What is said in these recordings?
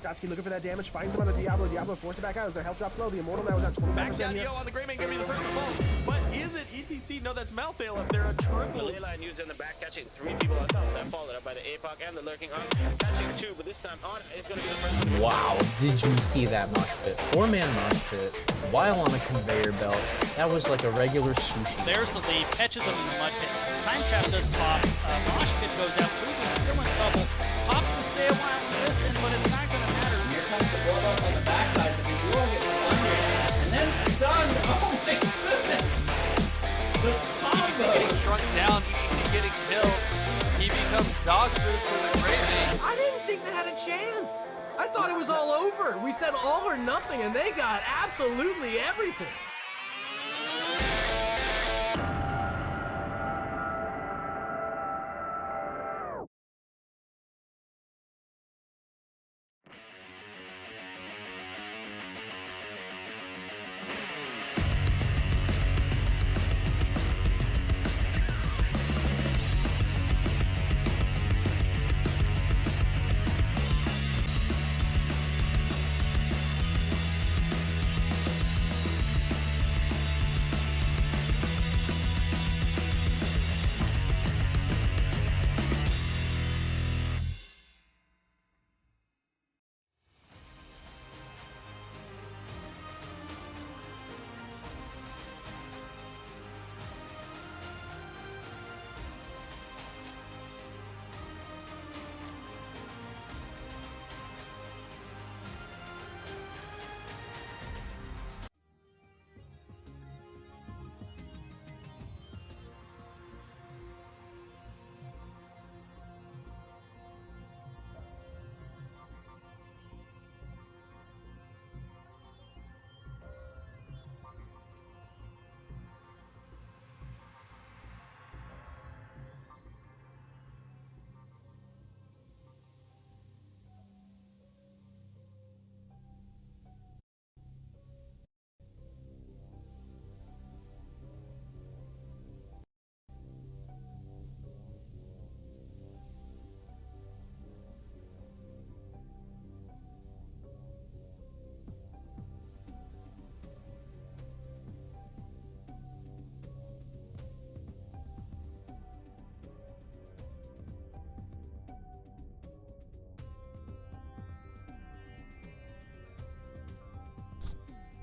Datsuki looking for that damage, finds him on the Diablo. Diablo forced to back out as their health drops low. The Immortal now is at 25% Back down here. Yo on the Greymane, gonna be the first to fall. But is it ETC? No, that's Malthael up there. A triple. The ley line used in the back, catching 3 people on top of that, followed up by the APOC and the lurking on. Catching 2, but this time on is going to be the first one. Wow, did you see that mosh pit? 4-man mosh pit while on a conveyor belt. That was like a regular sushi. There's the lead, catches him in the mud pit. Time trap does pop. Mosh pit goes out. Cleveland's still in trouble. Pops to stay a while and listen, but it's not going to matter. Here comes the Boros on the backside. The Visual gets plunged and then stunned. Oh my goodness! The combo! Getting shrunk down, ETC getting killed. He becomes dog food for the Greymane. I didn't think they had a chance. I thought it was all over. We said all or nothing, and they got absolutely everything.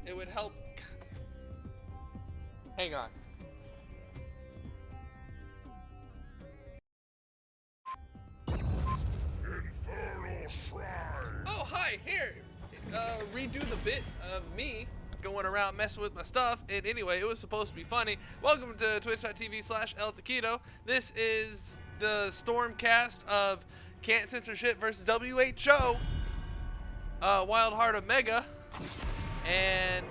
It would help. Hang on. Infernal Shrine. Oh, hi, here. Redo the bit of me going around messing with my stuff. And anyway, it was supposed to be funny. Welcome to twitch.tv/ElTaquito. This is the Stormcast of Can't Censor Sh versus WHO. WildHeart Omega. And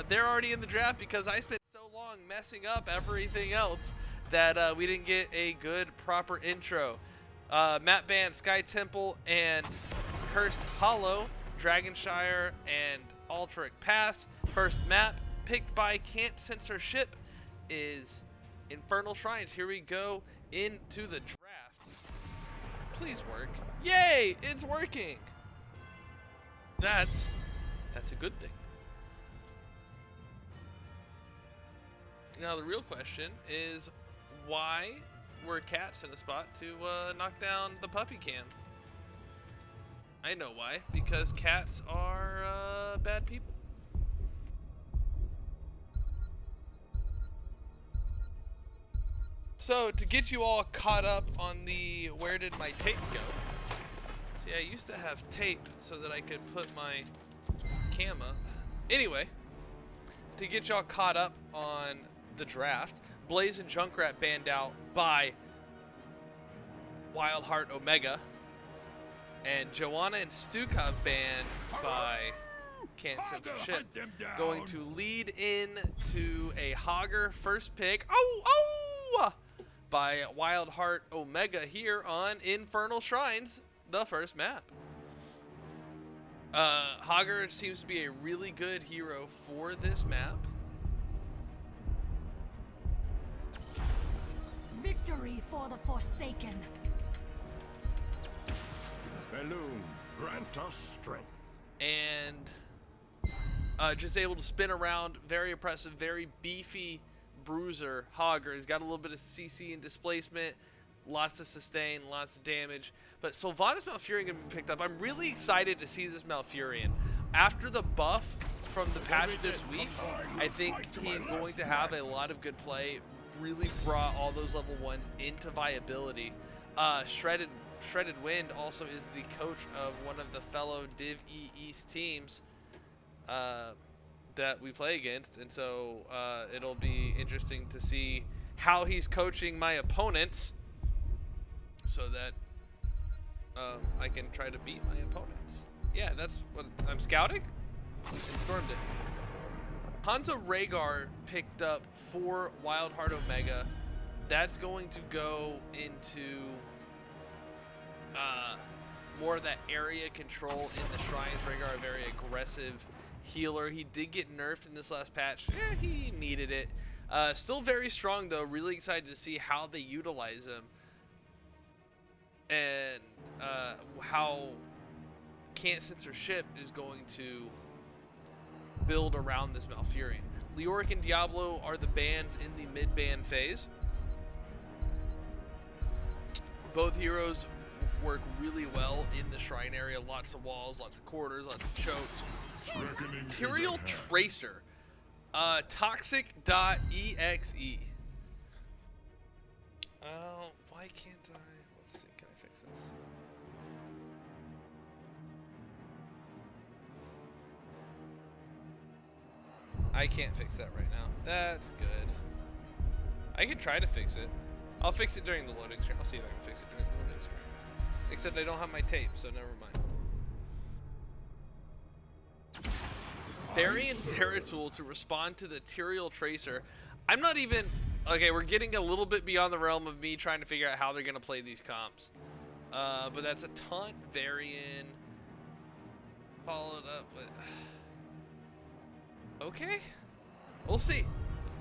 they're already in the draft because I spent so long messing up everything else that we didn't get a good proper intro. Map Band, Sky Temple, and Cursed Hollow, Dragonshire, and Altric Pass. First map picked by Can't Censor Sh is Infernal Shrines. Here we go into the draft. Please work. Yay! It's working! That's a good thing. Now the real question is, why were cats in a spot to knock down the puppy cam? I know why. Because cats are bad people. So to get you all caught up on the where did my tape go? See, I used to have tape so that I could put my cam up. Anyway, to get y'all caught up on the draft, Blaze and Junkrat banned out by WildHeart Omega, and Joanna and Stukov banned by Can't Censor Sh. Going to lead in to a Hogger first pick by WildHeart Omega here on Infernal Shrines, the first map. Hogger seems to be a really good hero for this map. Victory for the Forsaken. Balloon Grant us strength. and just able to spin around. Very impressive, very beefy bruiser. Hogger. He's got a little bit of CC and displacement, lots of sustain, lots of damage. But Sylvanas Malfurion gonna be picked up. I'm really excited to see this Malfurion. After the buff from the patch this week, I think he's going to have a lot of good play. Really brought all those level 1s into viability. Shredded Wind also is the coach of one of the fellow Div E East teams that we play against, and so it'll be interesting to see how he's coaching my opponents so that I can try to beat my opponents. Yeah, that's what I'm scouting. And stormed it. Hanzo Rhaegar picked up 4 WildHeart Omega. That's going to go into more of that area control in the shrines. Rhaegar, a very aggressive healer. He did get nerfed in this last patch. Yeah, he needed it. Still very strong though. Really excited to see how they utilize him and how Can't Censor Sh is going to build around this Malfurion. Leoric and Diablo are the bans in the mid-ban phase. Both heroes work really well in the shrine area. Lots of walls, lots of corridors, lots of chokes. Material Tracer. Toxic.exe. Why can't I? Let's see, can I fix this? I can't fix that right now. That's good. I can try to fix it. I'll fix it during the loading screen. I'll see if I can fix it during the loading screen. Except I don't have my tape, so never mind. Barry and Zeratul to respond to the Tyrael Tracer. I'm not even... Okay, we're getting a little bit beyond the realm of me trying to figure out how they're going to play these comps. But that's a taunt Varian. Followed up with... Okay. We'll see.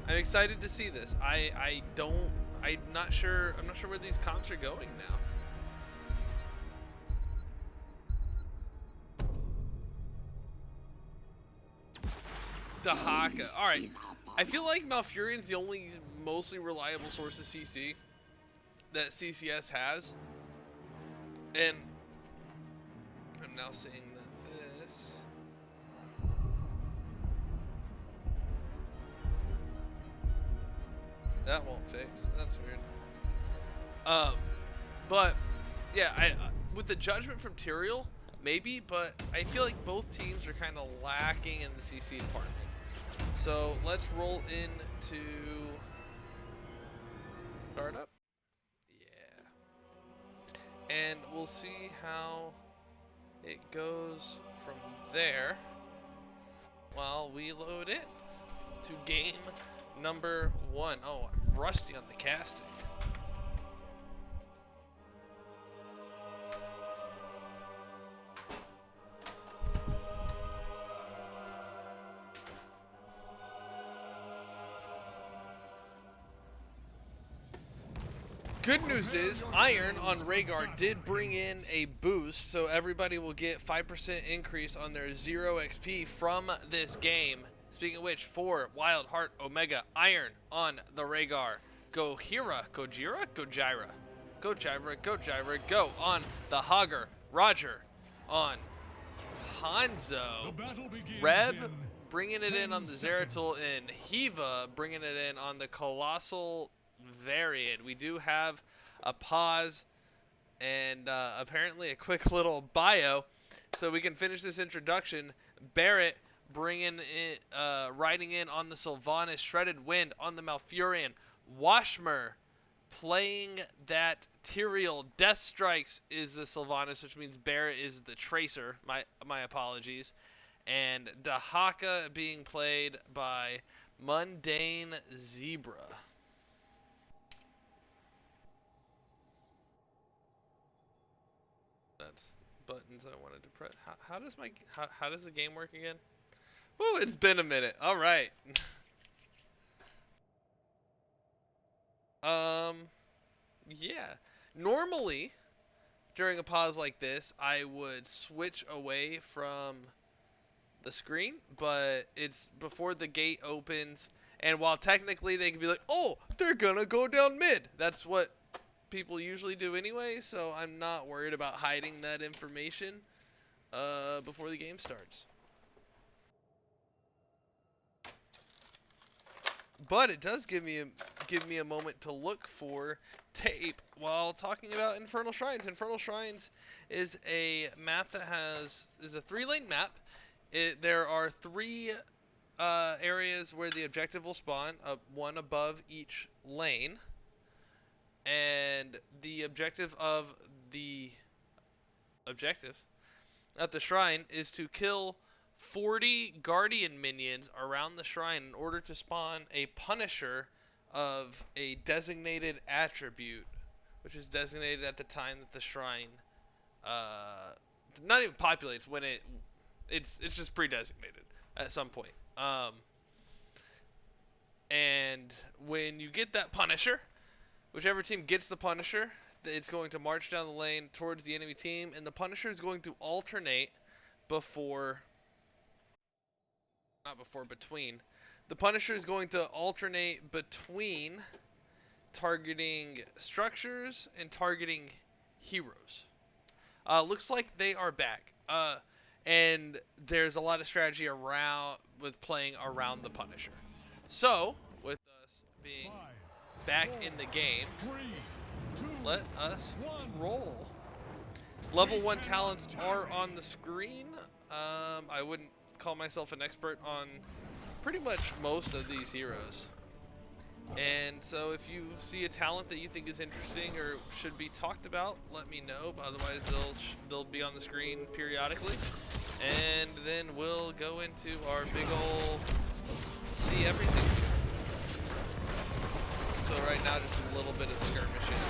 I'm excited to see this. I'm not sure where these comps are going now. Dahaka. Alright. I feel like Malfurion's the only mostly reliable source of CC that CCS has. And I'm now seeing that this... That won't fix. That's weird. But yeah, with the judgment from Tyrael, maybe, but I feel like both teams are kind of lacking in the CC department. So let's roll into startup. Yeah. And we'll see how it goes from there while we load in to game number 1. Oh, I'm rusty on the casting. Good news is, Iron on Rhaegar did bring in a boost, so everybody will get 5% increase on their 0 XP from this game. Speaking of which, for WildHeart Omega, Iron on the Rhaegar. Gojira, Gojira, Gojira, Gojira, Gojira, go on the Hogger. Roger on Hanzo. Reb bringing it in on the Zeratul, and Hiva bringing it in on the Colossal Variant. We do have a pause and apparently a quick little bio, so we can finish this introduction. Barrett bringing in, riding in on the Sylvanas, Shredded Wind on the Malfurion. Washmer playing that Tyrael. Death Strikes is the Sylvanas, which means Barrett is the Tracer. My apologies. And Dahaka being played by Mundane Zebra. That's buttons I wanted to press. How does the game work again? Woo, it's been a minute. All right. Yeah. Normally, during a pause like this, I would switch away from the screen, but it's before the gate opens, and while technically they can be like, oh, they're gonna go down mid. That's what people usually do anyway, so I'm not worried about hiding that information before the game starts. But it does give me a moment to look for tape while talking about Infernal Shrines. Infernal Shrines is a map that is a 3-lane map. There are 3 areas where the objective will spawn, one above each lane. And the objective at the shrine is to kill 40 guardian minions around the shrine in order to spawn a Punisher of a designated attribute, which is designated at the time that the shrine not even populates, when it's just pre-designated at some point. And when you get that Punisher, whichever team gets the Punisher, it's going to march down the lane towards the enemy team, and the Punisher is going to alternate between. The Punisher is going to alternate between targeting structures and targeting heroes. Looks like they are back. And there's a lot of strategy with playing around the Punisher. So, with us being back in the game, let us roll. Level 1 talents are on the screen. I wouldn't call myself an expert on pretty much most of these heroes. And so if you see a talent that you think is interesting or should be talked about, let me know. Otherwise, they'll be on the screen periodically. And then we'll go into our big ol' see everything. So right now, just a little bit of skirmishing.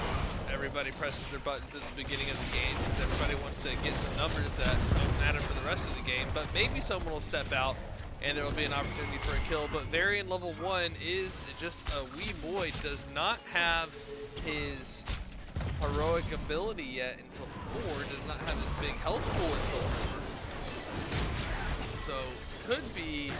Everybody presses their buttons at the beginning of the game because everybody wants to get some numbers that don't matter for the rest of the game. But maybe someone will step out and there will be an opportunity for a kill. But Varian level 1 is just a wee boy, does not have his heroic ability yet until 4, does not have his big health pool until 4. So could be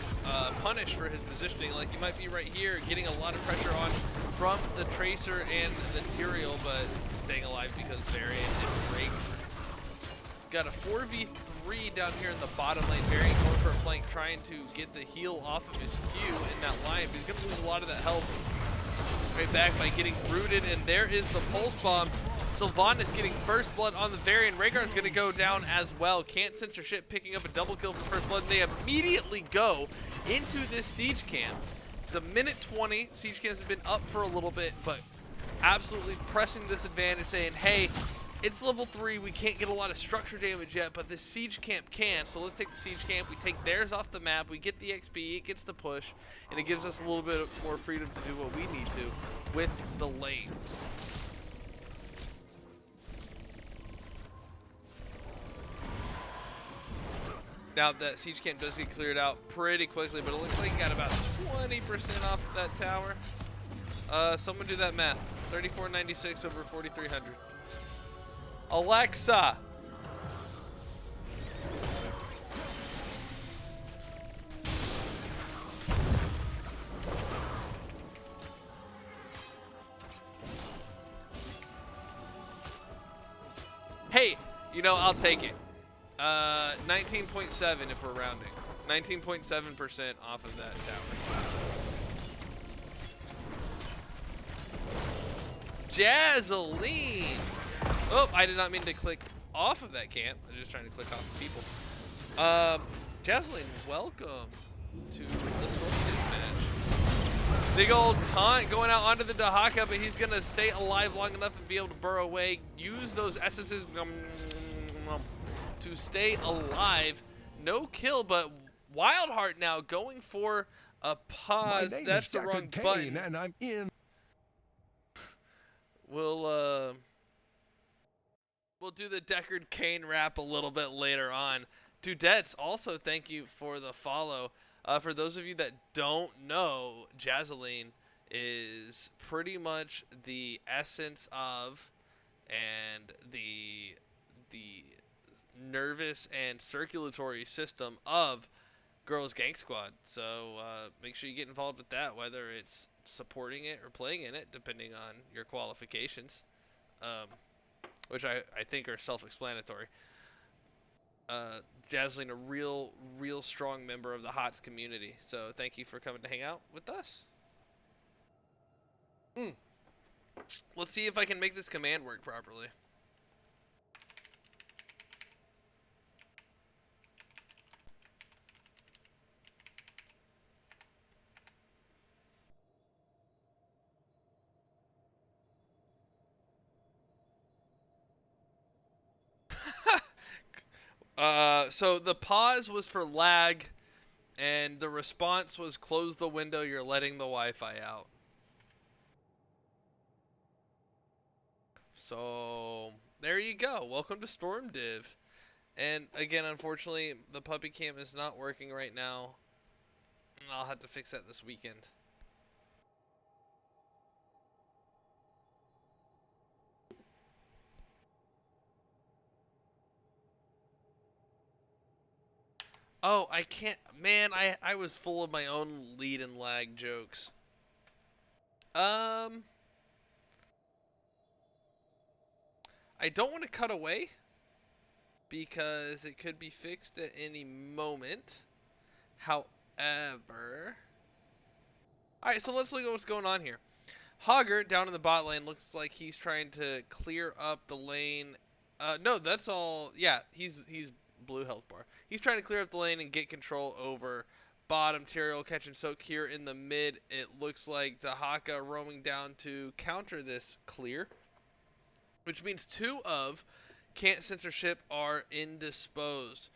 punished for his positioning. Like he might be right here getting a lot of pressure on from the Tracer and the Tyrael, but staying alive because Varian is great. Got a 4v3 down here in the bottom lane. Varian going for a flank, trying to get the heal off of his Q in that line, but he's going to lose a lot of that health right back by getting rooted, and there is the pulse bomb. Sylvan is getting first blood on the Varian. Rhaegar's going to go down as well. Can't Censor Sh picking up a double kill for first blood, and they immediately go into this siege camp. It's a minute 20. Siege camps have been up for a little bit, but absolutely pressing this advantage, saying, hey, it's level 3, we can't get a lot of structure damage yet, but this siege camp can, so let's take the siege camp, we take theirs off the map, we get the XP, it gets the push, and it gives us a little bit more freedom to do what we need to with the lanes. Now that siege camp does get cleared out pretty quickly, but it looks like it got about 20% off of that tower. Someone do that math. 3496 over 4300. Alexa. Hey, you know, I'll take it. 19.7 if we're rounding. 19.7% off of that tower. Jazzaline! Oh, I did not mean to click off of that camp. I'm just trying to click off the people. Jazzaline, welcome to the Scorpion match. Big old taunt going out onto the Dahaka, but he's going to stay alive long enough and be able to burrow away. Use those essences to stay alive. No kill, but WildHeart now going for a pause. That's the wrong button. And I'm in. We'll do the Deckard Kane rap a little bit later on. Dudettes, also thank you for the follow. For those of you that don't know, Jazzaline is pretty much the essence of and the nervous and circulatory system of Girls Gang Squad. So make sure you get involved with that, whether it's supporting it or playing in it, depending on your qualifications, which I think are self-explanatory. Dazzling, a real strong member of the HOTS community. So thank you for coming to hang out with us. Let's see if I can make this command work properly. So the pause was for lag, and the response was close the window, you're letting the Wi-Fi out. So there you go. Welcome to Storm Div. And again, unfortunately, the puppy cam is not working right now. I'll have to fix that this weekend. Oh, I can't, man, I was full of my own lead and lag jokes. I don't want to cut away because it could be fixed at any moment. However, alright, so let's look at what's going on here. Hogger down in the bot lane looks like he's trying to clear up the lane. No, that's all. Yeah, he's blue health bar. He's trying to clear up the lane and get control over bottom. Tyrael catch and soak here in the mid. It looks like Dahaka roaming down to counter this clear, which means 2 of Can't Censor Sh are indisposed.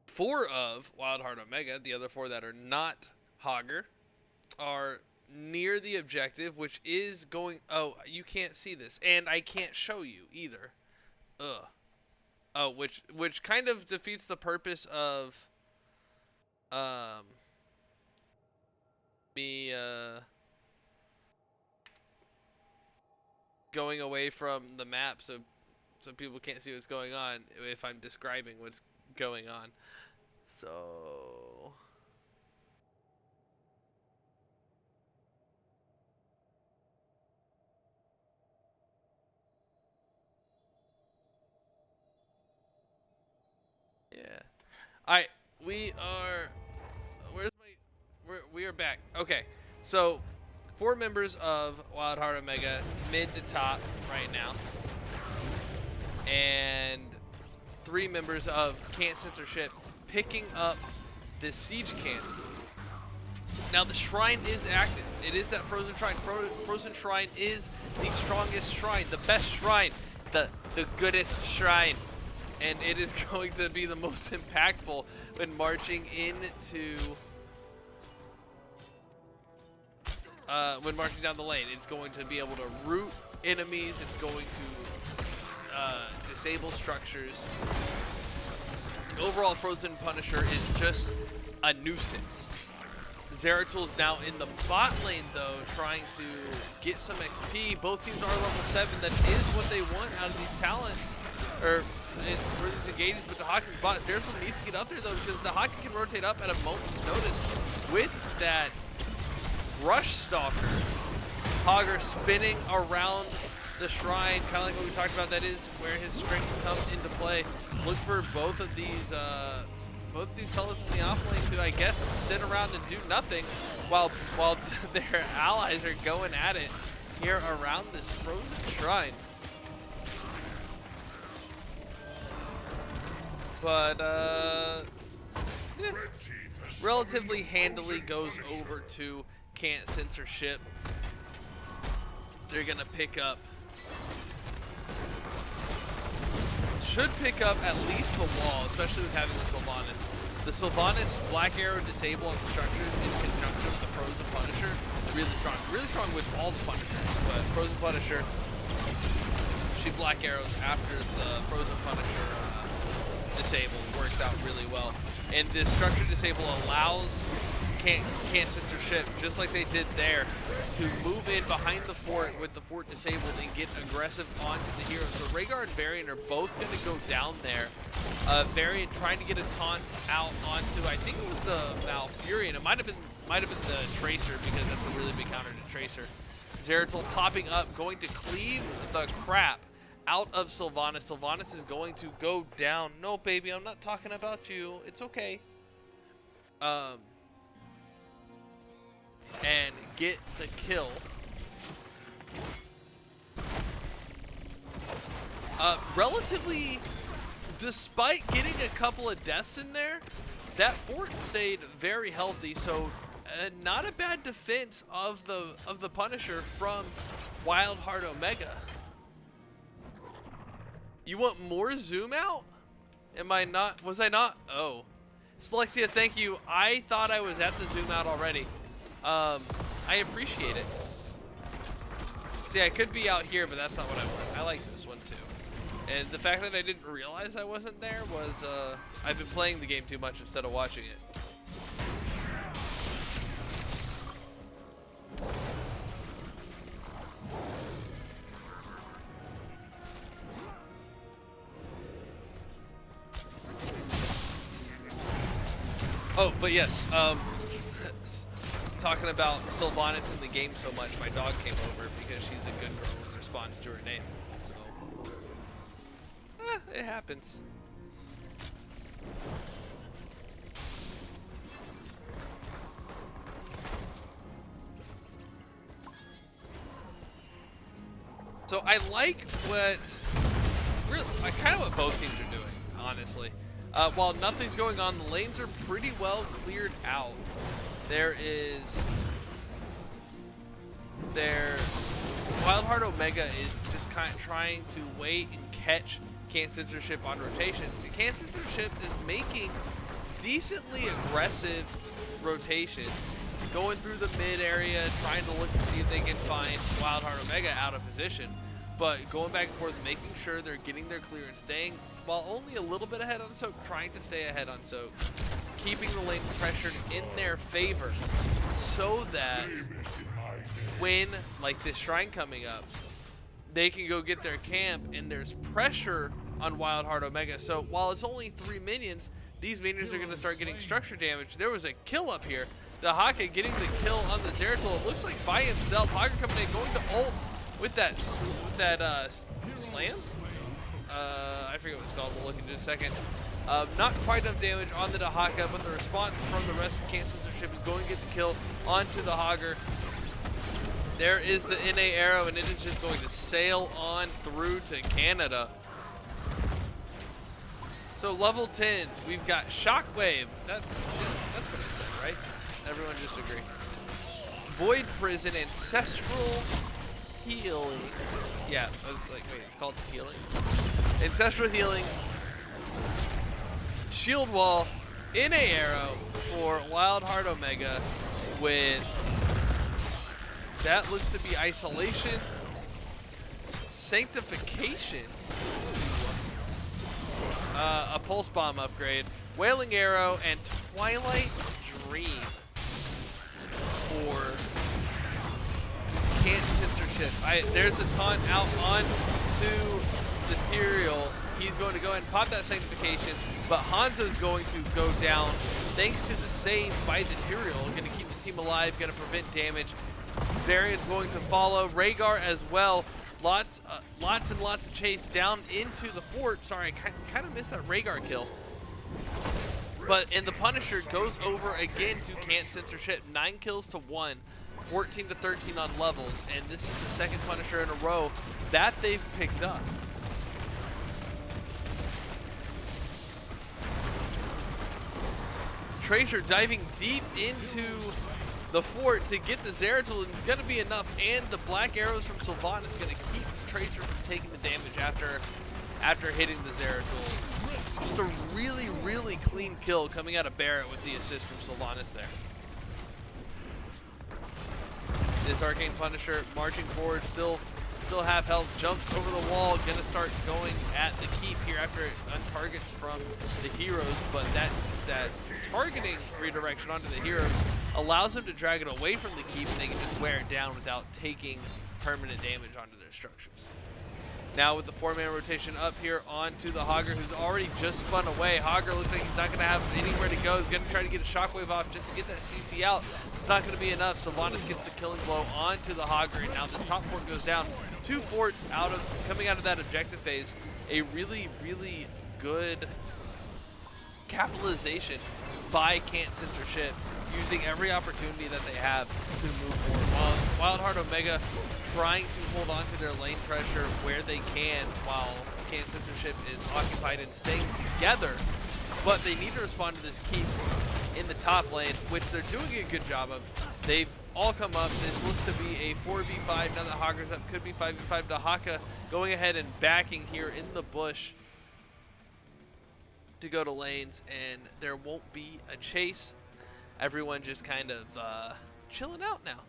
4 of WildHeart Omega, the other 4 that are not Hogger, are near the objective, which is going... Oh, you can't see this, and I can't show you either. Ugh. Oh, which kind of defeats the purpose of me going away from the map so people can't see what's going on if I'm describing what's going on. So yeah. Alright, we are... We are back. Okay, so 4 members of WildHeart Omega, mid to top right now. And 3 members of Can't Censor Sh picking up this siege camp. Now the shrine is active. It is that frozen shrine. Frozen shrine is the strongest shrine, the best shrine, the goodest shrine. And it is going to be the most impactful when marching into down the lane. It's going to be able to root enemies. It's going to disable structures. The overall Frozen Punisher is just a nuisance. Zeratul now in the bot lane though, trying to get some XP. Both teams are level 7. That is what they want out of these talents, or for these engagements. But Dahaka's bot. Zeratul needs to get up there though, because Dahaka can rotate up at a moment's notice with that Rush Stalker. Hogger spinning around the shrine, kind of like what we talked about. That is where his strengths come into play. Look for both of these fellas in the off lane to, I guess, sit around and do nothing while their allies are going at it here around this frozen shrine. But yeah, relatively handily goes over to Can't Censor Sh. They're gonna pick up, should pick up at least the wall, especially with having the Sylvanas. The Sylvanas Black Arrow disable on the structures in conjunction with the Frozen Punisher. Really strong with all the Punishers, but Frozen Punisher, she Black Arrows after the Frozen Punisher disabled, works out really well. And the structure disable allows Can't Censor Sh, just like they did there, to move in behind the fort with the fort disabled and get aggressive onto the heroes. So Rhaegar and Varian are both going to go down there. Varian trying to get a taunt out onto, I think it was the Malfurion. It might have been the Tracer, because that's a really big counter to Tracer. Zeratul popping up, going to cleave the crap out of Sylvanas. Sylvanas is going to go down. No, baby, I'm not talking about you. It's okay. And get the kill. Relatively, despite getting a couple of deaths in there, that fort stayed very healthy. So, not a bad defense of the Punisher from WildHeart Omega. You want more zoom out? Am I not? Was I not? Oh. Selexia, thank you. I thought I was at the zoom out already. I appreciate it. See, I could be out here, but that's not what I want. I like this one too. And the fact that I didn't realize I wasn't there was, I've been playing the game too much instead of watching it. Oh, but yes, talking about Sylvanas in the game so much, my dog came over because she's a good girl and responds to her name. So, it happens. So I like kind of what both teams are doing, honestly. While nothing's going on, the lanes are pretty well cleared out. WildHeart Omega is just kind of trying to wait and catch Can't Censor Sh on rotations. And Can't Censor Sh is making decently aggressive rotations, going through the mid area, trying to look to see if they can find WildHeart Omega out of position, but going back and forth, making sure they're getting their clear and staying, while only a little bit ahead on Soak, trying to stay ahead on Soak, keeping the lane pressured in their favor, so that when, like this shrine coming up, they can go get their camp and there's pressure on WildHeart Omega. So while it's only 3 minions, these minions are going to start getting structure damage. There was a kill up here. The Haka getting the kill on the Zeratul. It looks like by himself. Haka coming in, going to ult with that slam. I forget what it's called. We'll look in just a second. Not quite enough damage on the Dahaka, but the response from the rest of Can't Censor Sh is going to get the kill onto the Hogger. There is the NA arrow, and it is just going to sail on through to Canada. So level 10s, we've got Shockwave. That's what it said, right? Everyone just agree. Void Prison, Ancestral Healing. Yeah, I was like, wait, it's called Healing. Ancestral Healing. Shield Wall, NA arrow for WildHeart Omega with, that looks to be Isolation, Sanctification, a Pulse Bomb upgrade, Wailing Arrow, and Twilight Dream for Can't Censor Sh. There's a taunt out onto the Tyrael. He's going to go ahead and pop that Sanctification, but Hanzo's going to go down thanks to the save by the Tyrael. Going to keep the team alive, going to prevent damage. Varian's going to follow. Rhaegar as well. Lots and lots of chase down into the fort. Sorry, I kind of missed that Rhaegar kill. And the Punisher goes over again to Can't Censor Sh. 9 kills to 1. 14 to 13 on levels. And this is the second Punisher in a row that they've picked up. Tracer diving deep into the fort to get the Zeratul, and it's going to be enough, and the black arrows from Sylvanas is going to keep Tracer from taking the damage after hitting the Zeratul. Just a really, really clean kill coming out of Barrett with the assist from Sylvanas there. This Arcane Punisher marching forward, still still half health, jumps over the wall, gonna start going at the keep here after it untargets from the heroes, but that targeting redirection onto the heroes allows them to drag it away from the keep, and they can just wear it down without taking permanent damage onto their structures. Now with the 4-man rotation up here onto the Hogger, who's already just spun away. Hogger looks like he's not going to have anywhere to go. He's going to try to get a shockwave off just to get that CC out. It's not going to be enough. Sylvanas gets the killing blow onto the Hogger, and now this top fort goes down. 2 forts coming out of that objective phase. A really, really good capitalization by Can't Censor Sh, using every opportunity that they have to move forward. While WildHeart Omega trying to hold on to their lane pressure where they can, while Can't Censor Sh is occupied and staying together. But they need to respond to this keep in the top lane, which they're doing a good job of. They've all come up. This looks to be a 4v5. Now that Hogger's up, could be 5v5. Dahaka going ahead and backing here in the bush to go to lanes, and there won't be a chase. Everyone just kind of chilling out now.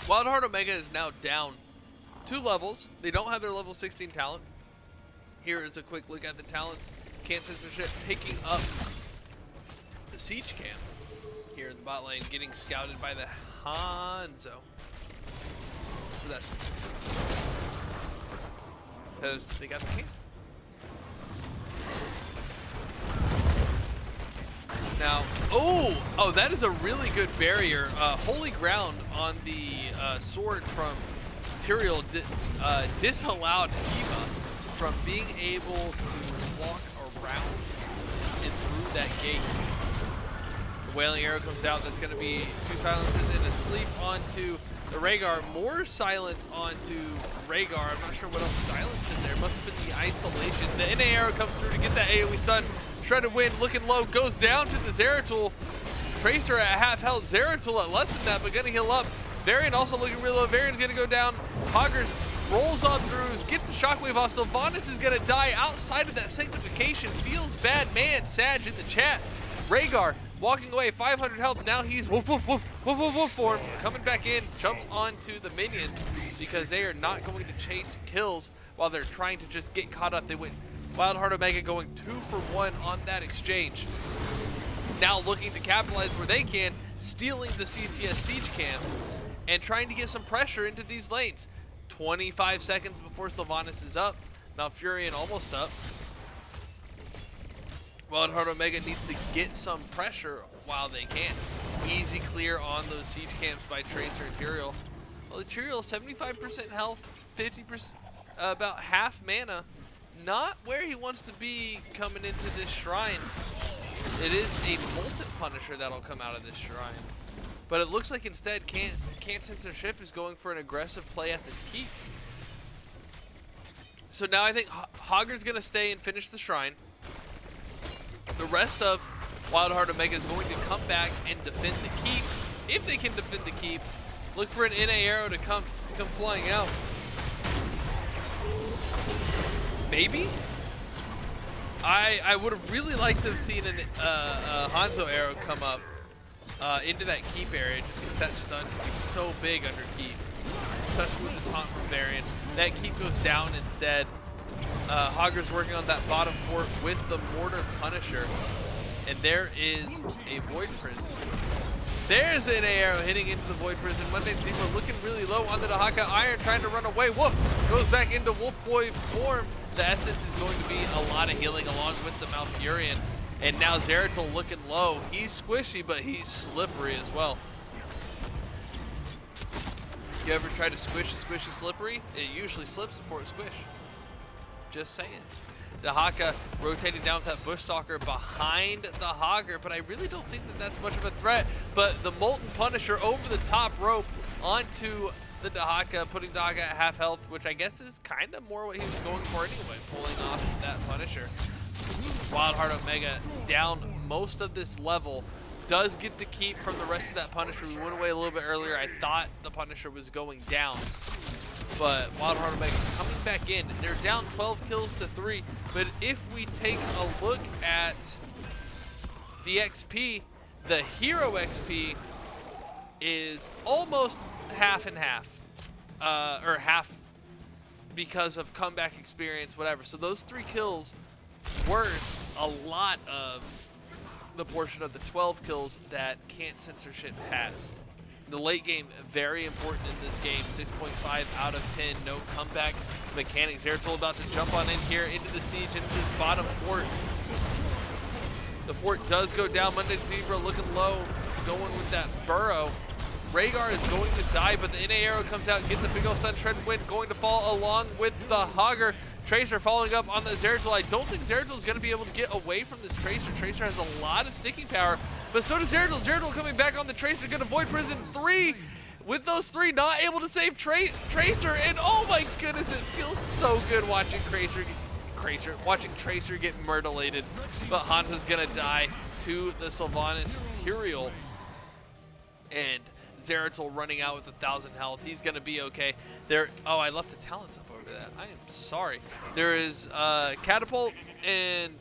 WildHeart Omega is now down 2 levels. They don't have their level 16 talent. Here is a quick look at the talents. Can't Censor Sh picking up the siege camp here in the bot lane, getting scouted by the Hanzo. Because they got the camp. Now, oh, that is a really good barrier. Holy Ground on the sword from Tyrael disallowed Eva from being able to walk around and through that gate. The Wailing Arrow comes out. That's going to be 2 silences and a sleep onto the Rhaegar. More silence onto Rhaegar. I'm not sure what else silence in there. Must have been the isolation. The NA arrow comes through to get that AoE stun. Shredded Wind looking low, goes down to the Zeratul. Tracer at half health, Zeratul at less than that, but gonna heal up. Varian also looking real low. Varian's gonna go down. Hoggers rolls on through, gets the shockwave off. Sylvanas is gonna die outside of that sanctification. Feels bad, man. Sag in the chat. Rhaegar walking away, 500 health. Now he's woof woof woof woof woof woof form. Coming back in, jumps onto the minions because they are not going to chase kills while they're trying to just get caught up. They went WildHeart Omega going 2 for 1 on that exchange. Now looking to capitalize where they can, stealing the CCS siege camp and trying to get some pressure into these lanes. 25 seconds before Sylvanas is up. Malfurion almost up. WildHeart Omega needs to get some pressure while they can. Easy clear on those siege camps by Tracer and Tyrael. Well, the Tyrael 75% health, 50%, about half mana. Not where he wants to be coming into this shrine. It is a Molten Punisher that'll come out of this shrine. But it looks like instead Can't Censor Sh is going for an aggressive play at this keep. So now I think Hogger's going to stay and finish the shrine. The rest of WildHeart Omega is going to come back and defend the keep. If they can defend the keep, look for an NA arrow to come flying out. Maybe? I would have really liked to have seen a Hanzo arrow come up into that keep area, just because that stun can be so big under keep, especially with the taunt from Varian. That keep goes down instead. Hogger's working on that bottom fort with the Mortar Punisher, and there is a Void Prison. There's an arrow hitting into the Void Prison. Mundane Steamer looking really low on the Dahaka. Iron trying to run away. Woof! Goes back into Wolf Boy form. The essence is going to be a lot of healing along with the Malfurion. And now Zeratul looking low. He's squishy, but he's slippery as well. You ever try to squish a squishy slippery? It usually slips before it squish. Just saying. Dahaka rotating down with that Bushstalker behind the Hogger, but I really don't think that that's much of a threat. But the Molten Punisher over the top rope onto the Dahaka, putting Dahaka at half health, which I guess is kind of more what he was going for anyway, pulling off that Punisher. WildHeart Omega down most of this level, does get the keep from the rest of that Punisher. We went away a little bit earlier. I thought the Punisher was going down. but WildHeart Omega coming back in. They're down 12 kills to 3, but if we take a look at the XP, the hero XP is almost half and half, or half because of comeback experience, whatever. So those 3 kills worth a lot of the portion of the 12 kills that Can't Censor Sh has. The late game, very important in this game. 6.5 out of 10, no comeback mechanics. Zeratul about to jump on in here into the siege, into this bottom fort. The fort does go down. Monday Zebra looking low, going with that burrow. Rhaegar is going to die, but the NA arrow comes out, gets the big ol' Sun Tread Wind, going to fall along with the Hogger. Tracer following up on the Zeratul. I don't think Zeratul is going to be able to get away from this Tracer. Tracer has a lot of sticking power, but so does Zeratul. Zeratul coming back on the Tracer, going to Void Prison 3. With those 3, not able to save Tracer, and oh my goodness, it feels so good watching watching Tracer get myrtleated. But Hansa's going to die to the Sylvanas Tyrael, and Zeratul running out with 1,000 health. He's going to be okay. Oh, I left the talents up over that. I am sorry. There is Catapult and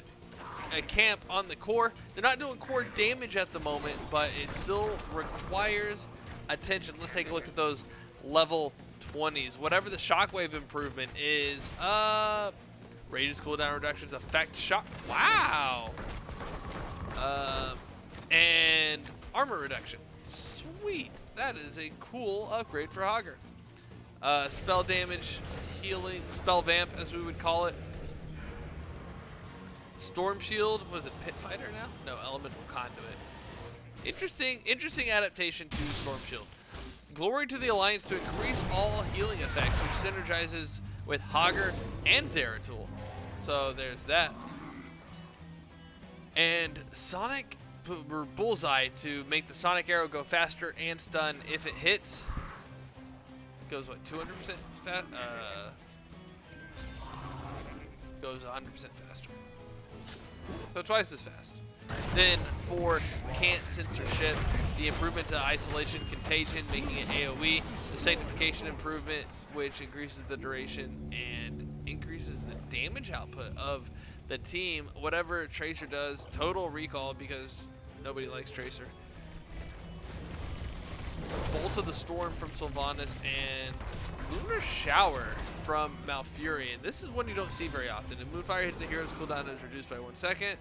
a Camp on the core. They're not doing core damage at the moment, but it still requires attention. Let's take a look at those level 20s. Whatever the Shockwave improvement is, radius cooldown reductions, effect shock. Wow. And armor reduction. Sweet. That is a cool upgrade for Hogger. Spell damage, healing, spell vamp as we would call it. Storm shield, was it Pit Fighter now? No, elemental conduit. Interesting adaptation to Storm shield. Glory to the Alliance to increase all healing effects, which synergizes with Hogger and Zeratul. So there's that. And Sonic Bullseye to make the Sonic Arrow go faster and stun if it hits. Goes what, 200% fast? Goes 100% faster. So twice as fast. Then for Can't Censor Sh, the improvement to Isolation Contagion, making it AoE. The Sanctification improvement, which increases the duration and increases the damage output of the team. Whatever Tracer does, total recall because nobody likes Tracer. Bolt of the Storm from Sylvanas and Lunar Shower from Malfurion. This is one you don't see very often. If Moonfire hits the hero's cooldown, it is reduced by 1 second.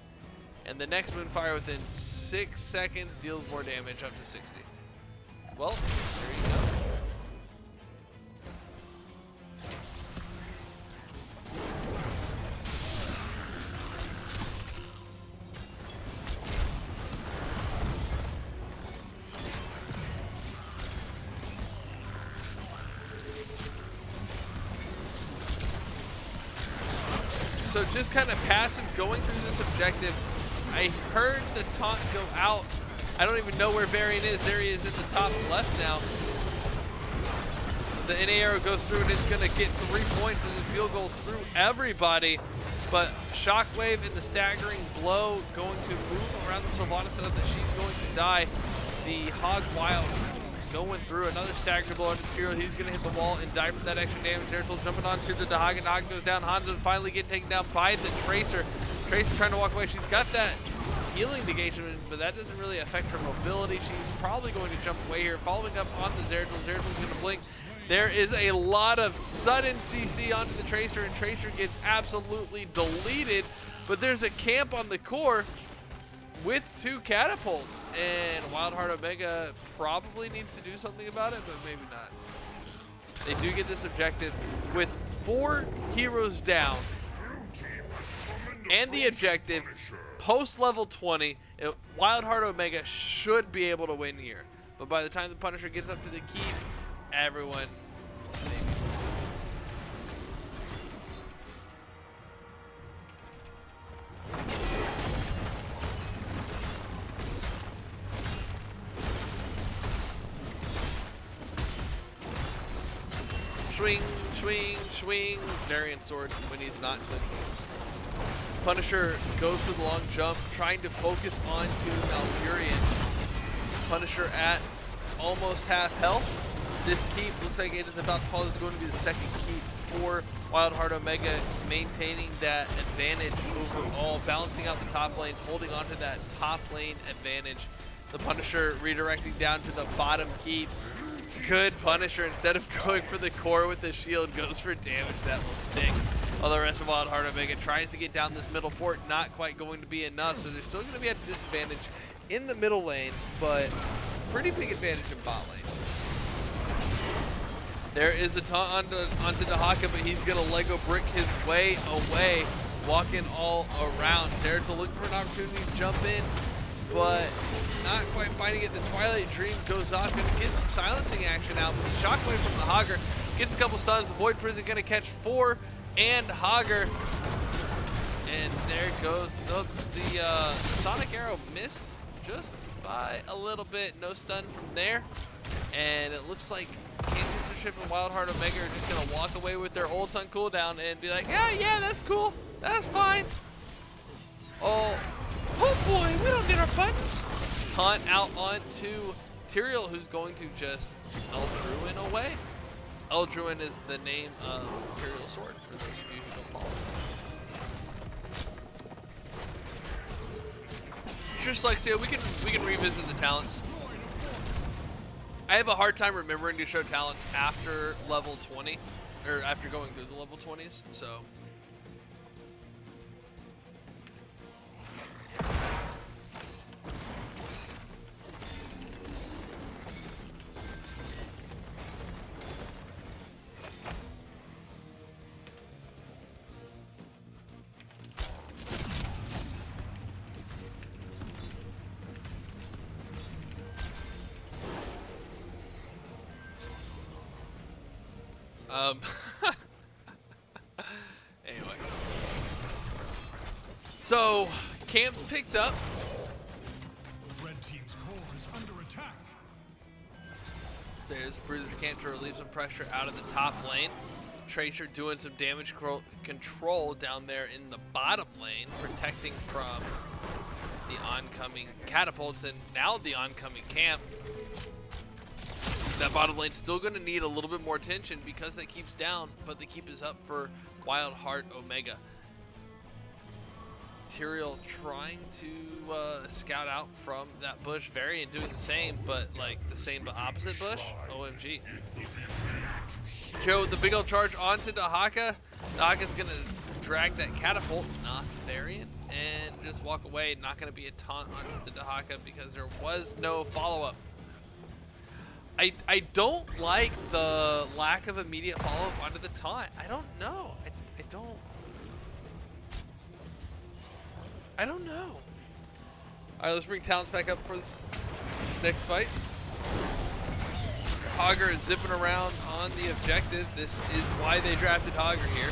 And the next Moonfire within 6 seconds deals more damage up to 60. Well, there you go. So just kind of passive going through this objective. I heard the taunt go out. I don't even know where Varian is. There he is in the top left now. The NA arrow goes through and it's going to get 3 points and the field goals through everybody. But Shockwave and the staggering blow going to move around the Sylvanas setup that she's going to die. The Hog Wild going through another stagger blow into Tyrael. He's going to hit the wall and die from that extra damage. Zeratul jumping onto the Dahag. Dahag goes down. Hanzo finally getting taken down by the Tracer. Tracer trying to walk away. She's got that healing negation, but that doesn't really affect her mobility. She's probably going to jump away here. Following up on the Zeratul. Zeratul's going to blink. There is a lot of sudden CC onto the Tracer, and Tracer gets absolutely deleted. But there's a camp on the core with 2 catapults, and WildHeart Omega probably needs to do something about it, but maybe not. They do get this objective with 4 heroes down, and the objective post level 20. WildHeart Omega should be able to win here, but by the time the Punisher gets up to the keep, everyone swing, swing, swing. Variant sword when he's not twin games. Punisher goes for the long jump, trying to focus onto Malfurion. Punisher at almost half health. This keep looks like it is about to fall. This is going to be the second keep for WildHeart Omega, maintaining that advantage overall, balancing out the top lane, holding on to that top lane advantage. The Punisher redirecting down to the bottom keep. Good Punisher, instead of going for the core with the shield, goes for damage that will stick. While the rest of WildHeart Omega tries to get down this middle fort, not quite going to be enough, so they're still going to be at a disadvantage in the middle lane, but pretty big advantage in bot lane. There is a taunt onto Dahaka, but he's going to Lego brick his way away, walking all around. Zeratul looking for an opportunity to jump in, but not quite finding it. The Twilight Dream goes off, going to get some silencing action out, but the shockwave from the Hogger gets a couple stuns. The Void Prison going to catch 4 and Hogger. And there goes the Sonic Arrow missed just by a little bit. No stun from there. And it looks like Can't Censor Sh and WildHeart Omega are just going to walk away with their ults on cooldown and be like, yeah, that's cool. That's fine. Oh boy, we don't need our buttons. Taunt out onto Tyrael, who's going to just Eldruin away. Eldruin is the name of Tyrael's sword, for those of you who don't follow. Just like Steel, we can revisit the talents. I have a hard time remembering to show talents after level 20, or after going through the level 20s, so. Anyway. So, camp's picked up. The red team's core is under attack. There's Bruiser Can't to relieve some pressure out of the top lane. Tracer doing some damage control down there in the bottom lane, protecting from the oncoming catapults and now the oncoming camp. That bottom lane's still going to need a little bit more attention because that keeps down, but the keep is up for WildHeart Omega. Tyrael trying to scout out from that bush. Variant doing the same, but like the same but opposite bush. OMG. Joe with the big old charge onto Dahaka. Dahaka's going to drag that catapult, not the Variant, and just walk away. Not going to be a taunt onto the Dahaka because there was no follow-up. I don't like the lack of immediate follow-up onto the taunt. I don't know. I don't know. Alright, let's bring talents back up for this next fight. Hogger is zipping around on the objective. This is why they drafted Hogger here.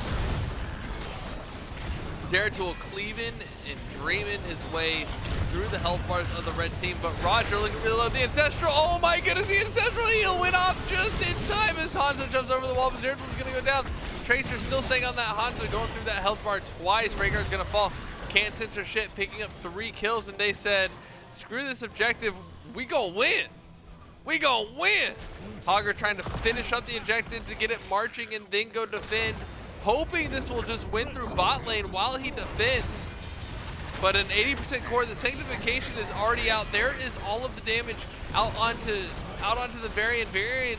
Zeratul cleaving and dreaming his way through the health bars of the red team, but Roger looking really low. The Ancestral, oh my goodness, the Ancestral heal went off just in time as Hanzo jumps over the wall, but Zeratul's gonna go down. Tracer still staying on that Hanzo, going through that health bar twice. Rhaegar's gonna fall. Can't Censor Sh picking up 3 kills, and they said, screw this objective, we gon' win. We gon' win. Hogger trying to finish up the objective to get it marching and then go defend, hoping this will just win through bot lane while he defends. But an 80% core, the Sanctification is already out. There is all of the damage out onto the Varian. Varian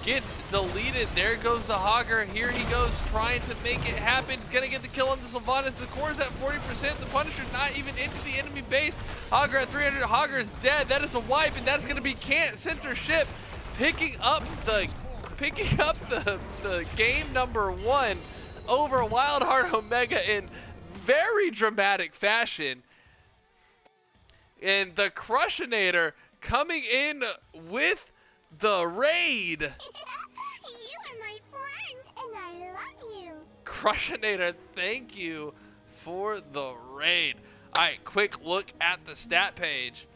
gets deleted. There goes the Hogger. Here he goes trying to make it happen. He's gonna get the kill on the Sylvanas. The core is at 40%. The Punisher's not even into the enemy base. Hogger at 300. Hogger is dead. That is a wipe, and that's gonna be Can't Censor Sh picking up the game number 1 over WildHeart Omega in very dramatic fashion. And the Crushinator coming in with the raid. You are my friend, and I love you. Crushinator, thank you for the raid. Alright, quick look at the stat page.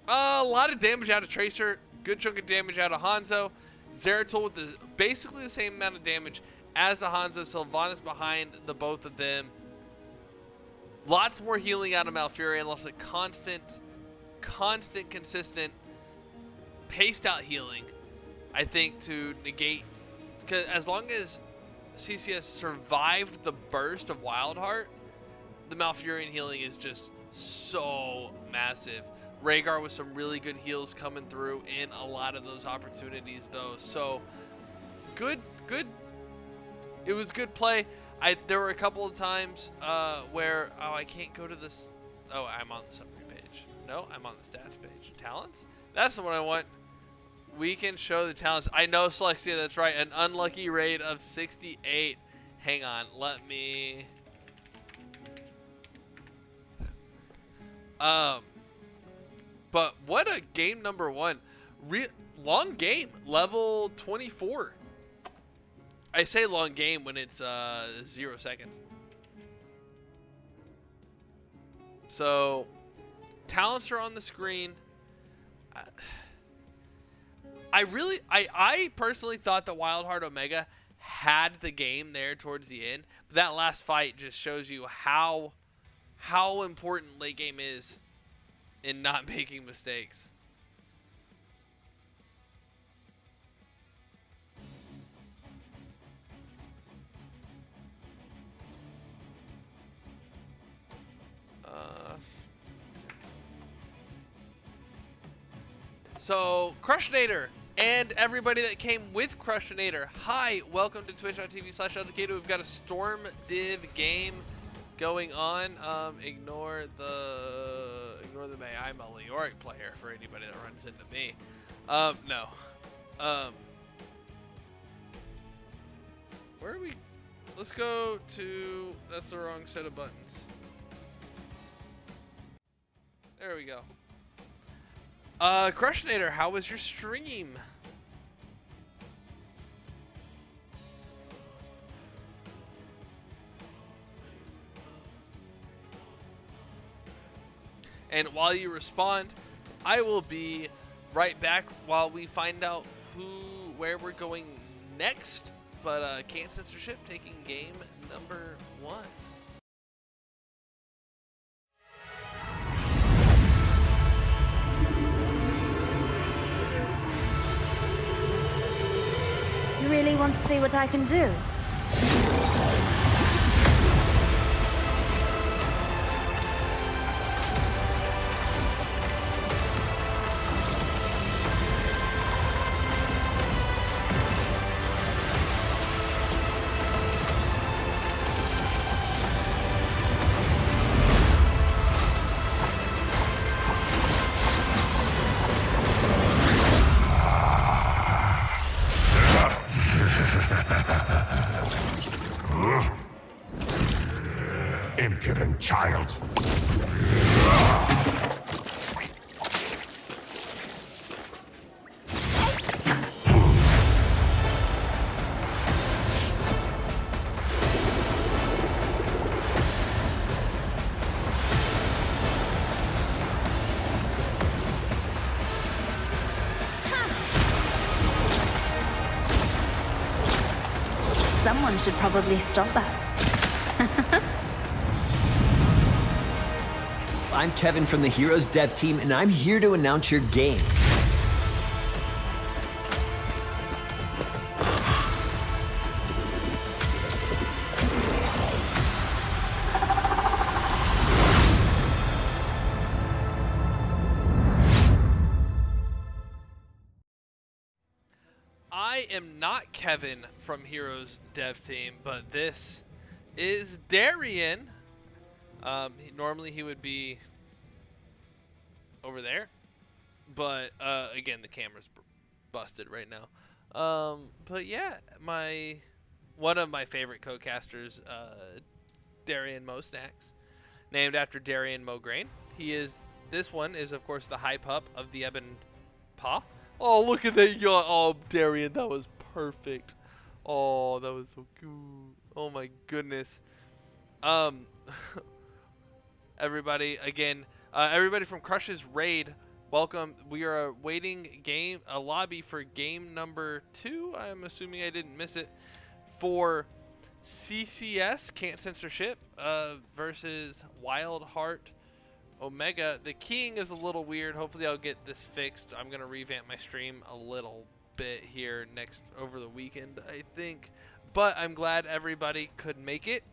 A lot of damage out of Tracer, good chunk of damage out of Hanzo. Zeratul with basically the same amount of damage as the Hanzo. Sylvanas behind the both of them. Lots more healing out of Malfurion. Lots of consistent paced out healing, I think, to negate, because as long as CCS survived the burst of WildHeart, the Malfurion healing is just so massive. Rhaegar with some really good heals coming through in a lot of those opportunities though. So good. It was good play. There were a couple of times where, I can't go to this. Oh, I'm on the summary page. No, I'm on the stats page. Talents? That's the one I want. We can show the talents. I know, Celestia, that's right. An unlucky raid of 68. Hang on, let me... But what a game number one. Long game, level 24. I say long game when it's 0 seconds. So, talents are on the screen. I personally thought that WildHeart Omega had the game there towards the end, but that last fight just shows you how important late game is in not making mistakes. So, Crushinator and everybody that came with Crushinator, hi, welcome to twitch.tv/LTK. We've got a Storm Div game going on. Ignore the May. I'm a Leoric player for anybody that runs into me. No. Where are we? Let's go to, that's the wrong set of buttons. There we go. Crushinator, how was your stream? And while you respond, I will be right back while we find out where we're going next. But Can't Censor Sh taking game number 1. You really want to see what I can do? Impudent child. Someone should probably stop us. I'm Kevin from the Heroes Dev Team, and I'm here to announce your game. I am not Kevin from Heroes Dev Team, but this is Darian. Normally he would be over there, but again, the camera's busted right now. But yeah, one of my favorite co-casters, Darian Mo Snacks, named after Darian Mograine. This one is of course the high pup of the Ebon Paw. Oh, look at that yawn. Oh, Darian, that was perfect. Oh, that was so cool. Oh my goodness. Everybody, again, everybody from Crush's Raid, welcome. We are awaiting a lobby for game number 2. I'm assuming I didn't miss it, for CCS, Can't Censor Sh, versus WildHeart Omega. The keying is a little weird. Hopefully I'll get this fixed. I'm gonna revamp my stream a little bit here over the weekend, I think. But I'm glad everybody could make it.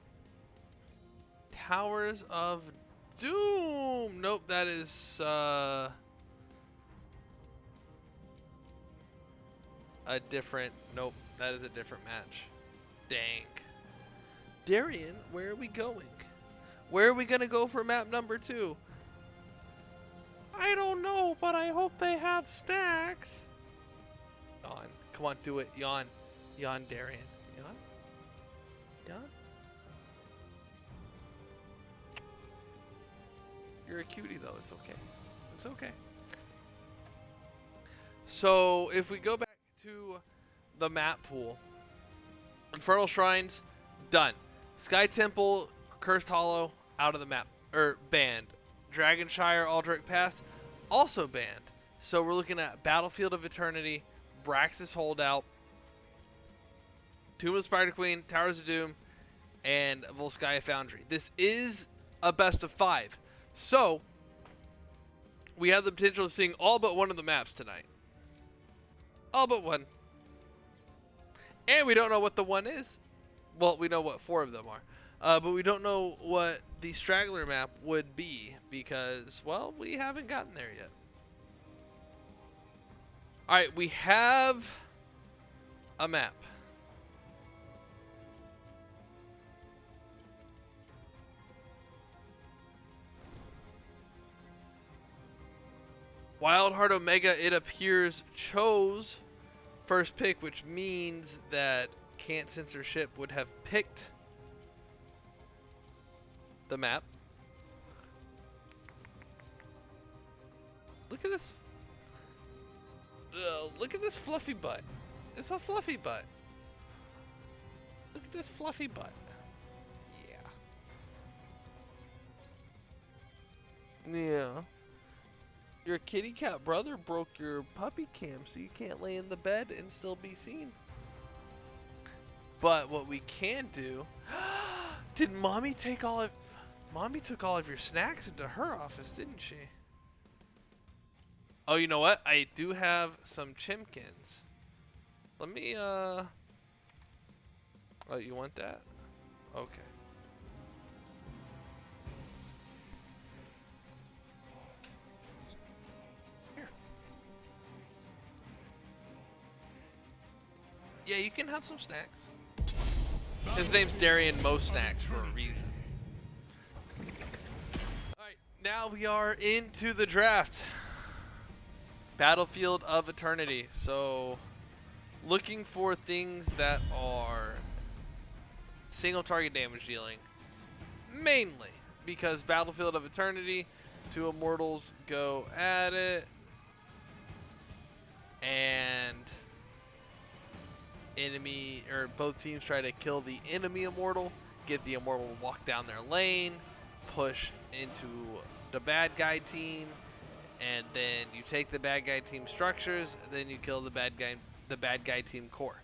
Towers of Doom. Nope, that is a different. Nope, that is a different match. Dang. Darian, where are we going? Where are we gonna go for map number 2? I don't know, but I hope they have stacks. Yawn. Come on, do it. Yawn. Yawn, Darian. Yawn. Yawn. You're a cutie, though. It's okay. It's okay. So, if we go back to the map pool, Infernal Shrines, done. Sky Temple, Cursed Hollow, out of the map, or banned. Dragonshire, Aldrich Pass, also banned. So we're looking at Battlefield of Eternity, Braxis Holdout, Tomb of Spider Queen, Towers of Doom, and Volskaya Foundry. This is a best of 5. So we have the potential of seeing all but one of the maps tonight. All but one. And we don't know what the one is. Well, we know what 4 of them are. But we don't know what the straggler map would be because, well, we haven't gotten there yet. Alright, we have a map. WildHeart Omega, it appears, chose first pick, which means that Can't Censor Sh would have picked the map. Look at this. Look at this fluffy butt. It's a fluffy butt. Look at this fluffy butt. Yeah. Yeah. Your kitty cat brother broke your puppy cam, so you can't lay in the bed and still be seen. But what we can do... Did Mommy take all of... Mommy took all of your snacks into her office, didn't she? Oh, you know what? I do have some chimkins. Let me, Oh, you want that? Okay. Here. Yeah, you can have some snacks. His name's Darian Mo Snacks for a reason. Alright, now we are into the draft. Battlefield of Eternity. So, looking for things that are single target damage dealing. Mainly because Battlefield of Eternity, 2 Immortals go at it. And enemy, or both teams try to kill the enemy Immortal, get the Immortal to walk down their lane, push into the bad guy team, and then you take the bad guy team structures, and then you kill the bad guy team core.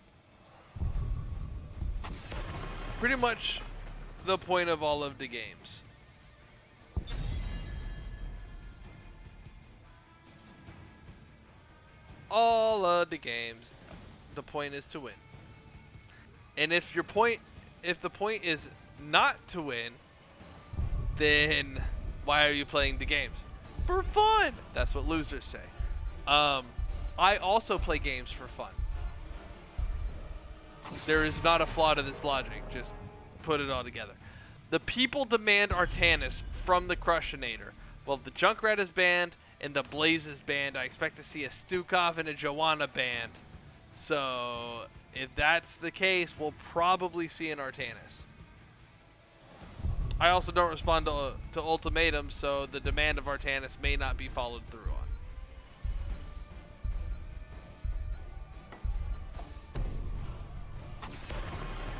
Pretty much the point of all of the games. All of the games, the point is to win. And if the point is not to win, then why are you playing the games? For fun! That's what losers say. I also play games for fun. There is not a flaw to this logic, just put it all together. The people demand Artanis from the Crushinator. Well, the Junkrat is banned and the Blaze is banned. I expect to see a Stukov and a Joanna banned. So, if that's the case, we'll probably see an Artanis. I also don't respond to ultimatums, so the demand of Artanis may not be followed through on.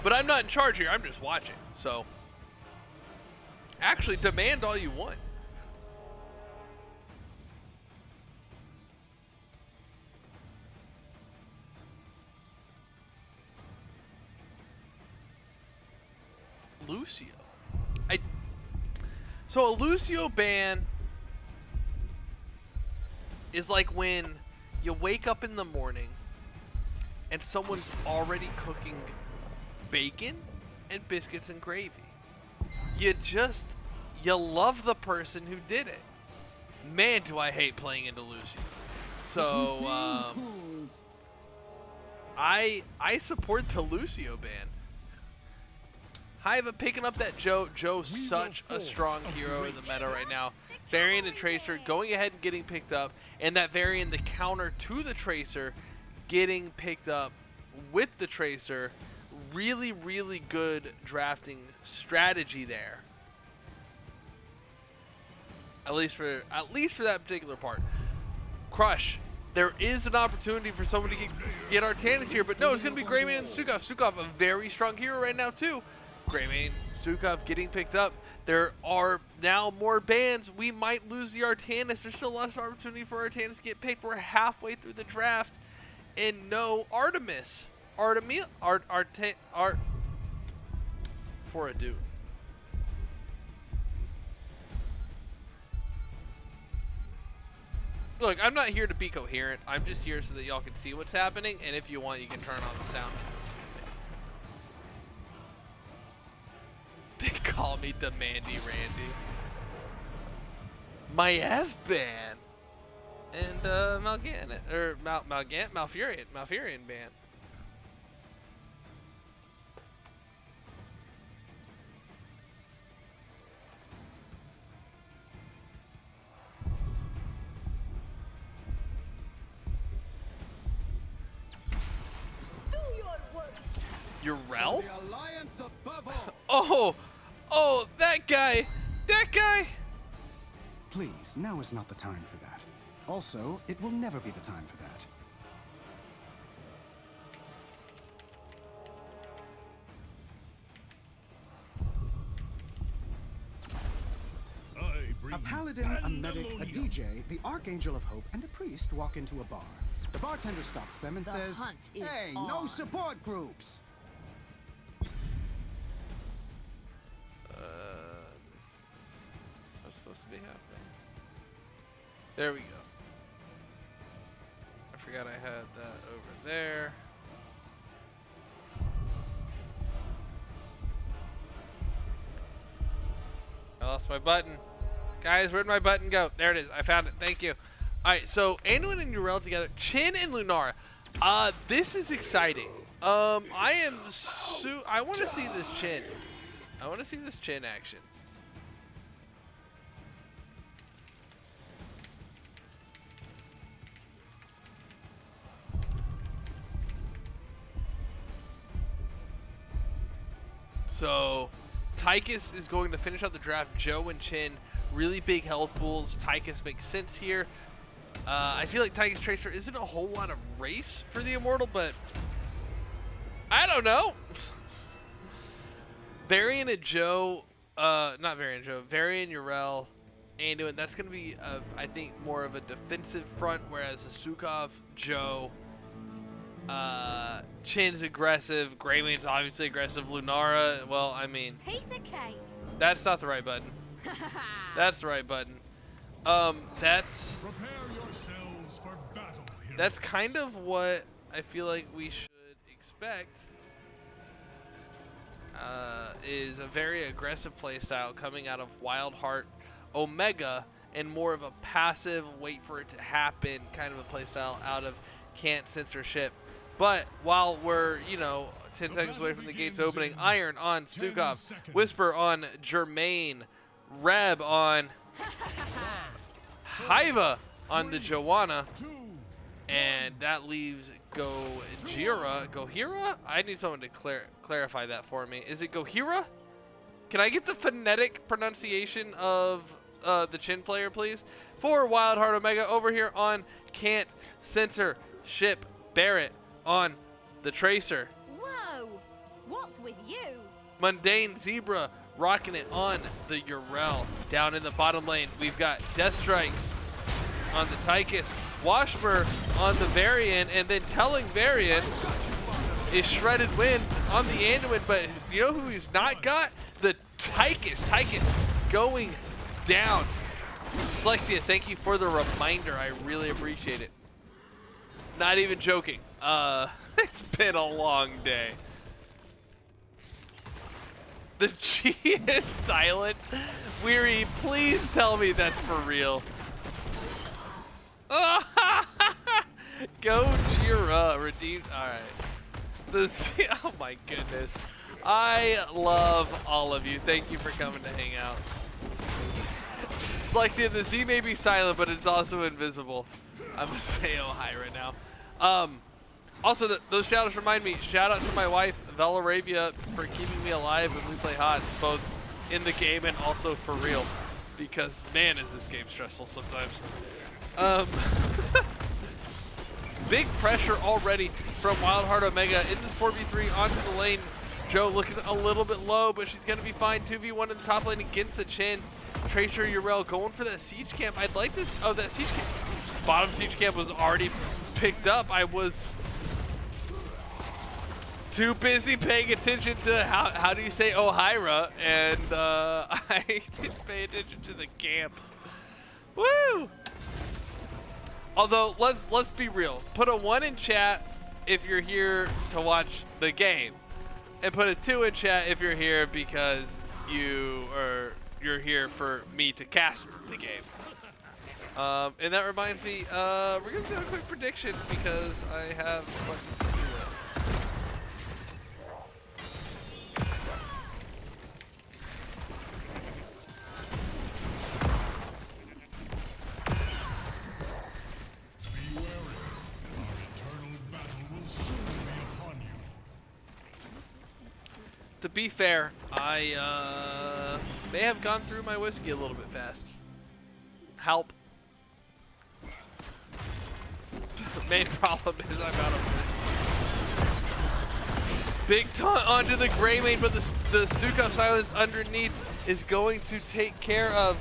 But I'm not in charge here, I'm just watching, so... Actually, demand all you want. Lucio. So a Lucio ban is like when you wake up in the morning and someone's already cooking bacon and biscuits and gravy. You love the person who did it. Man, do I hate playing into Lucio. So, I support the Lucio ban. Hiva picking up that Joe. Joe's such a strong hero in the meta right now. Varian and Tracer going ahead and getting picked up, and that Varian, the counter to the Tracer, getting picked up with the Tracer. Really, really good drafting strategy there. At least for that particular part. Crush. There is an opportunity for someone to get Artanis here, but no, it's going to be Greymane and Stukov. Stukov, a very strong hero right now too. Greymane, Stukov getting picked up. There are now more bans. We might lose the Artanis. There's still lots of opportunity for Artanis to get picked. We're halfway through the draft, and no Artemis. For a dude. Look, I'm not here to be coherent. I'm just here so that y'all can see what's happening, and if you want, you can turn on the sound. They call me Demandy Randy. Maev ban. And Malfurion ban. Urel? Oh, that guy! Please, now is not the time for that. Also, it will never be the time for that. A paladin, a medic, a DJ, the Archangel of Hope, and a priest walk into a bar. The bartender stops them and says, "Hey, no support groups!" What's supposed to be happening? There we go. I forgot I had that over there. I lost my button. Guys, where'd my button go? There it is. I found it. Thank you. Alright, so Anduin and Urel together. Chin and Lunara. This is exciting. I want to see this Chin. I want to see this Chin action. So, Tychus is going to finish out the draft. Joe and Chin, really big health pools. Tychus makes sense here. I feel like Tychus Tracer isn't a whole lot of race for the Immortal, but I don't know. Varian and Joe, not Varian and Joe, Varian, Urel, Anduin, that's going to be, I think, more of a defensive front, whereas the Stukov, Joe, Chin's aggressive, Greymane's obviously aggressive, Lunara, well, I mean, Piece of cake. That's not the right button. That's the right button. That's kind of what I feel like we should expect. Is a very aggressive playstyle coming out of WildHeart Omega, and more of a passive, wait for it to happen kind of a playstyle out of Can't Censor Sh. But while we're, 10 seconds away from the gates opening, Iron on Stukov, Whisper on Jermaine, Reb on Hiva on the Joanna, and that leaves Gohira? I need someone to clarify that for me. Is it Gohira? Can I get the phonetic pronunciation of the Chin player, please? For WildHeart Omega over here on Can't Censor Sh. Barrett on the Tracer. Whoa! What's with you? Mundane Zebra rocking it on the Urel. Down in the bottom lane, we've got Death Strikes on the Tychus, Washburn on the Varian, and then telling Varian is Shredded Wind on the Anduin, but you know who he's not got? The Tychus. Tychus going down. Dyslexia, thank you for the reminder. I really appreciate it. Not even joking. It's been a long day. The G is silent. Weary, please tell me that's for real. Go Jira, redeemed. Alright. Oh my goodness. I love all of you. Thank you for coming to hang out. Dyslexia, the Z may be silent, but it's also invisible. I'm gonna say oh hi right now. Also, those shout outs remind me, shout out to my wife, Valaravia, for keeping me alive when we play HOTS, both in the game and also for real. Because, man, is this game stressful sometimes. Big pressure already from WildHeart Omega in this 4v3 onto the lane. Joe looking a little bit low, but she's going to be fine. 2v1 in the top lane against the Chin. Tracer, Urel going for that siege camp. I'd like this. Oh, that siege camp. Bottom siege camp was already picked up. I was too busy paying attention to how do you say Ohira, and I didn't pay attention to the camp. Woo! Although let's be real. Put a 1 in chat if you're here to watch the game, and put a 2 in chat if you're here because you're here for me to cast the game. And that reminds me, we're gonna do a quick prediction because I have questions to do that. To be fair, I may have gone through my whiskey a little bit fast. Help. Main problem is I'm out of whiskey. Big taunt onto the Grey Mane, but the Stukov silence underneath is going to take care of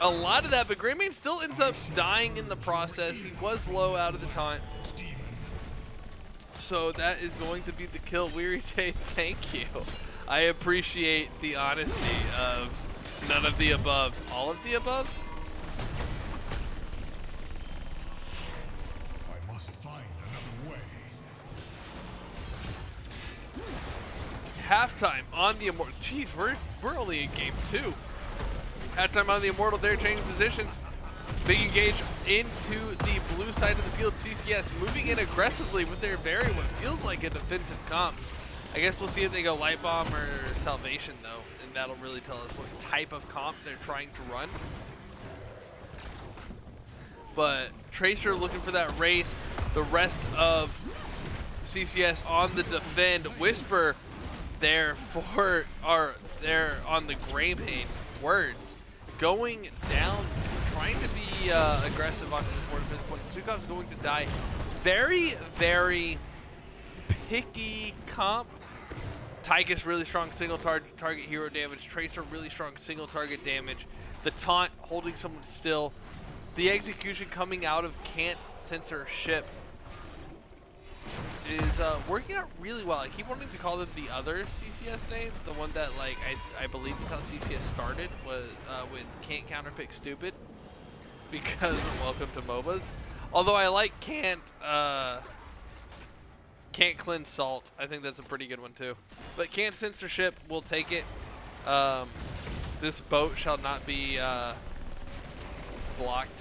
a lot of that, but Grey Mane still ends up dying in the process. He was low out of the taunt. So that is going to be the kill. Weary Day, thank you. I appreciate the honesty of none of the above. All of the above? I must find another way. Halftime on the Immortal. Jeez, we're only in game 2. Halftime on the Immortal. They're changing positions. Big engage into the blue side of the field. CCS moving in aggressively with their very what feels like a defensive comp. I guess we'll see if they go Light Bomb or Salvation though, and that'll really tell us what type of comp they're trying to run. But Tracer looking for that race. The rest of CCS on the defend. Whisper there on the Grey Mane. Words going down. Trying to be aggressive on this board at this point. Stukov's going to die. Very, very picky comp. Tychus really strong single target hero damage. Tracer really strong single target damage. The taunt holding someone still. The execution coming out of Can't Censor Sh is working out really well. I keep wanting to call them the other CCS name, the one that like I believe is how CCS started was with Can't Counterpick Stupid. Because welcome to MOBAs. Although I like Can't Cleanse Salt. I think that's a pretty good one too. But Can't Censor Sh, we'll take it. This boat shall not be blocked.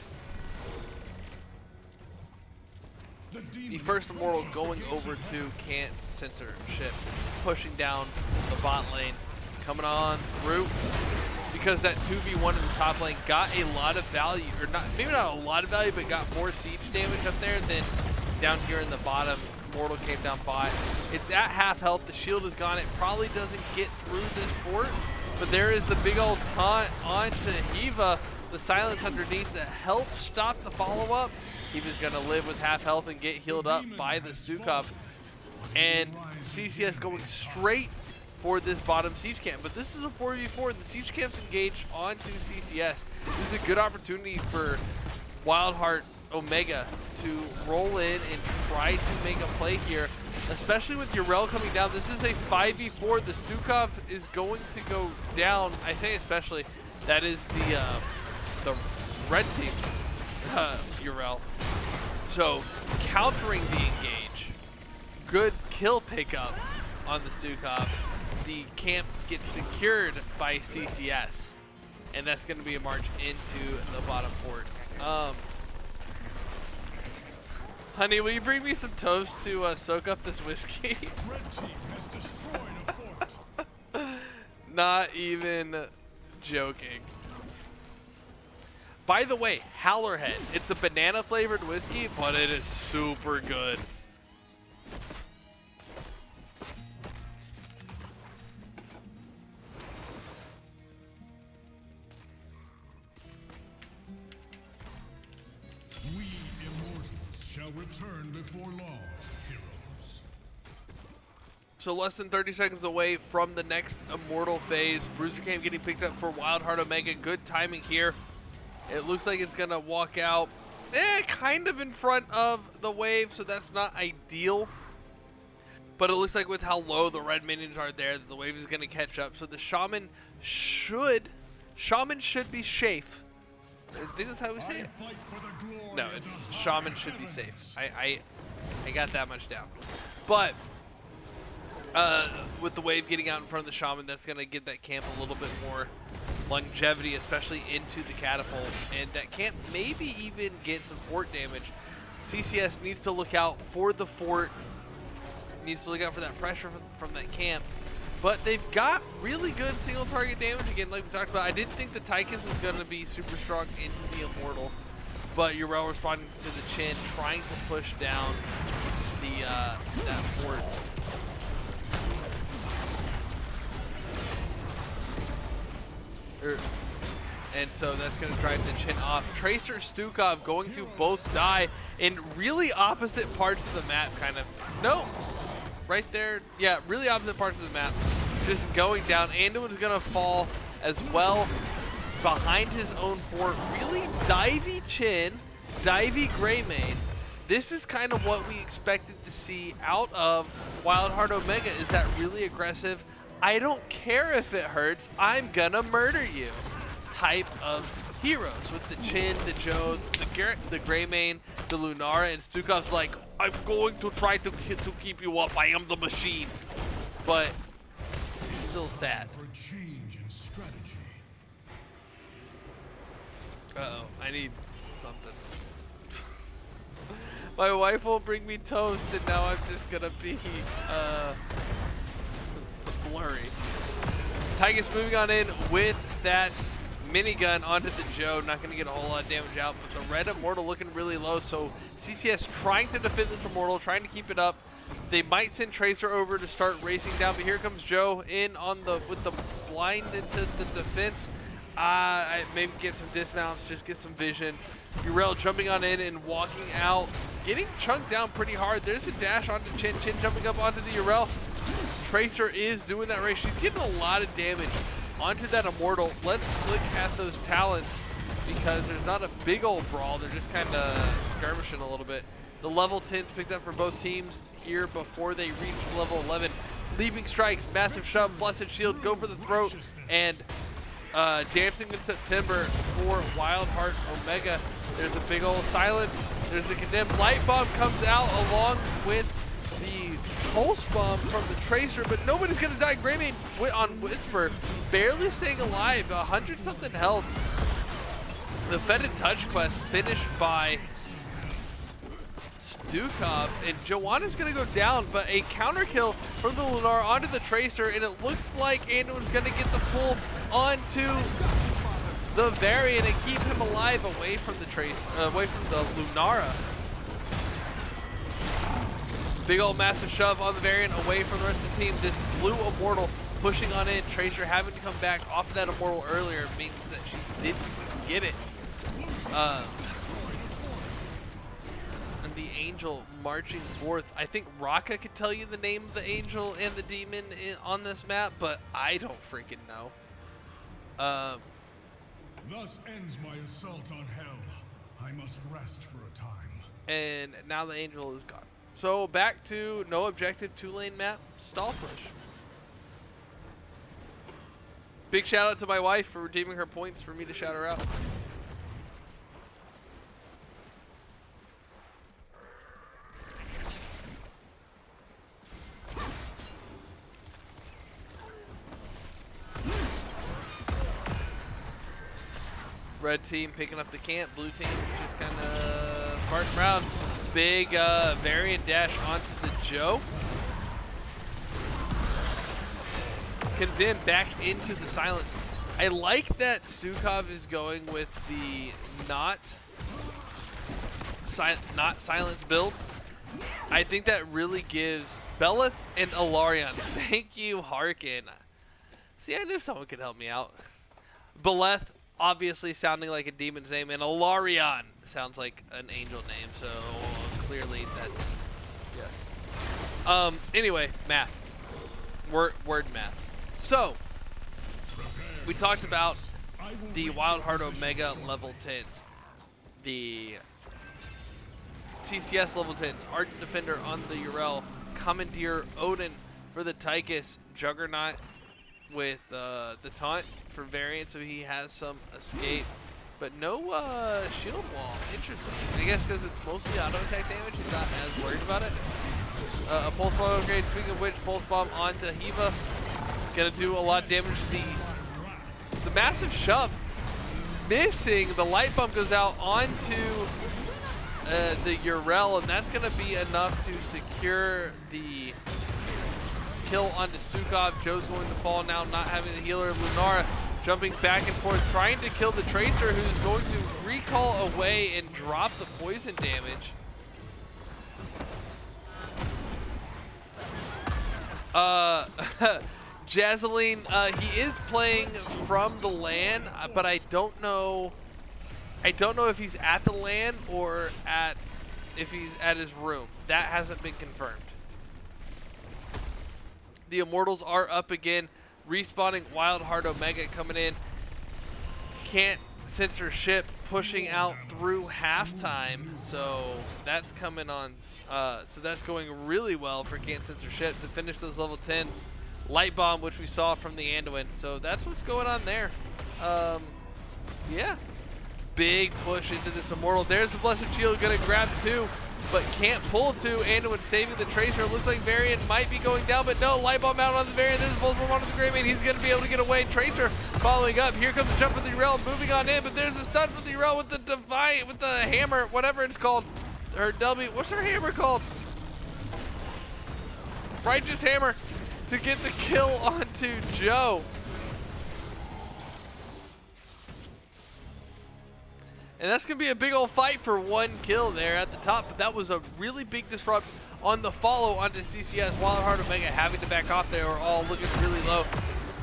The first Immortal going over to Can't Censor Sh, pushing down the bot lane, coming on route. Because that 2v1 in the top lane got a lot of value, or not, maybe not a lot of value, but got more siege damage up there than down here in the bottom. Immortal came down bot. It's at half health. The shield is gone. It probably doesn't get through this fort, but there is the big old taunt onto Hiva. The silence underneath that helps stop the follow-up. Hiva's gonna live with half health and get healed up by the Stukov. And CCS going straight for this bottom siege camp, but this is a 4v4. The siege camp's engaged onto CCS. This is a good opportunity for WildHeart Omega to roll in and try to make a play here, especially with Urel coming down. This is a 5v4. The Stukov is going to go down. I say especially. That is the the red team, Urel. So countering the engage, good kill pickup on the Stukov. The camp gets secured by CCS, and that's going to be a march into the bottom fort. Honey, will you bring me some toast to soak up this whiskey? Red team has destroyed a fort. Not even joking. By the way, Howlerhead. It's a banana flavored whiskey, but it is super good. We immortals shall return before long, heroes. So less than 30 seconds away from the next immortal phase. Bruiser Camp getting picked up for WildHeart Omega. Good timing here. It looks like it's gonna walk out kind of in front of the wave, so that's not ideal. But it looks like with how low the red minions are there, that the wave is gonna catch up. So the shaman should be safe. I think that's how we say it. No, it's shaman should be safe. I got that much down. But with the wave getting out in front of the shaman, that's gonna give that camp a little bit more longevity, especially into the catapult, and that camp maybe even get some fort damage. CCS needs to look out for the fort, needs to look out for that pressure from that camp, but they've got really good single target damage again, like we talked about. I didn't think the Tychus was going to be super strong into the immortal, but Urel responding to the chin, trying to push down the that fort. And so that's going to drive the chin off. Tracer, Stukov going to both die in really opposite parts of the map, kind of. No, right there. Yeah, really opposite parts of the map. Just going down. Anduin's going to fall as well behind his own fort. Really divey chin, divey Greymane. This is kind of what we expected to see out of WildHeart Omega, is that really aggressive, I don't care if it hurts, I'm gonna murder you type of heroes, with the Chin, the Joe, the Greymane, the Lunara, and Stukov's like, I'm going to try to keep you up, I am the machine. But he's still sad. For change in strategy. Uh-oh, I need something. My wife won't bring me toast, and now I'm just gonna be blurry. Tychus moving on in with that minigun onto the Joe, not gonna get a whole lot of damage out, but the red Immortal looking really low, so CCS trying to defend this Immortal, trying to keep it up. They might send Tracer over to start racing down, but here comes Joe in on with the blind into the defense. Maybe get some dismounts, just get some vision. Urel jumping on in and walking out, getting chunked down pretty hard. There's a dash onto Chin, Chin jumping up onto the Urel. Tracer is doing that race. She's getting a lot of damage onto that Immortal. Let's look at those talents, because there's not a big old brawl. They're just kind of skirmishing a little bit. The level 10s picked up for both teams here before they reach level 11. Leaping strikes, massive shove, blessed shield, go for the throat, and Dancing in September for WildHeart Omega. There's a big old silence. There's the condemned light bomb comes out along with the pulse bomb from the Tracer, but nobody's gonna die. Greymane on Whisper, barely staying alive, 100-something health. The Fetid Touch quest finished by Stukov, and Joanna's gonna go down, but a counter kill from the Lunar onto the Tracer, and it looks like Anduin's gonna get the pull onto the Varian and keep him alive away from the Tracer, away from the Lunara. Big old massive shove on the Varian away from the rest of the team. This blue Immortal pushing on in. Tracer having to come back off of that Immortal earlier means that she didn't get it. And the Angel marching forth. I think Raka could tell you the name of the Angel and the Demon on this map, but I don't freaking know. Thus ends my assault on hell. I must rest for a time. And now the Angel is gone. So back to no objective 2-lane map, stall push. Big shout out to my wife for redeeming her points for me to shout her out. Red team picking up the camp. Blue team just kind of farting around. Big variant dash onto the Joe. Condemned back into the silence. I like that Stukov is going with the not silence build. I think that really gives Belith and Alarion. Thank you, Harkin. See, I knew someone could help me out. Belith, obviously sounding like a demon's name, and Alarion sounds like an angel name, so clearly that's yes. Anyway, math. Word math. So, we talked about the WildHeart Omega level 10s. The CCS level 10s. Ardent Defender on the Yrel. Commandeer Odin for the Tychus. Juggernaut with the taunt for variant, so he has some escape. But no shield wall. Interesting. I guess because it's mostly auto attack damage, he's not as worried about it. A pulse bomb upgrade. Speaking of which, pulse bomb onto Hiva. Gonna do a lot of damage. The massive shove missing. The light bump goes out onto the Yrel, and that's gonna be enough to secure the kill onto Stukov. Joe's going to fall now, not having the healer. Lunara jumping back and forth, trying to kill the Tracer, who's going to recall away and drop the poison damage. Jazzaline, he is playing from the LAN, but I don't know if he's at the LAN or if he's at his room. That hasn't been confirmed. The Immortals are up again, respawning. WildHeart Omega coming in. Can't Censor Sh pushing out through halftime, so that's coming on. So that's going really well for Can't Censor Sh to finish those level 10s. Light bomb, which we saw from the Anduin. So that's what's going on there. Yeah. Big push into this Immortal. There's the Blessed Shield, gonna grab 2, but can't pull 2. Anduin saving the Tracer. Looks like Varian might be going down, but no. Light bomb out on the Varian. There's Pulse bomb onto the Greymane. He's gonna be able to get away. Tracer following up. Here comes the jump from the Yrel, moving on in, but there's a stun from the Yrel with the Divine, with the hammer, whatever it's called. Her W, what's her hammer called? Righteous Hammer to get the kill onto Joe. And that's going to be a big old fight for 1 kill there at the top. But that was a really big disrupt on the follow onto CCS. WildHeart Omega having to back off there, or all looking really low.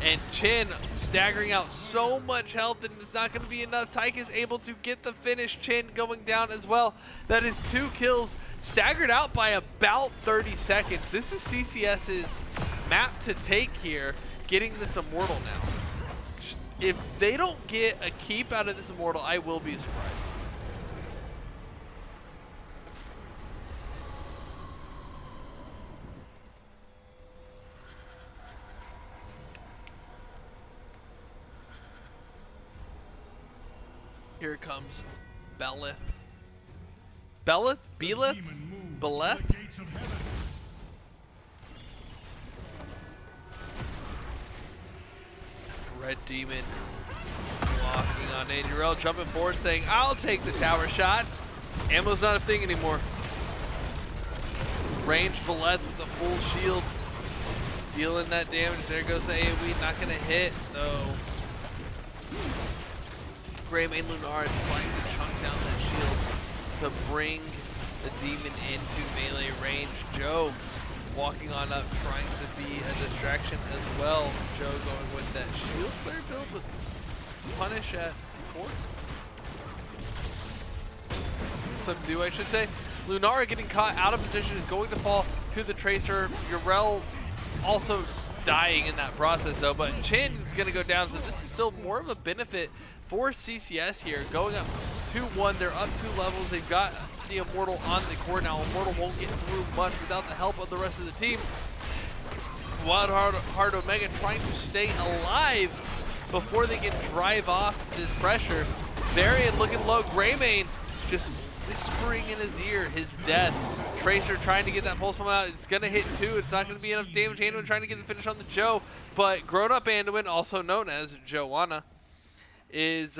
And Chin staggering out so much health, and it's not going to be enough. Tychus able to get the finish. Chin going down as well. That is 2 kills, staggered out by about 30 seconds. This is CCS's map to take here, getting this Immortal now. If they don't get a keep out of this Immortal, I will be surprised. Here comes Belith. Belith? Belith? Belith? Red Demon walking on Yrel, jumping forward, saying, I'll take the tower shots. Ammo's not a thing anymore. Range Belith with a full shield, dealing that damage. There goes the AoE, not going to hit, though. Greymane Lunar is trying to chunk down that shield to bring the demon into melee range. Joe walking on up, trying to be a distraction as well. Joe going with that shield flare build with punish at core. Subdue, I should say. Lunara getting caught out of position is going to fall to the Tracer. Yrel also dying in that process though, but Chin is going to go down, so this is still more of a benefit for CCS here. Going up 2-1, they're up 2 levels. They've got the Immortal on the core now. Immortal won't get through much without the help of the rest of the team. WildHeart Omega trying to stay alive before they can drive off this pressure. Varian looking low. Greymane just whispering in his ear his death. Tracer trying to get that pulse bomb out. It's going to hit 2. It's not going to be enough damage. Anduin trying to get the finish on the Joe, but grown-up Anduin, also known as Joanna, is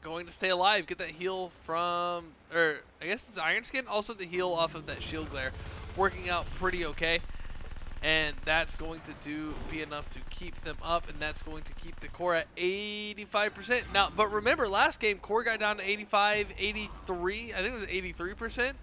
going to stay alive, get that heal from, or I guess it's Iron Skin, also the heal off of that shield glare, working out pretty okay. And that's going to be enough to keep them up, and that's going to keep the core at 85%. Now, but remember, last game, core got down to 85, 83, I think it was 83%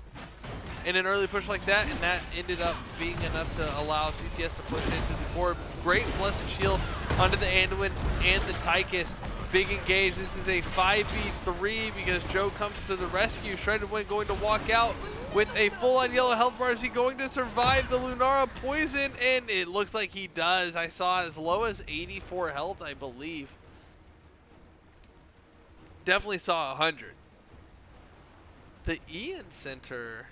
in an early push like that, and that ended up being enough to allow CCS to push into the core. Great Blessed Shield onto the Anduin and the Tychus. Big engage. This is a 5v3 because Joe comes to the rescue. Shredded Wind going to walk out with a full-on yellow health bar. Is he going to survive the Lunara poison? And it looks like he does. I saw as low as 84 health, I believe. Definitely saw 100. The Ian Center.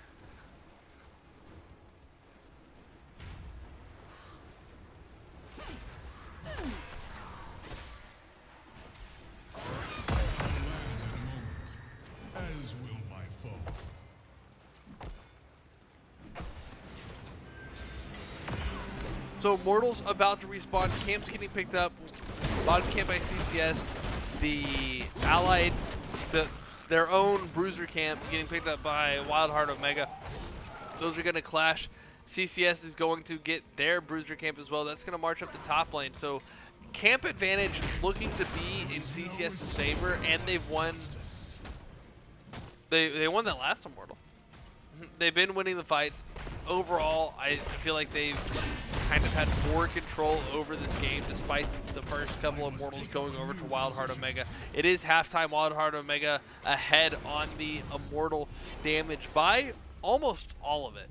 As will my foe. So Mortals about to respawn. Camp's getting picked up. Bottom camp by CCS. The allied, their own bruiser camp getting picked up by WildHeart Omega. Those are going to clash. CCS is going to get their bruiser camp as well. That's going to march up the top lane. So camp advantage looking to be in CCS's favor, and they've won. They won that last Immortal. They've been winning the fights. Overall, I feel like they've kind of had more control over this game despite the first couple of Immortals going over to WildHeart Omega. It is halftime. WildHeart Omega ahead on the Immortal damage by almost all of it.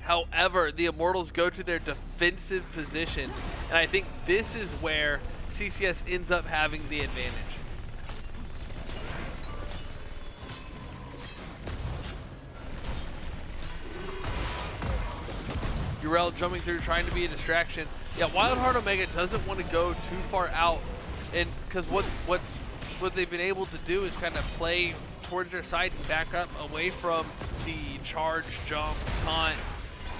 However, the Immortals go to their defensive positions, and I think this is where CCS ends up having the advantage. Urel jumping through, trying to be a distraction. Yeah, WildHeart Omega doesn't want to go too far out, and because what they've been able to do is kind of play towards their side and back up away from the charge, jump, taunt,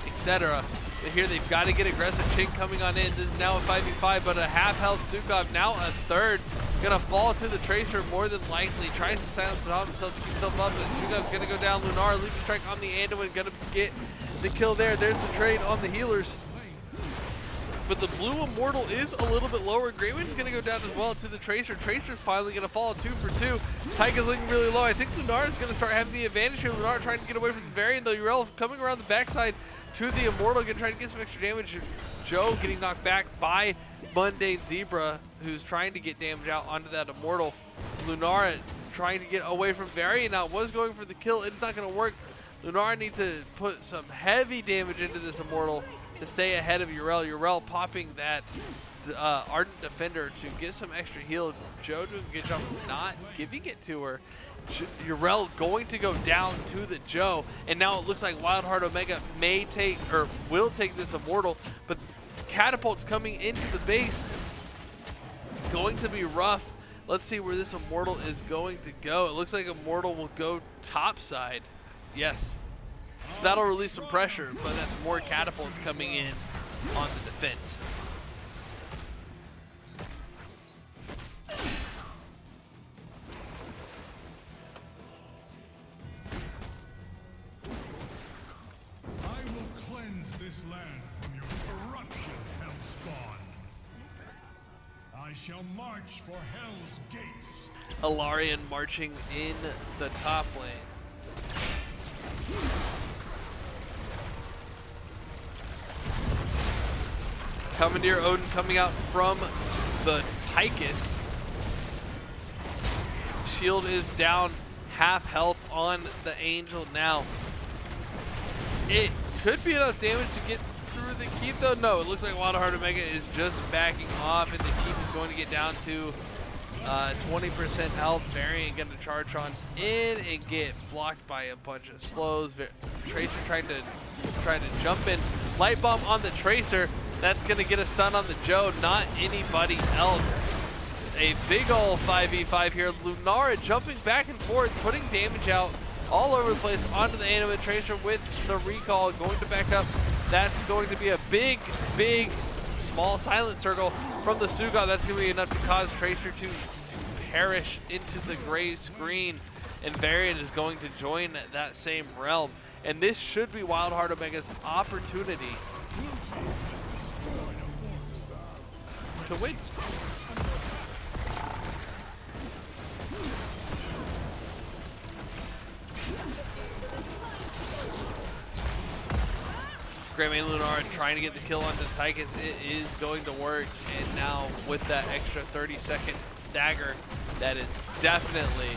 etc. But here they've got to get aggressive. Chink coming on in. This is now a 5v5, but a half health Stukov, now a third. Gonna fall to the Tracer more than likely. Tries to silence himself to keep himself up, but Stukov's gonna go down. Lunar leaping strike on the Anduin, gonna get the kill there. There's the trade on the healers. But the blue Immortal is a little bit lower. Greywind's gonna go down as well to the Tracer. Tracer's finally gonna fall 2 for 2. Tyka's looking really low. I think Lunar is gonna start having the advantage here. Lunar trying to get away from the variant, though. Urel coming around the backside to the Immortal, gonna try to get some extra damage. Joe getting knocked back by Mundane Zebra, who's trying to get damage out onto that Immortal. Lunara trying to get away from Varian now, was going for the kill. It's not going to work. Lunara needs to put some heavy damage into this Immortal to stay ahead of Urel. Urel popping that Ardent Defender to get some extra heal. Joe doing a good job of not giving it to her. Urel going to go down to the Joe, and now it looks like WildHeart Omega may take, or will take this Immortal, but catapults coming into the base, going to be rough. Let's see where this Immortal is going to go. It looks like Immortal will go top side. Yes, that'll release some pressure, but that's more catapults coming in on the defense. This land from your corruption, Hellspawn. I shall march for Hell's gates. Alarian marching in the top lane. Commandeer Odin coming out from the Tychus. Shield is down, half health on the Angel now. It could be enough damage to get through the keep, though. No, it looks like WildHeart Omega is just backing off, and the keep is going to get down to 20% health. Variant going to charge on in and get blocked by a bunch of slows. Tracer trying to jump in. Light bomb on the Tracer. That's going to get a stun on the Joe, not anybody else. A big ol' 5v5 here. Lunara jumping back and forth, putting damage out all over the place onto the Animate Tracer with the recall, going to back up. That's going to be a big, small silent circle from the Stukov. That's going to be enough to cause Tracer to perish into the gray screen, and Varian is going to join that same realm. And this should be WildHeart Omega's opportunity to win. Greymane Lunar trying to get the kill onto Tychus. It is going to work, and now with that extra 30-second stagger, that is definitely...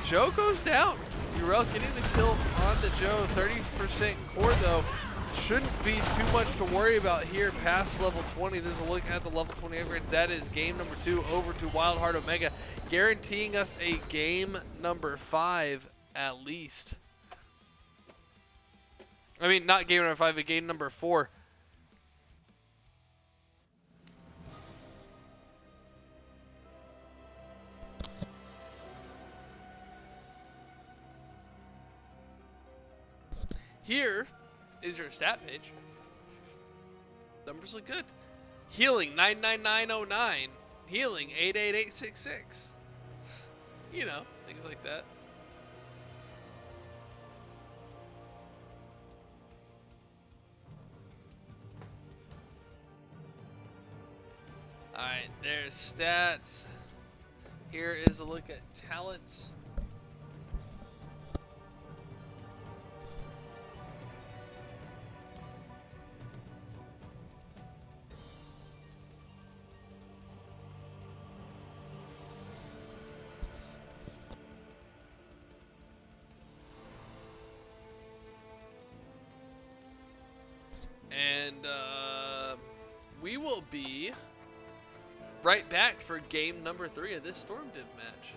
Joe goes down. Urel getting the kill on the Joe. 30% core though. Shouldn't be too much to worry about here past level 20. This is a look at the level 20 upgrades. That is game number 2 over to WildHeart Omega, guaranteeing us a game number 5 at least. I mean, not game number 5, but game number 4. Here is your stat page. Numbers look good. Healing 99909. Healing 88866. You know, things like that. Alright, there's stats. Here is a look at talents. And we will be right back for game number 3 of this Storm Div match.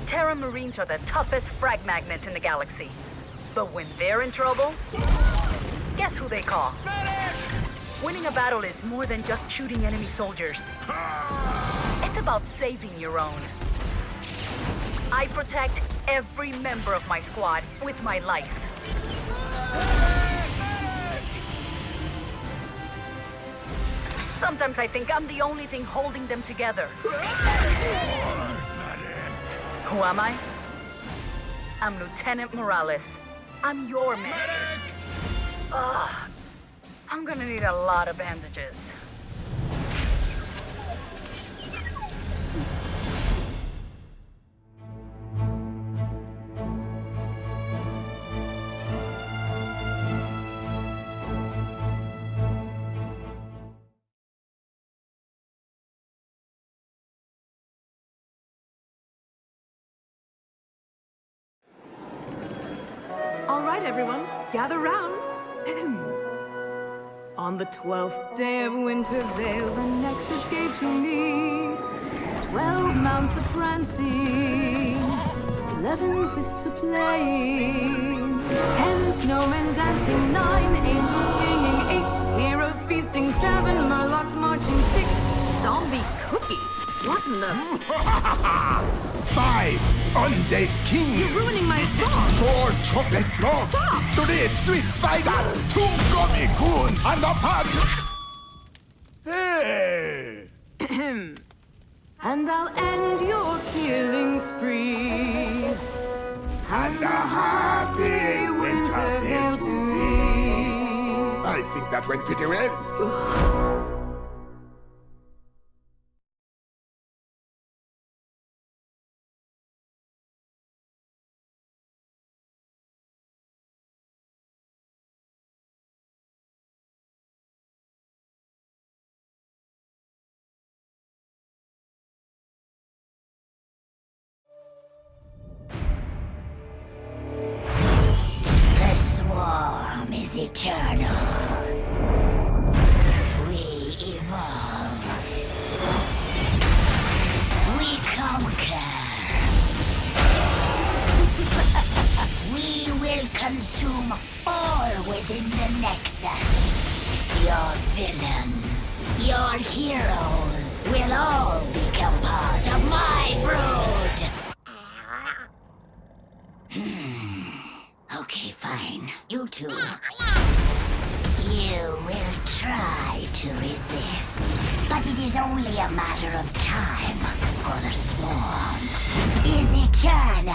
Terra Marines are the toughest frag magnets in the galaxy. But when they're in trouble, guess who they call? Medic! Winning a battle is more than just shooting enemy soldiers. It's about saving your own. I protect every member of my squad with my life. Sometimes I think I'm the only thing holding them together. Who am I? I'm Lieutenant Morales. I'm your medic. I'm gonna need a lot of bandages. All right, everyone, gather round. On the 12th day of Wintervale, the Nexus gave to me 12 mounts a-prancing, 11 wisps a-playing, 10 snowmen dancing, 9 angels singing, 8 heroes feasting, 7 murlocs marching, 6 zombie cookies. What in the... 5 undead kings. You're ruining my song. 4 chocolate frogs. Stop. 3 sweet spiders. 2 gummy goons and a punch. Hey. And I'll end your killing spree. And a happy winter to thee. I think that went pretty well. eternal. We evolve. We conquer. We will consume all within the Nexus. Your villains, your heroes will all become part of my brood. Okay, fine. You two. You will try to resist, but it is only a matter of time, for the swarm is eternal.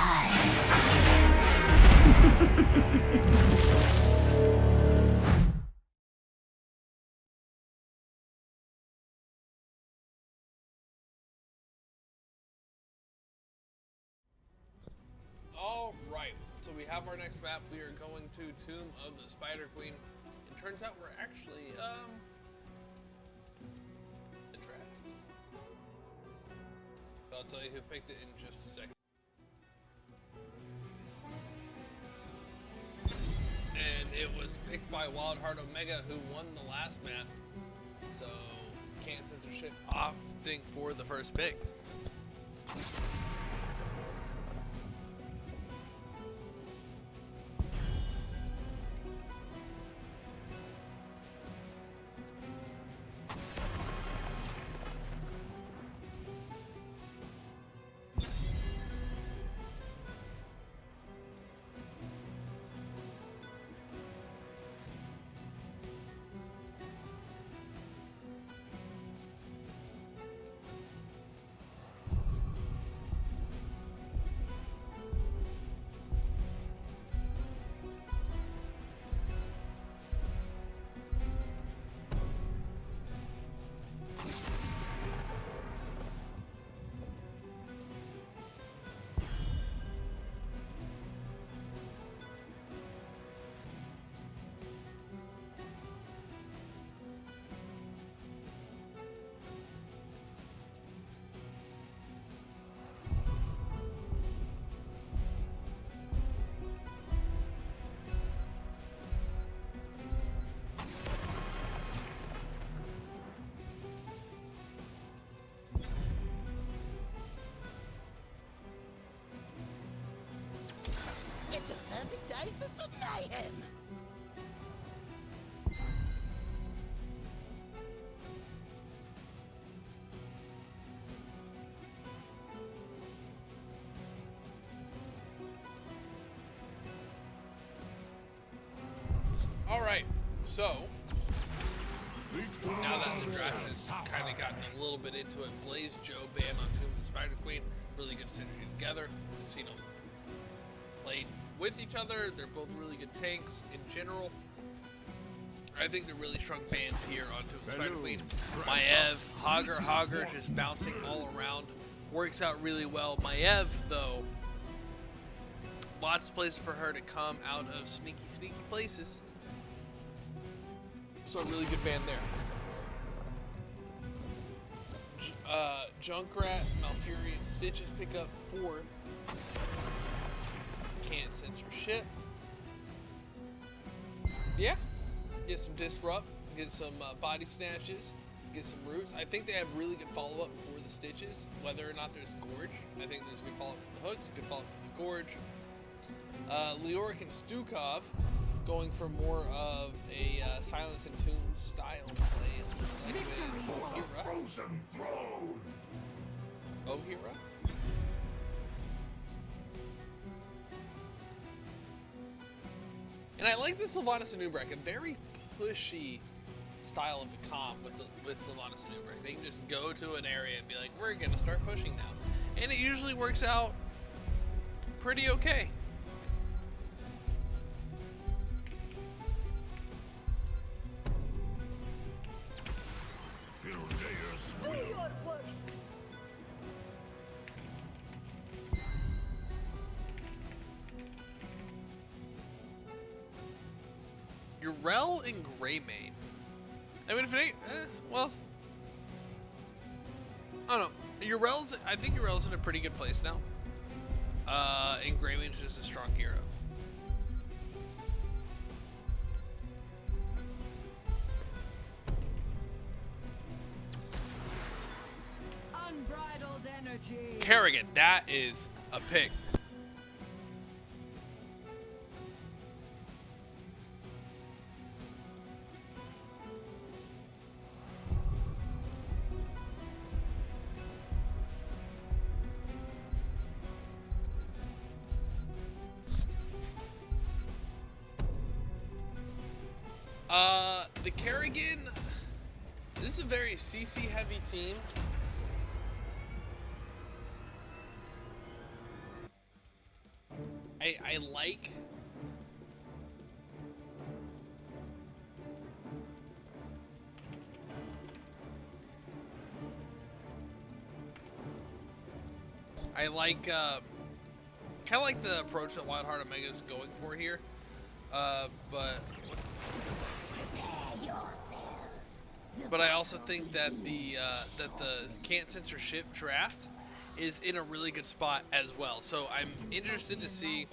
Alright, so we have our next map. We are going to Tomb of the Spider Queen. It turns out we're actually, the draft. I'll tell you who picked it in just a second. And it was picked by WildHeart Omega, who won the last map. So, Can't Censor Sh opting for the first pick. It's a perfect day for some mayhem. Alright, so now that the draft has kind of gotten a little bit into it, Blaze, Joe, Bam on Tomb of the Spider Queen, really good synergy together. We've seen them played with each other. They're both really good tanks in general. I think they're really strong bands here on Tomb of the Spider Queen. Maev, Hogger just bouncing all around. Works out really well. Maev, though, lots of places for her to come out of sneaky places. So a really good band there. Junkrat, Malfurion, Stitches pick up 4. Can't Censor Sh. Yeah, get some Disrupt, get some Body Snatches, get some Roots. I think they have really good follow-up for the Stitches, whether or not there's Gorge. I think there's good follow-up for the Hooks, good follow-up for the Gorge. Leoric and Stukov going for more of a Silence and Tomb style play. Like with Ohira. Ohira. And I like the Sylvanas and Ubrek, a very pushy style of a comp with Sylvanas and Ubrek. They can just go to an area and be like, we're gonna start pushing now. And it usually works out pretty okay. Urel and Greymane. I mean, if it ain't, well, I don't know. I think Urel's in a pretty good place now. And Greymane's just a strong hero. Unbridled energy. Kerrigan, that is a pick. The Kerrigan, this is a very CC heavy team. I like kind of like the approach that WildHeart Omega is going for here, but I also think that the Can't Censor Sh draft is in a really good spot as well. So I'm interested to see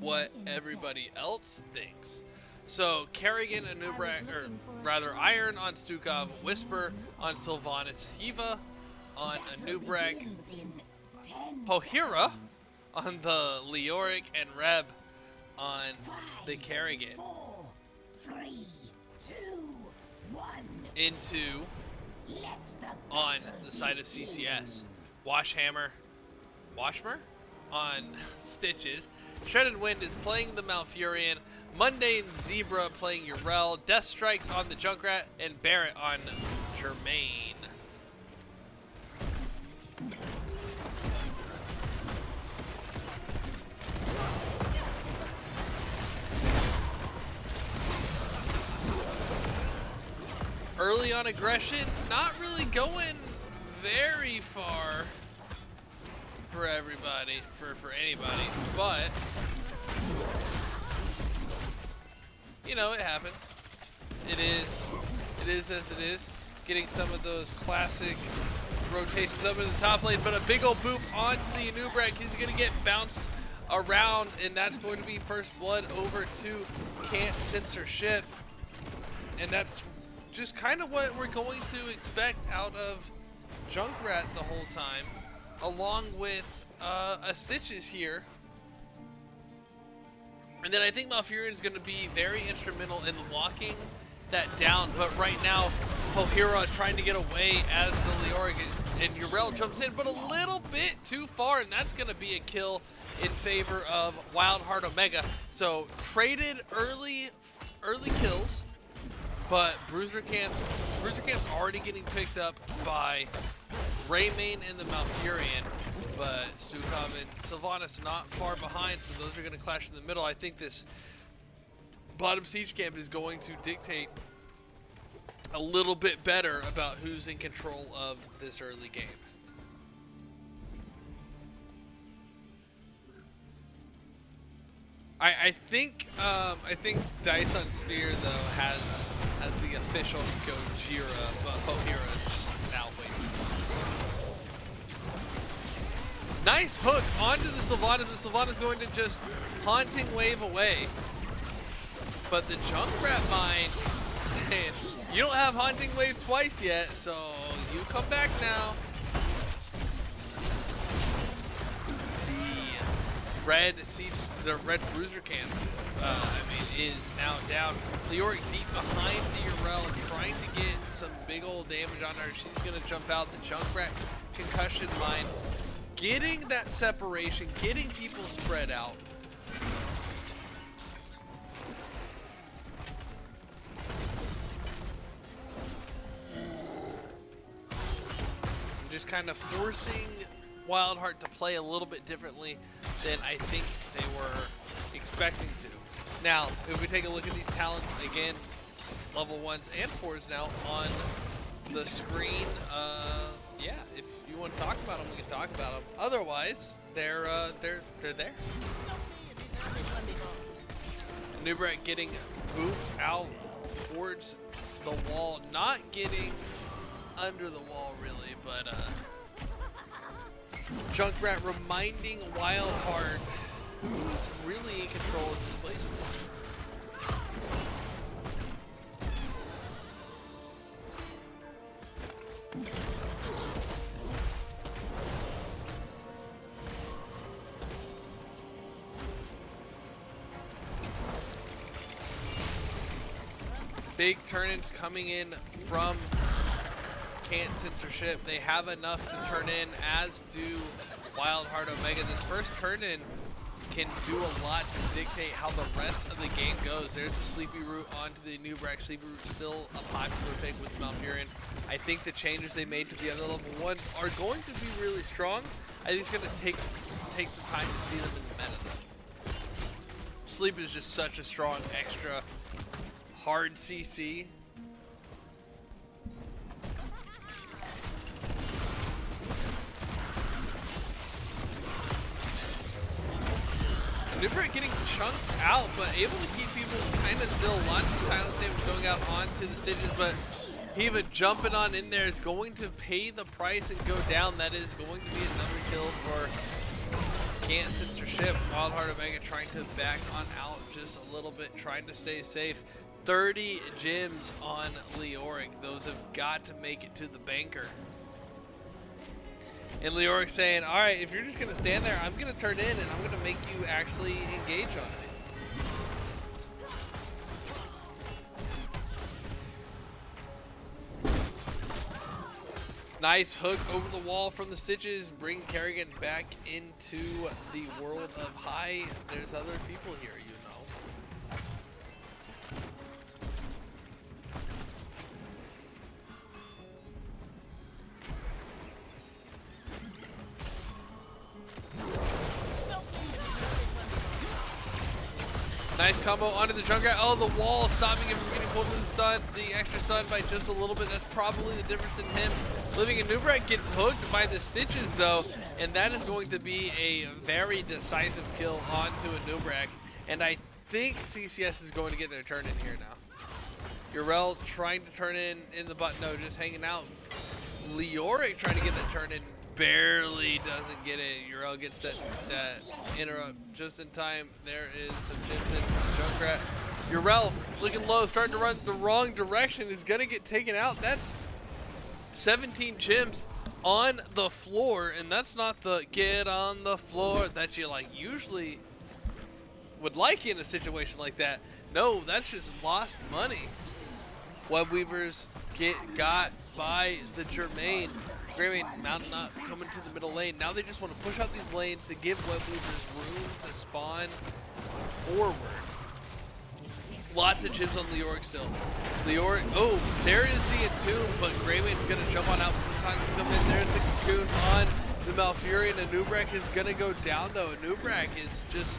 what everybody else thinks. So Kerrigan, Anubrak, or rather Iron on Stukov, Whisper on Sylvanas, Hiva on Anubrak, Pohira on the Leoric, and Reb on the Kerrigan. 4, 3, 2, 1. Into on the side of CCS. Washmer on Stitches. Shredded Wind is playing the Malfurion. Mundane Zebra playing Urel. Death Strikes on the Junkrat, and Barrett on Germain. Early on aggression, not really going very far for everybody, for anybody, but you know, it happens. It is as it is. Getting some of those classic rotations up in the top lane, but a big old boop onto the Anubrak. He's gonna get bounced around, and that's going to be first blood over to Can't Censor Sh. And that's just kind of what we're going to expect out of Junkrat the whole time, along with a Stitches here. And then I think Malfurion is going to be very instrumental in locking that down, but right now Pohira trying to get away as the Leoric, and Urel jumps in, but a little bit too far, and that's going to be a kill in favor of WildHeart Omega. So traded early kills, but Bruiser Camp's already getting picked up by Raymane and the Malfurion, but Stukov and Sylvanas not far behind, so those are going to clash in the middle. I think this bottom siege camp is going to dictate a little bit better about who's in control of this early game. I think Dice on Sphere though has the official Gojira, but Pohira is just now waiting. Nice hook onto the Sylvanas, but Sylvanas going to just Haunting Wave away. But the Junkrat Mine saying, you don't have Haunting Wave twice yet, so you come back now. The red Bruiser Camp, is now down. Leoric deep behind the Urel, trying to get some big old damage on her. She's gonna jump out. The Junkrat Concussion Mine, getting that separation, getting people spread out. Just kind of forcing WildHeart to play a little bit differently than I think they were expecting to. Now, if we take a look at these talents again, level 1s and 4s now on the screen, yeah, if you want to talk about them, we can talk about them. Otherwise, they're there. Nubrak getting moved out towards the wall, not getting under the wall really, but Junkrat reminding WildHeart who's really in control of this placement. big turn-ins coming in from Can't Censor Sh. They have enough to turn in, as do WildHeart Omega. This first turn-in can do a lot to dictate how the rest of the game goes. There's the Sleepy Root onto the Nubrak. Sleepy Root still a popular pick with Malfurion. I think the changes they made to the other level 1s are going to be really strong. I think it's going to take some time to see them in the meta though. Sleep is just such a strong extra hard CC. Nubrak getting chunked out, but able to keep people kind of still. Lots of silent saves going out onto the Stitches, but Hiva jumping on in there is going to pay the price and go down. That is going to be another kill for Can't Censor Sh. WildHeart Omega trying to back on out just a little bit, trying to stay safe. 30 gems on Leoric. Those have got to make it to the banker. And Leoric saying, alright, if you're just going to stand there, I'm going to turn in and I'm going to make you actually engage on me. Nice hook over the wall from the Stitches, bring Kerrigan back into the world of high. There's other people here, you know. Nice combo onto the Junkrat. Oh, the wall stopping him from getting pulled to the stun. The extra stun by just a little bit. That's probably the difference in him. Living in Nubrak gets hooked by the Stitches though, and that is going to be a very decisive kill onto a Nubrak. And I think CCS is going to get their turn in here now. Urel trying to turn in the button, no, just hanging out. Leoric trying to get that turn in, barely doesn't get it. Urel gets that interrupt just in time. There is some gems in from Junkrat. Urel looking low, starting to run the wrong direction, is gonna get taken out. That's 17 gems on the floor, and that's not the get on the floor that you like usually would like in a situation like that. No, that's just lost money. Web Weavers got by the Germain. Greymane mountain up, coming to the middle lane. Now they just want to push out these lanes to give Web Weavers room to spawn forward. Lots of gems on Leoric still. Leoric, oh, there is the Entomb, but Greymane's going to jump on out from the time to come in. There's the Cocoon on the Malfurion, and Nubrak is going to go down though. Nubrak is just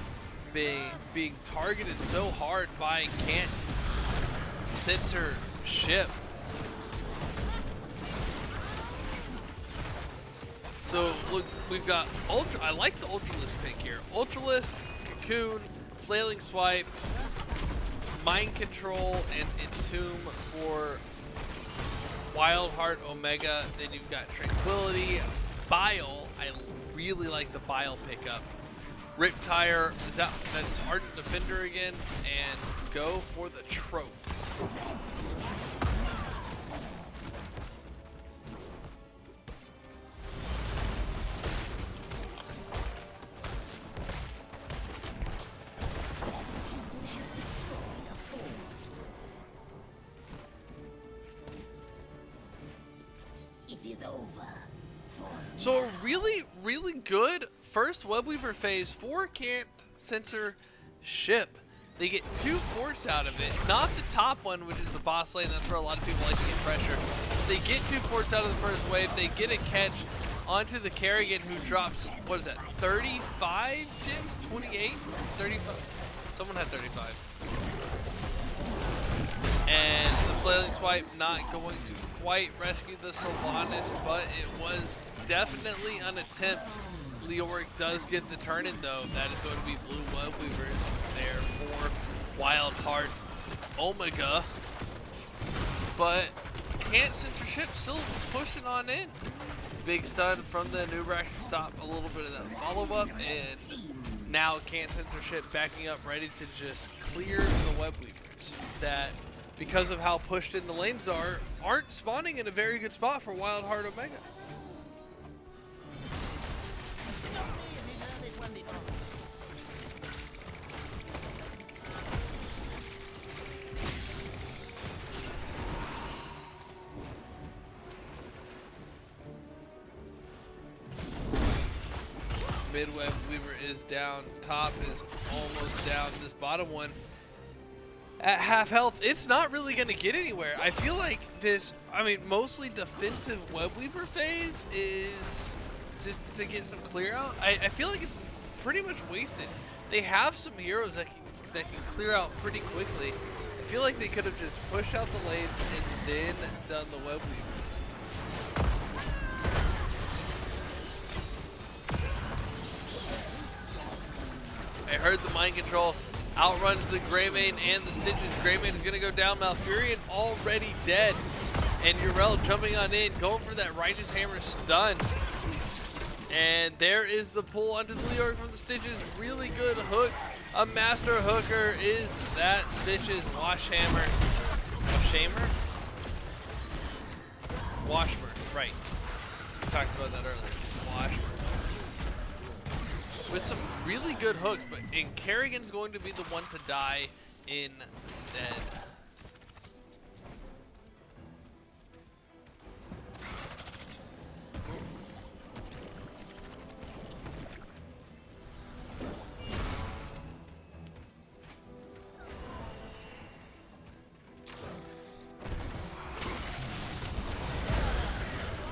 being targeted so hard by Can't Censor Sh. So look, we've got Ultra. I like the Ultralisk pick here. Ultralisk, Cocoon, Flailing Swipe, Mind Control, and Entomb for WildHeart Omega. Then you've got Tranquility, Bile. I really like the Bile pickup. Riptire, that's Ardent Defender again, and go for the Trope. So a really, really good first Web Weaver phase for Can't Censor Sh. They get 2 forts out of it, not the top one, which is the boss lane. That's where a lot of people like to get pressure. They get 2 forts out of the first wave. They get a catch onto the Kerrigan, who drops, what is that, 35 gems? 28? 35? Someone had 35. And the Flailing Swipe not going to quite rescue the Sylvanas, but it was definitely an attempt. Leoric does get the turn in though. That is going to be Blue Web Weavers there for WildHeart Omega. But Can't Censor Sh still pushing on in. Big stun from the Nubrak to stop a little bit of that follow-up, and now Can't Censor Sh backing up, ready to just clear the Web Weavers that, because of how pushed in the lanes are, aren't spawning in a very good spot for WildHeart Omega. Mid web weaver is down. Top is almost down. This bottom one at half health. It's not really going to get anywhere. I feel like this, I mean, mostly defensive web weaver phase is just to get some clear out. I feel like it's pretty much wasted. They have some heroes that can clear out pretty quickly. I feel like they could have just pushed out the lanes and then done the web weavers. I heard the mind control outruns the Greymane and the Stitches. Greymane is going to go down. Malfurion already dead. And Urel jumping on in, going for that Righteous Hammer stun. And there is the pull onto the Leoric from the Stitches. Really good hook. A master hooker is that Stitches. Washhammer. Washhammer? Washmer, right. We talked about that earlier. Washmer. With some really good hooks, but Kerrigan's going to be the one to die instead.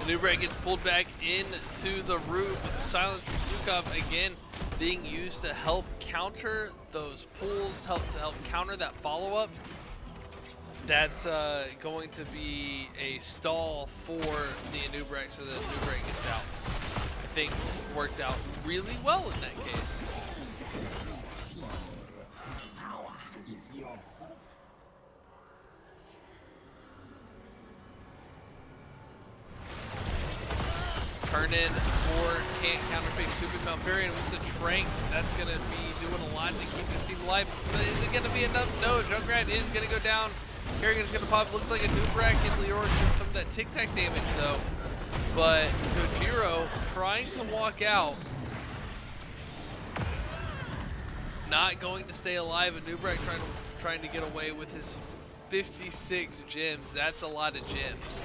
Nubrak gets pulled back into the root with the silence from Sukov again being used to help counter those pulls, to help counter that follow-up. That's going to be a stall for the Nubrak so that Nubrak gets out. I think worked out really well in that case. Power is yours. Turn in for Can't Counterfeit Stupid Malfurion with the Trank. That's going to be doing a lot to keep this team alive. But is it going to be enough? No, Junkrat is going to go down. Kerrigan's going to pop. Looks like a Nubrak and Leoric doing some of that tic-tac damage though. But Kojiro trying to walk out. Not going to stay alive. And Nubrak trying to get away with his 56 gems. That's a lot of gems.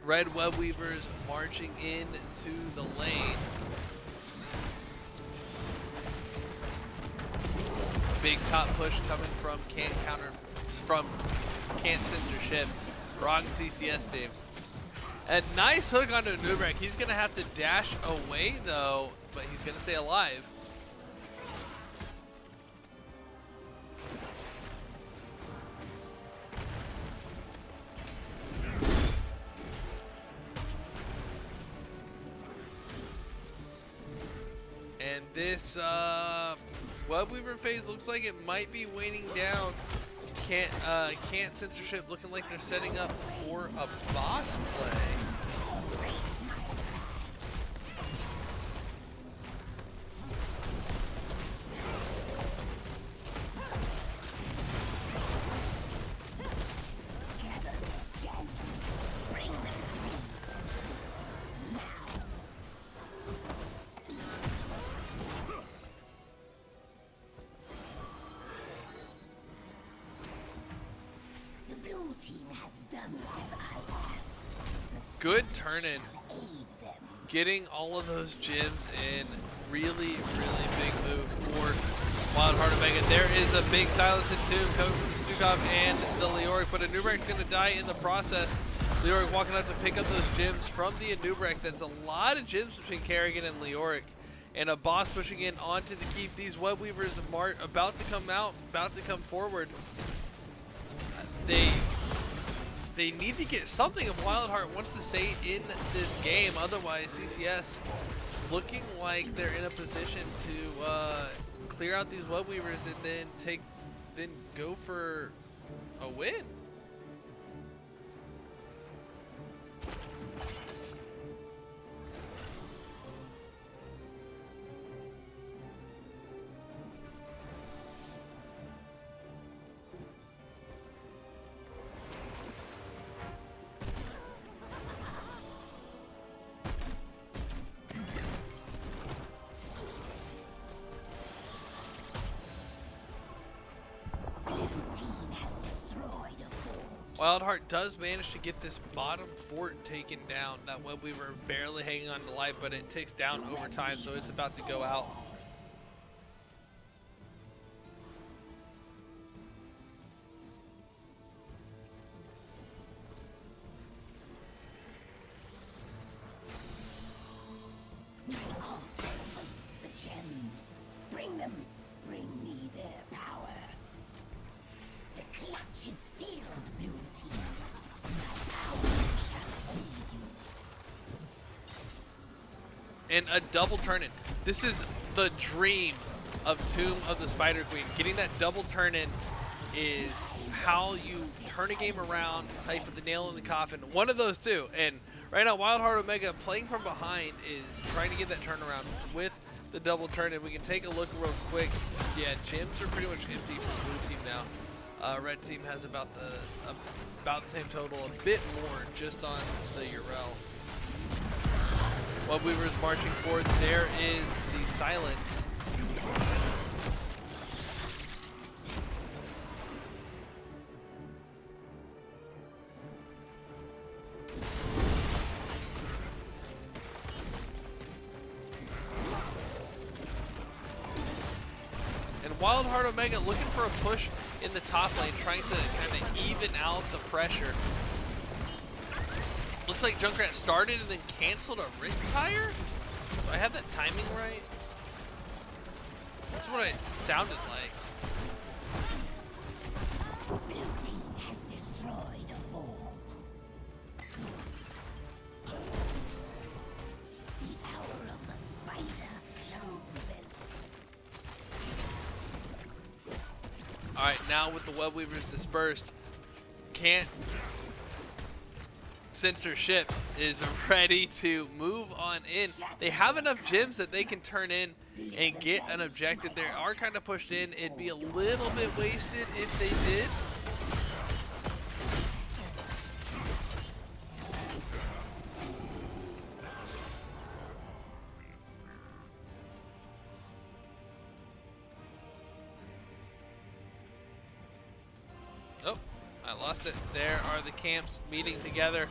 Red Web Weavers marching into the lane. Big top push coming from Can't Censor Sh. Wrong CCS team. A nice hook onto Nubrak. He's gonna have to dash away though, but he's gonna stay alive. And this Web Weaver phase looks like it might be waning down. Can't Censorship looking like they're setting up for a boss play. Good turn-in. Getting all of those gems in. Really, really big move for WildHeart Omega. There is a big silence in tomb coming from the Stukov and the Leoric, but Anubrak's going to die in the process. Leoric walking out to pick up those gems from the Anubrak. That's a lot of gems between Kerrigan and Leoric. And a boss pushing in onto the keep. These Web Weavers about to come out, about to come forward. They need to get something if WildHeart wants to stay in this game. Otherwise, CCS looking like they're in a position to clear out these Web Weavers and then go for a win. WildHeart does manage to get this bottom fort taken down. That Web Weaver barely hanging on to life, but it ticks down over time, so it's about to go out. My altar waits the gems. Bring them. Bring me their power. The clutch is filled, Blue Team. My power shall aid you. And a double turn-in. This is the dream of Tomb of the Spider Queen. Getting that double turn-in is how you turn a game around, how you put the nail in the coffin. One of those two. And right now, WildHeart Omega playing from behind is trying to get that turnaround with the double turn-in. We can take a look real quick. Yeah, gems are pretty much empty for Blue Team now. Red Team has about the same total, a bit more just on the Urel. Web Weaver's marching forward. There is the silence. And WildHeart Omega looking for a push in the top lane, trying to kind of even out the pressure. Looks like Junkrat started and then canceled a Rift Tire? Do I have that timing right? That's what it sounded like. Blue Team has destroyed a fort. The hour of the spider closes. Alright, now with the Web Weavers dispersed, Can't Censor Sh is ready to move on in. They have enough gems that they can turn in and get an objective. They are kind of pushed in. It'd be a little bit wasted if they did. Oh, I lost it. There are the camps meeting together.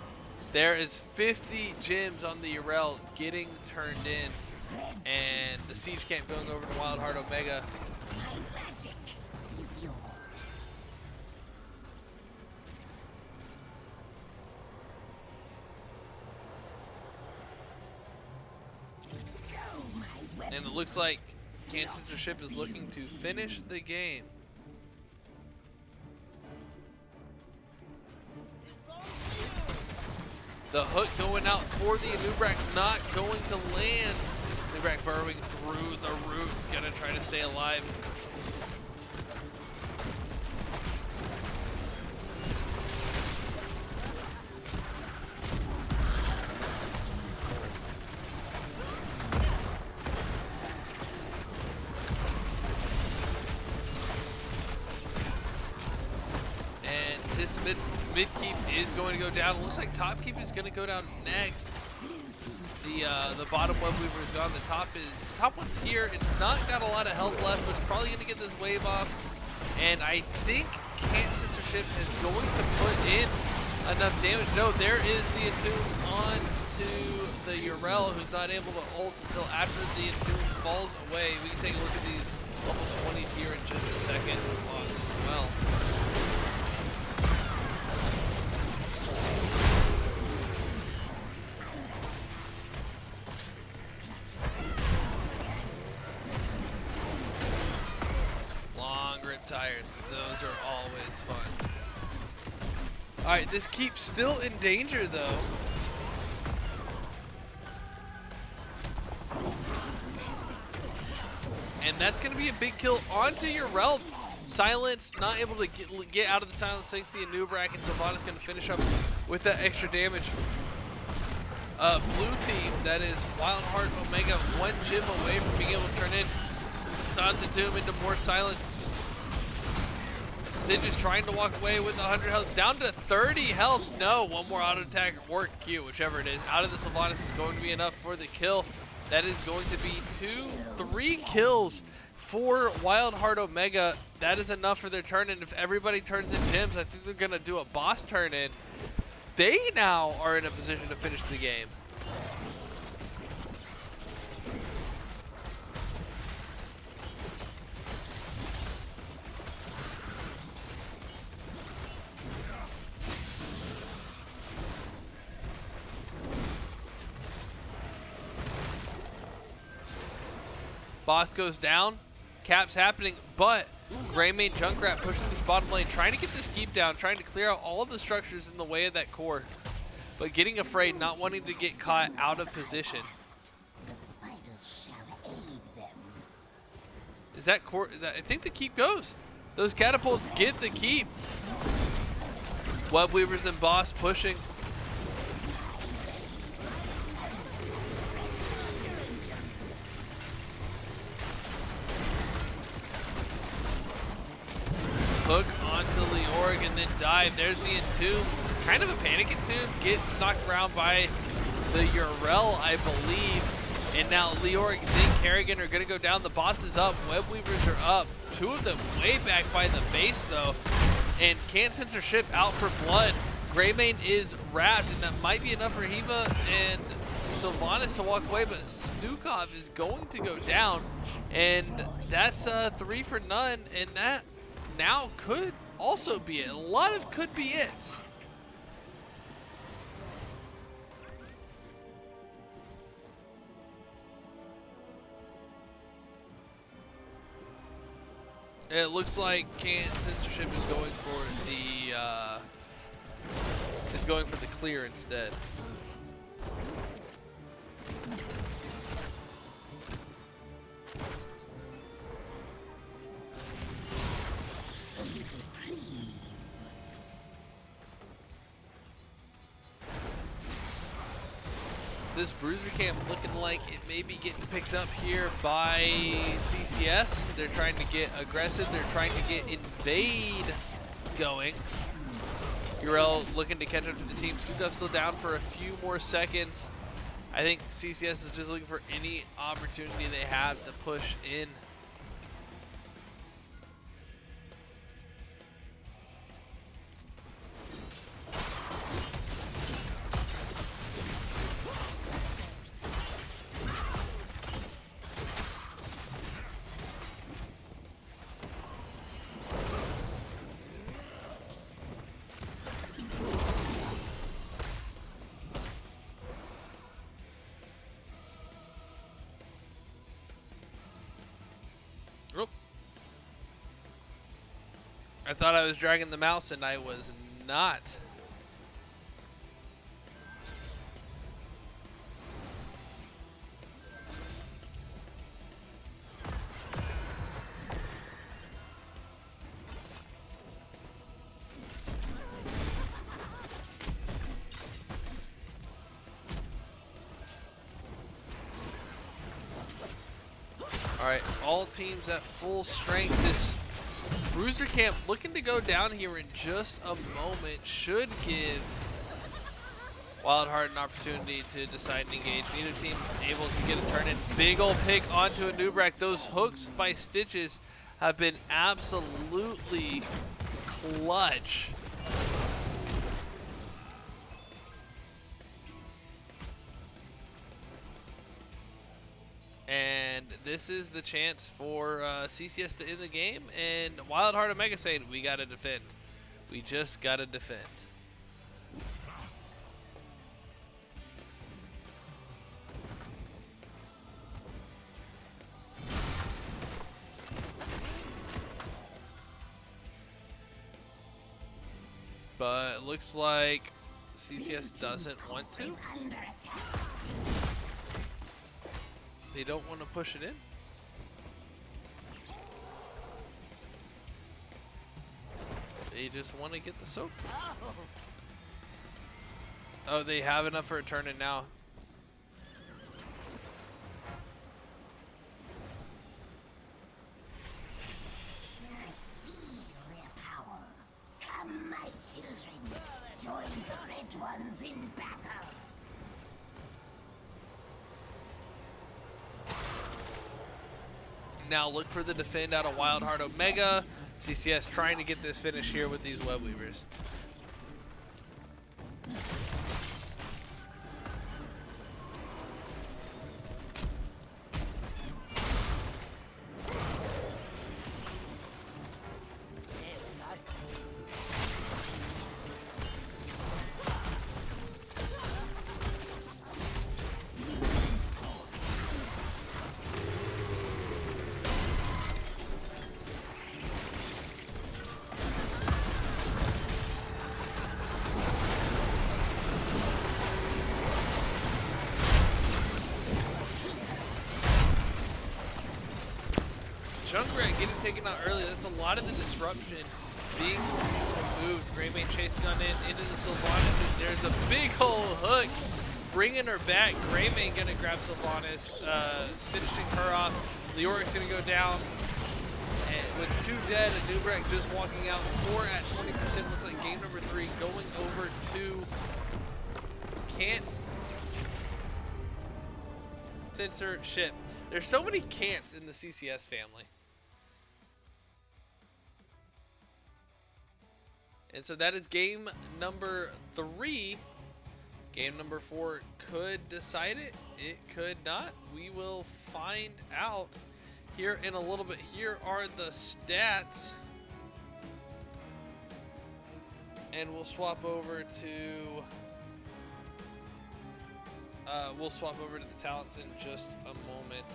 There is 50 gems on the Urel getting turned in, and the siege camp going over to WildHeart Omega. My magic is yours. And it looks like Can't Censor Sh is looking to finish the game. The hook going out for the Anubrak, not going to land. Anubrak burrowing through the roof, gonna try to stay alive. And this mid keep is going to go down. It looks like top keep is going to go down next. The bottom Web Weaver is gone. The top one's here. It's not got a lot of health left, but it's probably going to get this wave off. And I think Can't Censor Sh is going to put in enough damage. No, there is the Attune on to the Urel, who's not able to ult until after the Attune falls away. We can take a look at these level 20s here in just a second as well. Tires, those are always fun. Alright, this keeps still in danger though. And that's going to be a big kill onto Urel. Silence, not able to get out of the silence thanks to Anubrak, and Sylvana's going to finish up with that extra damage. Blue team, that is WildHeart Omega, one gem away from being able to turn in Sansa Tomb into more silence. Sidge is trying to walk away with 100 health, down to 30 health. No, one more auto attack or Q, whichever it is. Out of the Sylvanas is going to be enough for the kill. That is going to be 3 kills for WildHeart Omega, that is enough for their turn, and if everybody turns in gems, I think they're going to do a boss turn in. They now are in a position to finish the game. Boss goes down, cap's happening, but Greymane Junkrat pushing this bottom lane, trying to get this keep down, trying to clear out all of the structures in the way of that core, but getting afraid, not wanting to get caught out of position. Is that core? I think the keep goes. Those catapults get the keep. Webweavers and Boss pushing. Hook onto Leoric and then dive. There's the Entomb. Kind of a panic Entomb. Gets knocked around by the Urel, I believe. And now Leoric and Kerrigan are going to go down. The boss is up. Webweavers are up. Two of them way back by the base, though. And Can't Censor Sh out for blood. Greymane is wrapped, and that might be enough for Hiva and Sylvanas to walk away, but Stukov is going to go down. And that's 3 for none, and that now could also be it. A lot of could be it. It looks like Can't Censor Sh is going for the clear instead. This Bruiser Camp looking like it may be getting picked up here by CCS. They're trying to get aggressive. They're trying to get invade going. Urel looking to catch up to the team. Stukov still down for a few more seconds. I think CCS is just looking for any opportunity they have to push in. I thought I was dragging the mouse and I was not. All right, all teams at full strength. This Bruiser Camp looking to go down here in just a moment should give WildHeart an opportunity to decide and engage. Neither team able to get a turn in. Big ol' pick onto a Nubrak. Those hooks by Stitches have been absolutely clutch. And this is the chance for CCS to end the game, and WildHeart Omega saying, we gotta defend. We just gotta defend. But it looks like CCS doesn't want to. They don't want to push it in. They just want to get the soap. Oh, they have enough for a turn in now. Come, my children, join the red ones in battle. now look for the defend out of WildHeart Omega. CCS trying to get this finish here with these web weavers. Junkrat getting taken out early. That's a lot of the disruption being removed. Greymane chasing on in into the Sylvanas, and there's a big old hook bringing her back. Greymane gonna grab Sylvanas, finishing her off. Leoric's gonna go down, and with 2 dead, and Nubrak just walking out. 4 at 20%. Looks like game number 3 going over to Can't Censor Sh. There's so many can'ts in the CCS family. And so that is game number 3. Game number 4 could decide it. It could not. We will find out here in a little bit. Here are the stats. And we'll swap over to the talents in just a moment.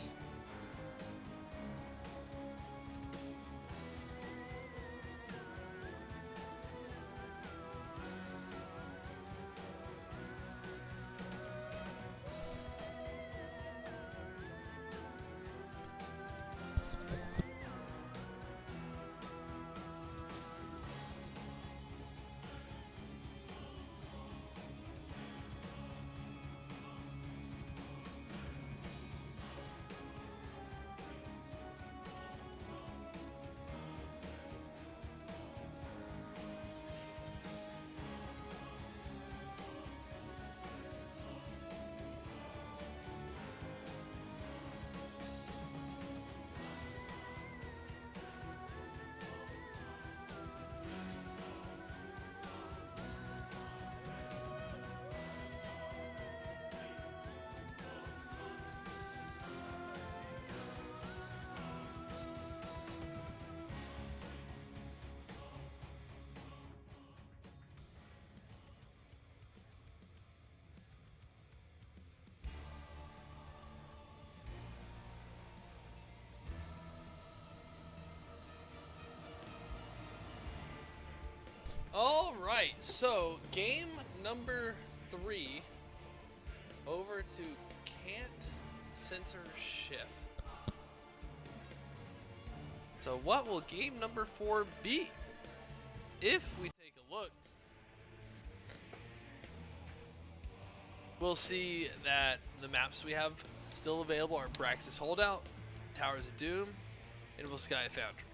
Alright, so game number 3 over to Can't Censor Sh. So what will game number 4 be? If we take a look, we'll see that the maps we have still available are Braxis Holdout, Towers of Doom, and Volskaya Foundry.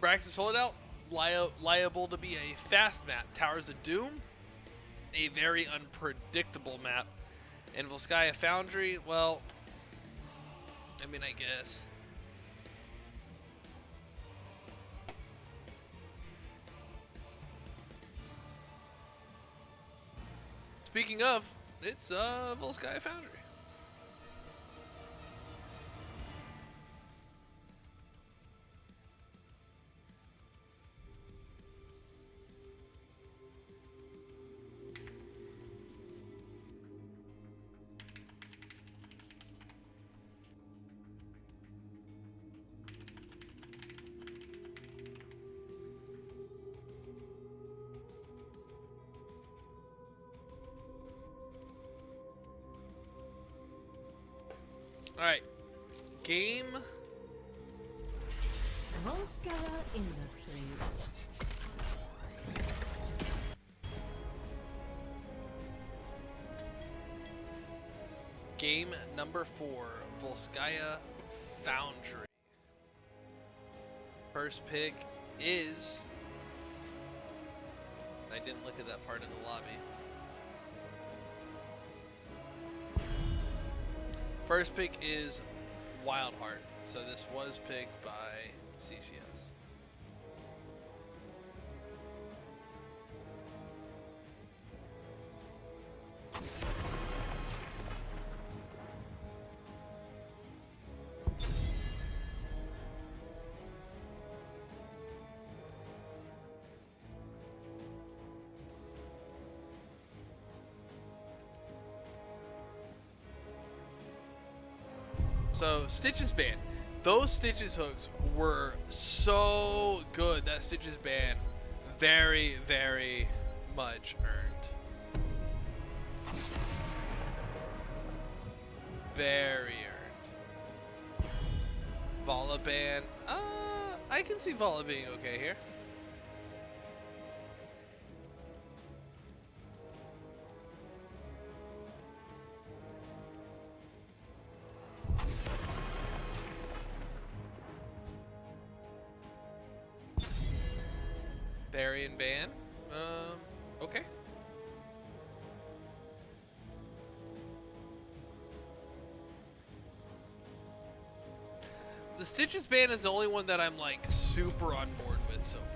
Braxis Holdout, liable to be a fast map. Towers of Doom, a very unpredictable map. And Volskaya Foundry, well, I mean, I guess. Speaking of, it's Volskaya Foundry. Alright, game Volskaya Industries. game number 4, Volskaya Foundry. First pick is, I didn't look at that part in the lobby. First pick is WildHeart. So this was picked by CCS. So Stitch's ban. Those Stitch's hooks were so good. That Stitch's ban, very, very much earned. Very earned. Vala ban. I can see Vala being okay here. Barry and ban. Okay. The Stitches ban is the only one that I'm like super on board with so far.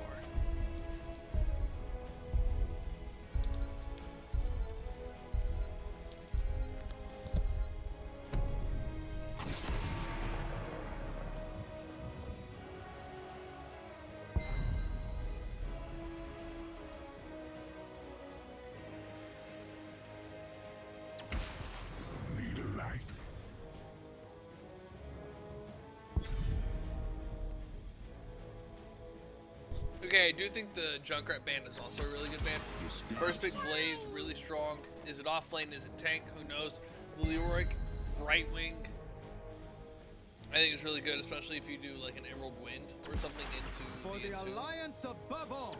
Okay, I do think the Junkrat band is also a really good band. First pick Blaze, really strong. Is it off lane? Is it tank? Who knows? Leroy, Brightwing. I think it's really good, especially if you do like an Emerald Wind or something into the Alliance above all.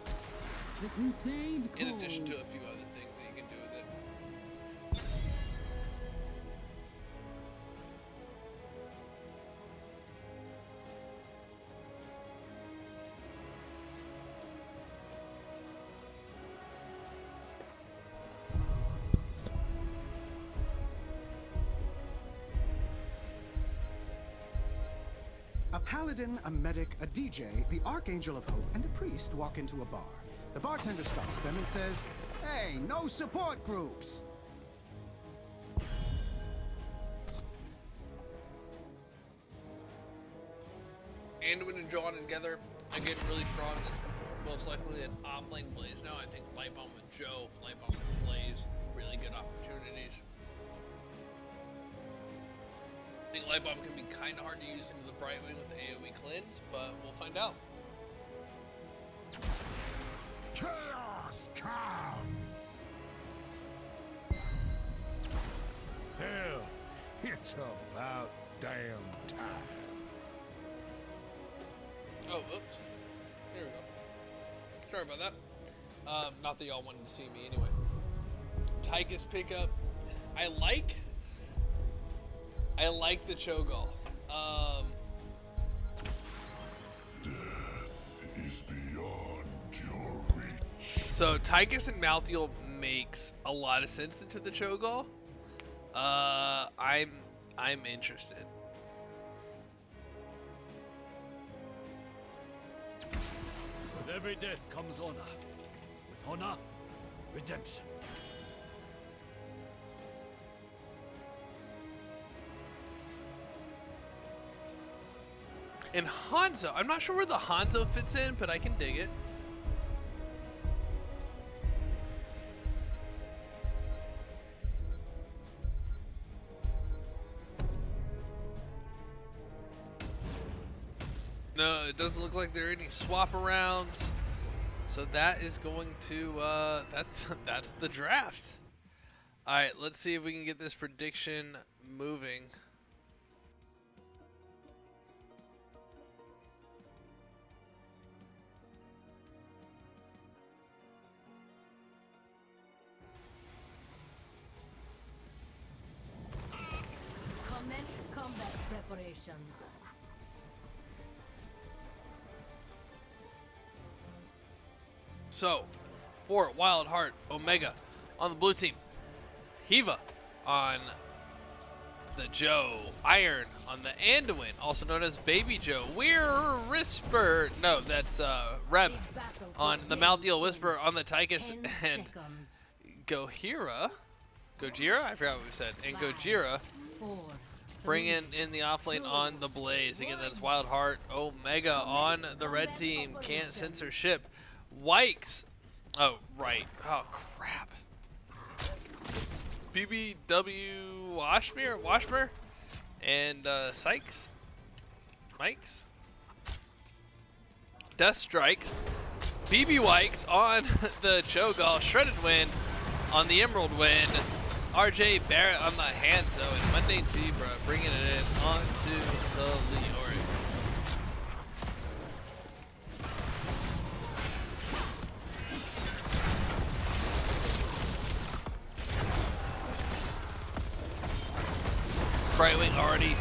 The crusade in addition to a few other things that you can do with it. A paladin, a medic, a DJ, the Archangel of Hope, and a priest walk into a bar. The bartender stops them and says, "Hey, no support groups!" Anduin and John together, again, really strong. It's most likely an off-lane Blaze now. I think Lightbomb with Joe, Lightbomb with Blaze, really good opportunities. I think Lightbomb can be kind of hard to use into the Brightwing with the AoE cleanse, but we'll find out. Chaos comes! Hell, it's about damn time. Oh, oops. There we go. Sorry about that. Not that y'all wanted to see me anyway. Tychus pickup. I like the Cho'Gall. Death is beyond your reach. So Tychus and Malthael makes a lot of sense into the Cho'Gall. I'm interested. With every death comes honor. With honor, redemption. And Hanzo, I'm not sure where the Hanzo fits in, but I can dig it. No, it doesn't look like there are any swap arounds. So that is going to, that's the draft. Alright, let's see if we can get this prediction moving. Commence combat preparations. So, for WildHeart Omega on the blue team, Hiva on the Joe. Iron on the Anduin, also known as Baby Joe. We're Whisper. No, that's Reb on the Malthael Whisper on the Tychus, and Gojira. I forgot what we said. And Gojira bringing in the offlane on the Blaze. Again, that's WildHeart Omega on the red team. Can't Censor Sh. Wykes. Oh, right. Oh, crap. BBW Washmer and Sykes. Mikes. Death Strikes. BB Wykes on the Cho'Gall. Shredded Wind on the Emerald Wind. RJ Barrett on the Hanzo, and Monday Zebra bringing it in onto the Leoric. Brightwing already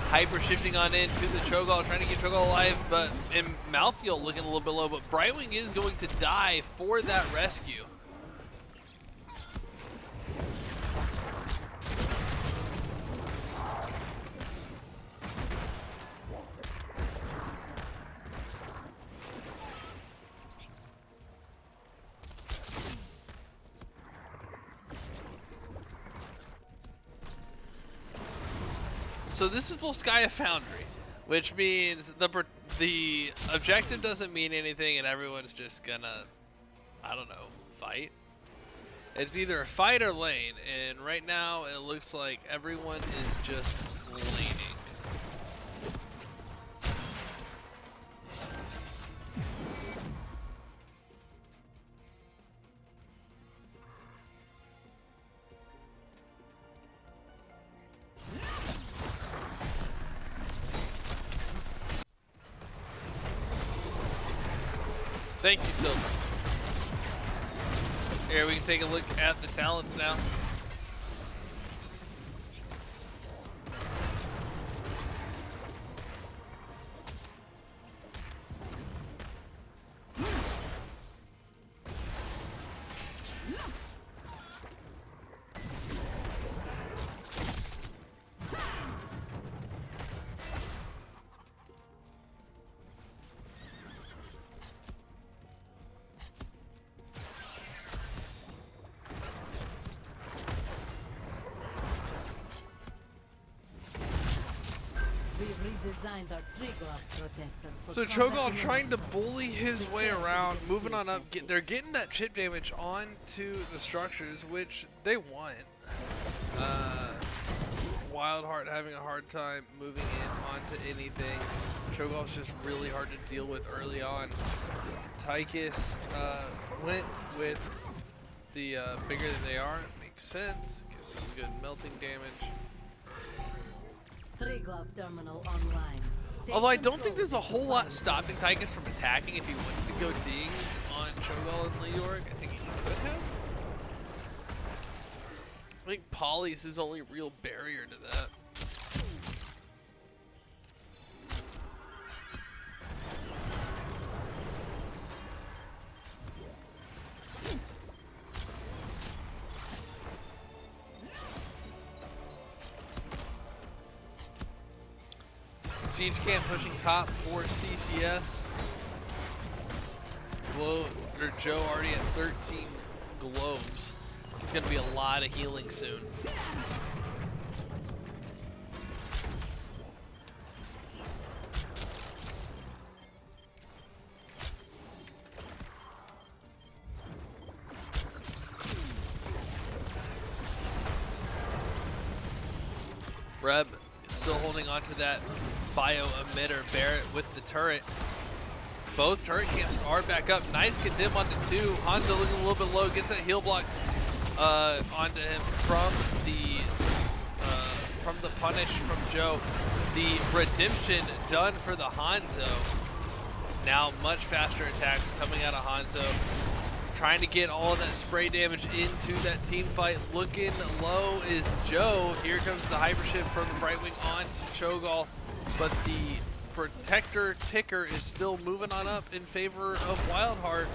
hyper shifting on into the Cho'Gall, trying to keep Cho'Gall alive, but in Malthael looking a little bit low, but Brightwing is going to die for that rescue. So this is Volskaya Foundry, which means the objective doesn't mean anything and everyone's just gonna, I don't know, fight. It's either a fight or lane, and right now it looks like everyone is just laning. Thank you, Silver. Here, we can take a look at the talents now. So Cho'Gall trying to bully his way around, moving on up. They're getting that chip damage onto the structures, which they want. WildHeart having a hard time moving in onto anything. Cho'Gall's just really hard to deal with early on. Tychus went with the bigger than they are. Makes sense. Get some good melting damage. Terminal online. Although I don't think there's a whole lot stopping Tychus from attacking if he wants to go dings on Cho'Gall and Leoric. I think he could have. I think Polly's his only real barrier to that. Siege Camp pushing top for CCS. Joe already at 13 globes. It's going to be a lot of healing soon. Reb is still holding on to that bio emitter. Barrett with the turret. Both turret camps are back up. Nice condemn onto two. Hanzo looking a little bit low. Gets that heal block onto him from the punish from Joe. The redemption done for the Hanzo. Now much faster attacks coming out of Hanzo. Trying to get all of that spray damage into that team fight. Looking low is Joe. Here comes the hyper shift from Brightwing on to Cho'Gall, but the protector ticker is still moving on up in favor of WildHeart.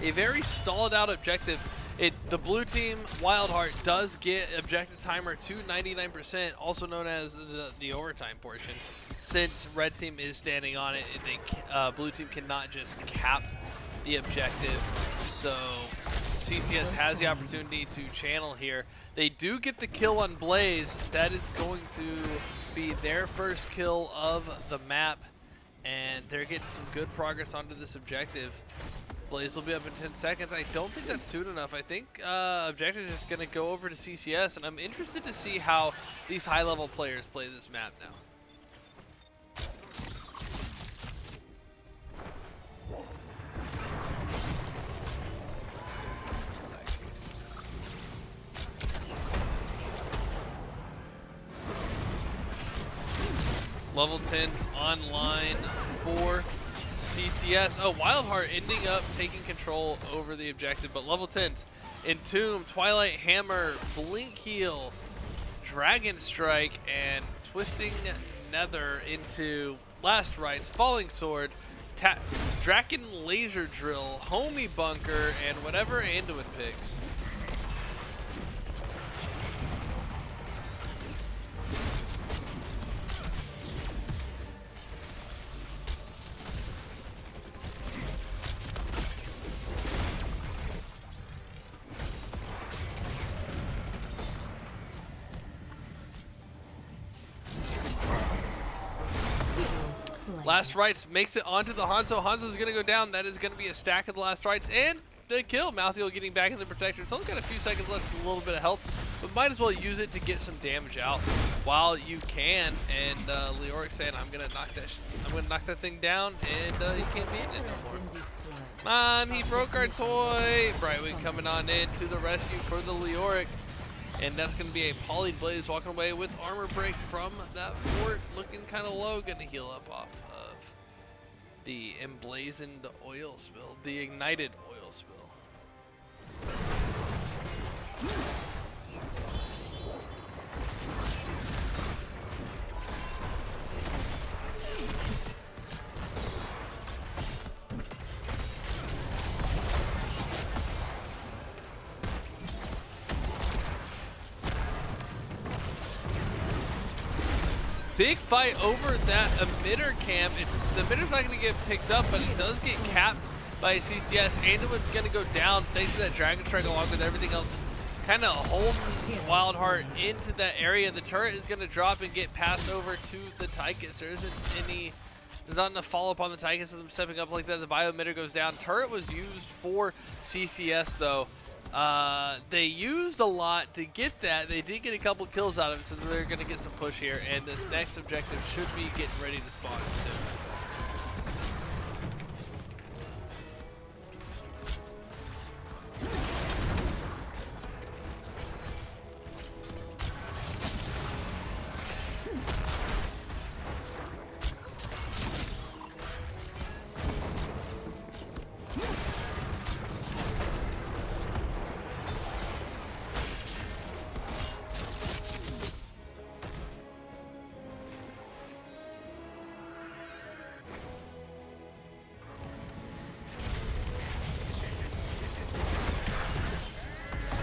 a very stalled out objective. The blue team, WildHeart, does get objective timer to 99%, also known as the overtime portion. Since red team is standing on it, blue team cannot just cap the objective. So CCS has the opportunity to channel here. They do get the kill on Blaze. That is going to be their first kill of the map, and they're getting some good progress onto this objective. Blaze will be up in 10 seconds. I don't think that's soon enough. I think objective is going to go over to CCS, and I'm interested to see how these high-level players play this map now. Level 10's online for CCS. Oh, WildHeart ending up taking control over the objective, but level 10's Entomb, Twilight Hammer, Blink Heal, Dragon Strike, and Twisting Nether into Last Rites, Falling Sword, Draken Laser Drill, Homie Bunker, and whatever Anduin picks. Last Rites makes it onto the Hanzo. Hanzo's going to go down. That is going to be a stack of the Last Rites. And the kill. Malthael getting back in the protector. It's only got a few seconds left with a little bit of health. But might as well use it to get some damage out while you can. And Leoric saying, I'm going to knock that thing down. And he can't be in it no more. Mom, he broke our toy. Brightwing coming on in to the rescue for the Leoric. And that's going to be a Poly Blaze walking away with armor break from that fort. Looking kind of low. Going to heal up off of the emblazoned oil spill. The ignited oil spill. Big fight over that emitter camp. The emitter's not going to get picked up, but it does get capped by CCS. Anduin's going to go down thanks to that Dragon Strike along with everything else. Kind of holding WildHeart into that area. The turret is going to drop and get passed over to the Tychus. There's not enough follow-up on the Tychus with them stepping up like that. The bio emitter goes down. Turret was used for CCS though. They used a lot to get that. They did get a couple kills out of it, so they're going to get some push here. And this next objective should be getting ready to spawn soon.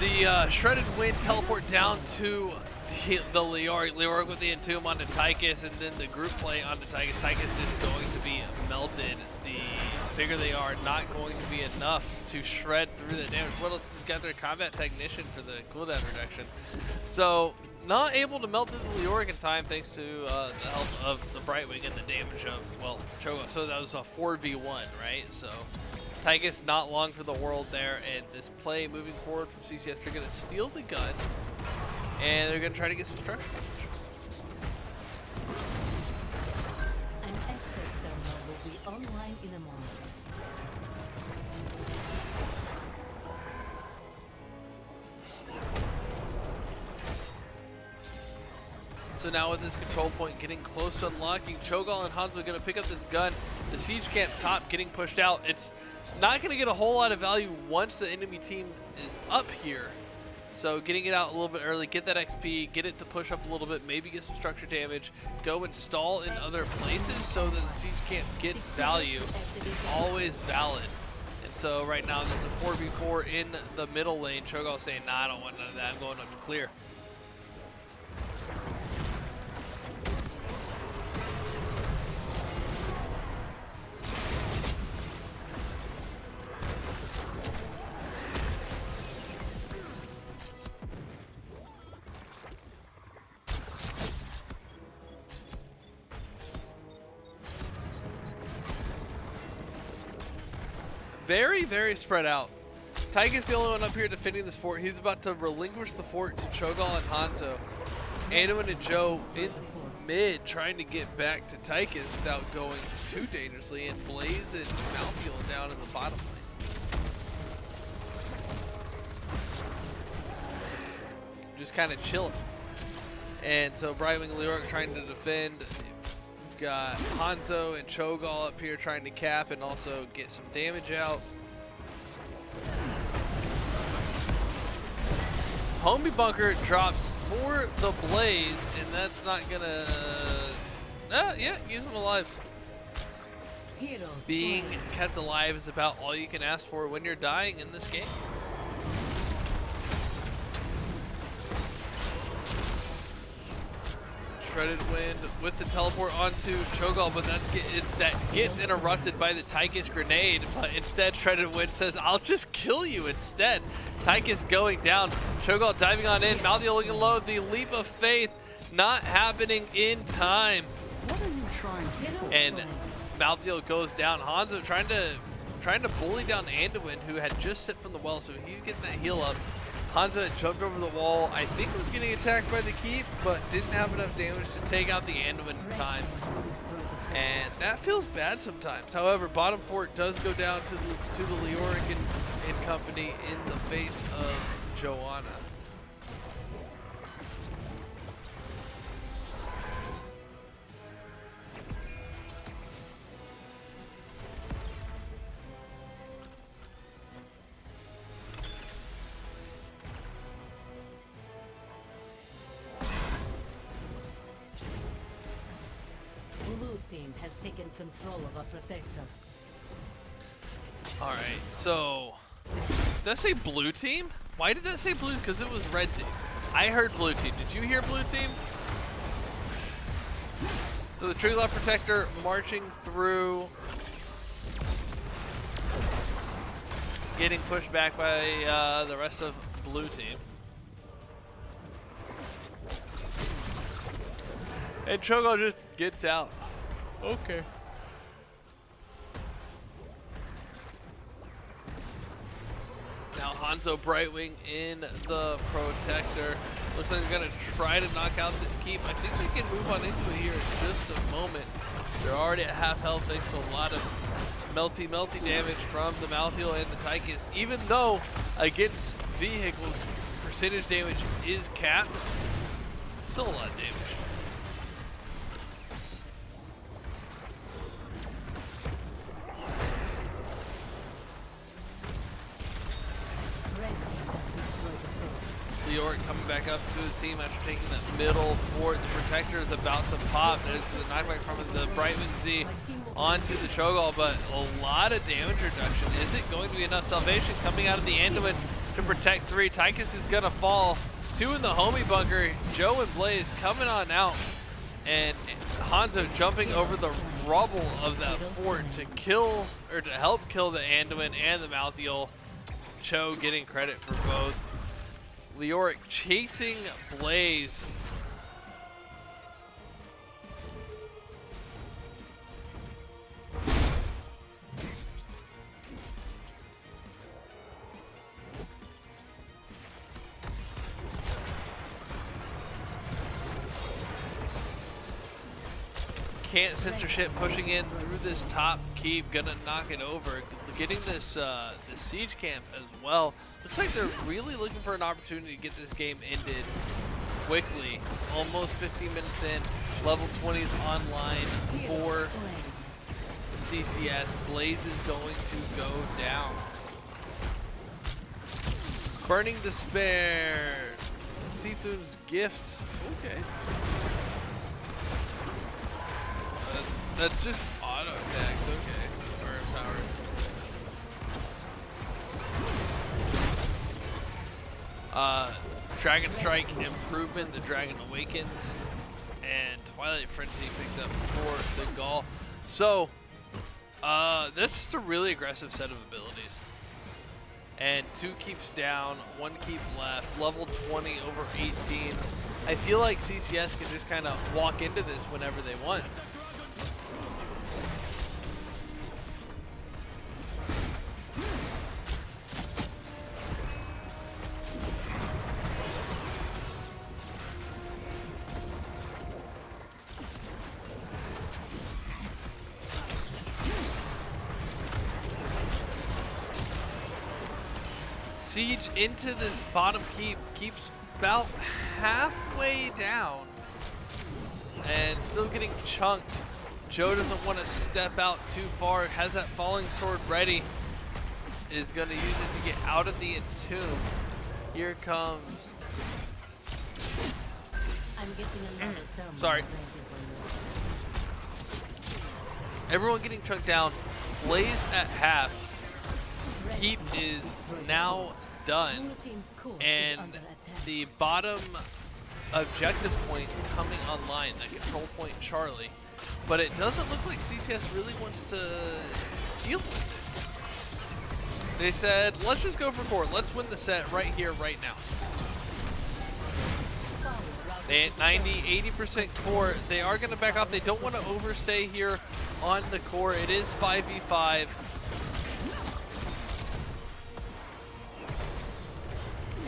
The Shredded Wind teleport down to the Leoric. Leoric with the Entomb onto Tychus, and then the group play onto Tychus. Tychus is going to be melted. The bigger they are, not going to be enough to shred through the damage. What else has got their combat technician for the cooldown reduction? So, not able to melt through the Leoric in time thanks to the help of the Brightwing and the damage of, well, Chogo. So that was a 4v1, right? So Tychus not long for the world there, and this play moving forward from CCS, they're going to steal the gun, and they're going to try to get some structure. An access terminal will be online in a moment. So now with this control point getting close to unlocking, Cho'Gall and Hanzo are going to pick up this gun. The siege camp top getting pushed out. It's not going to get a whole lot of value once the enemy team is up here. So getting it out a little bit early, get that XP, get it to push up a little bit, maybe get some structure damage, go install in other places so that the siege camp gets value. It's always valid. And Hanzo right now. There's a 4v4 in the middle lane. Cho'Gall saying, nah, I don't want none of that. I'm going up to clear. Very, very spread out. Tyke's the only one up here defending this fort. He's about to relinquish the fort to Cho'Gall and Hanzo. Anduin and Joe in mid trying to get back to Tychus without going too dangerously, and Blaze and Malthael down in the bottom lane. Just kind of chilling. And so Brightwing and Leoric trying to defend. We've got Hanzo and Cho'Gall up here trying to cap and also get some damage out. Homie Bunker drops for the Blaze, and that's not gonna... yeah, use him alive. Being kept alive is about all you can ask for when you're dying in this game. Shredded Wind with the teleport onto Cho'Gall, but that gets interrupted by the Tychus grenade. But instead, Shredded Wind says, "I'll just kill you instead." Tychus going down. Cho'Gall diving on in. Malthael looking low. The leap of faith not happening in time. What are you trying to do? And Malthael goes down. Hanzo trying to bully down Anduin, who had just sit from the well, so he's getting that heal up. Hanzo jumped over the wall. I think was getting attacked by the keep, but didn't have enough damage to take out the Anduin in time. And that feels bad sometimes. However, bottom fort does go down to the Leoric and company in the face of Joanna. Blue team has taken control of a protector. Alright, so did that say blue team? Why did that say blue? Because it was red team. I heard blue team. Did you hear blue team? So the Tree Love Protector marching through, getting pushed back by the rest of blue team. And Cho'Gall just gets out. Okay. Now Hanzo Brightwing in the Protector. Looks like he's gonna try to knock out this keep. I think we can move on into it here in just a moment. They're already at half health thanks to a lot of melty damage from the Malthael and the Tychus. Even though against vehicles, percentage damage is capped, still a lot of damage. Leoric coming back up to his team after taking that middle fort. The Protector is about to pop. There's the knockback from the Brightwing Z onto the Cho'Gall, but a lot of damage reduction. Is it going to be enough salvation coming out of the Anduin to protect 3? Tychus is going to fall. 2 in the homie bunker. Joe and Blaze coming on out. And Hanzo jumping over the rubble of that fort to kill, or to help kill the Anduin and the Malthael. Cho getting credit for both. Leoric chasing Blaze. Can't Censor Sh pushing in through this top keep, gonna knock it over. Getting this this siege camp as well. Looks like they're really looking for an opportunity to get this game ended quickly. Almost 15 minutes in, level 20s online for CCS. Blaze is going to go down. Burning Despair. Seathun's Gift. Okay. That's just auto attacks. Okay. Or empowered. Dragon Strike improvement, the Dragon Awakens, and Twilight Frenzy picked up for the Gaul. So, that's just a really aggressive set of abilities. And 2 keeps down, 1 keep left, level 20 over 18. I feel like CCS can just kind of walk into this whenever they want. Siege into this bottom keep, keeps about halfway down and still getting chunked. Joe doesn't want to step out too far, has that falling sword ready, is going to use it to get out of the entomb. Here comes... Sorry. Everyone getting chunked down. Blaze at half. Keep is now done, and the bottom objective point coming online, that control point Charlie, but it doesn't look like CCS really wants to deal with it. They said, let's just go for core, let's win the set right here, right now. They at 90-80% core, they are going to back off. They don't want to overstay here on the core. It is 5v5.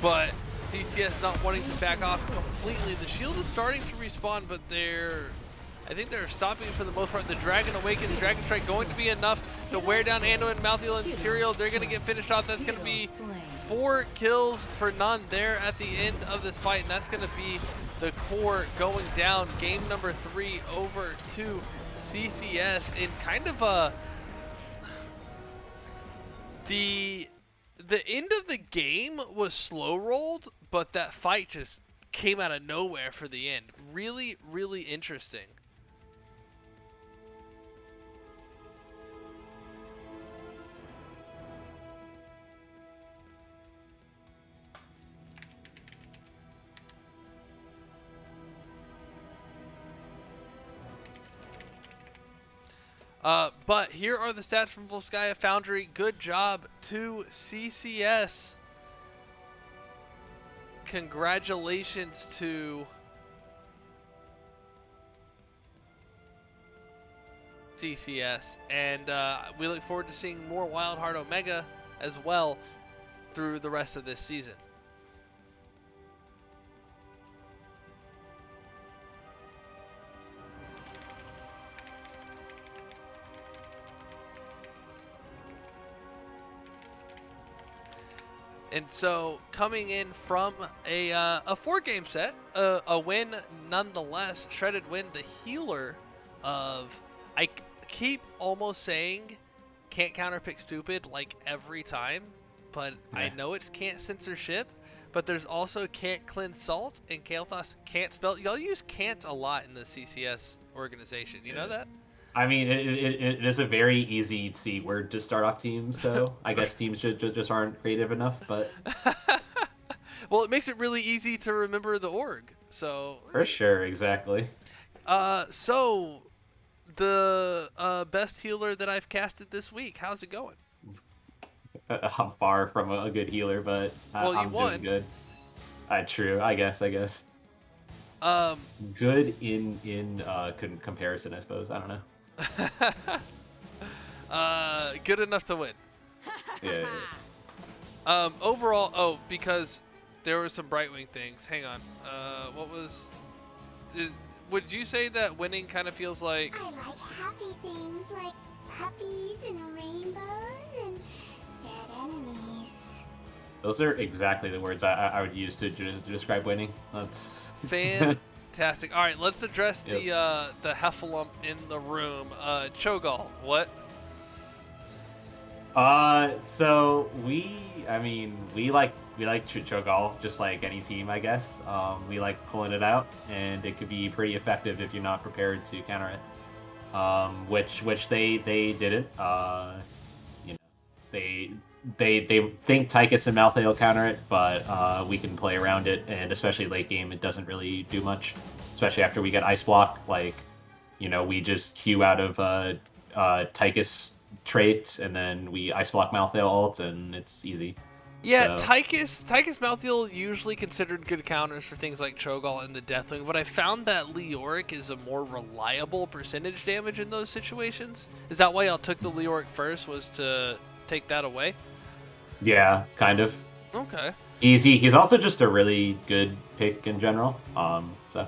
But CCS not wanting to back off completely. The shield is starting to respawn, but I think they're stopping for the most part. The Dragon Awakens, Dragon Strike going to be enough to wear down Ando and Malthael and Tyrael. They're going to get finished off. That's going to be 4 kills for none there at the end of this fight, and that's going to be the core going down. Game number 3 over to CCS in kind of a... The end of the game was slow rolled, but that fight just came out of nowhere for the end. Really, really interesting. But here are the stats from Volskaya Foundry. Good job to CCS. Congratulations to CCS. And we look forward to seeing more WildHeart Omega as well through the rest of this season. And so, coming in from a 4-game set, a win nonetheless, Shredded Wind, the healer of, I keep almost saying can't counterpick stupid like every time, but yeah. I know it's can't censor ship, but there's also can't cleanse salt and Kael'thas can't spell. Y'all use can't a lot in the CCS organization, you know that? I mean, it is a very easy C word to start off teams, so I guess teams just aren't creative enough, but... Well, it makes it really easy to remember the org, so... For sure, exactly. So, the best healer that I've casted this week, how's it going? I'm far from a good healer, but I'm doing good. True, I guess. Good in comparison, I suppose. I don't know. Good enough to win. Yeah. Overall, because there were some Brightwing things. Hang on. Would you say that winning kind of feels like? I like happy things like puppies and rainbows and dead enemies. Those are exactly the words I would use to describe winning. That's fantastic. All right, let's address the heffalump in the room. Cho'Gall, what? So we like Cho'Gall just like any team, I guess. We like pulling it out, and it could be pretty effective if you're not prepared to counter it. Which they didn't. they think Tychus and Malthael will counter it, but we can play around it, and especially late game, it doesn't really do much. Especially after we get Ice Block, like, you know, we just Q out of Tychus trait, and then we Ice Block Malthael ult, and it's easy. Yeah, So- Tychus Malthael usually considered good counters for things like Cho'Gall and the Deathwing, but I found that Leoric is a more reliable percentage damage in those situations. Is that why y'all took the Leoric first, was to take that away? Yeah, kind of. Okay. He's also just a really good pick in general. So.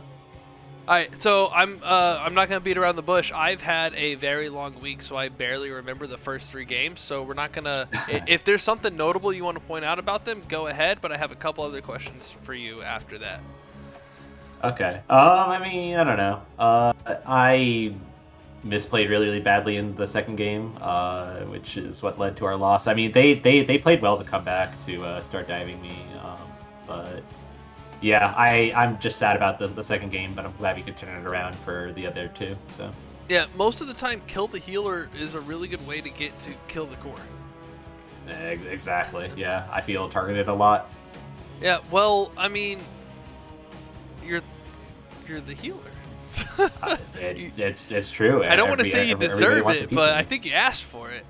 Alright, so I'm not gonna beat around the bush. I've had a very long week, so I barely remember the first 3 games. So we're not gonna. If there's something notable you want to point out about them, go ahead. But I have a couple other questions for you after that. Okay. I mean, I don't know. I misplayed really badly in the second game, which is what led to our loss. I mean, they played well to come back to start diving me, but. Yeah, I'm just sad about the second game, but I'm glad we could turn it around for the other 2. So. Yeah, most of the time, kill the healer is a really good way to get to kill the core. Exactly. Yeah, I feel targeted a lot. Yeah, well, I mean, you're the healer. It's true. I don't want to say you deserve wants a it, piece but of me. I think you asked for it.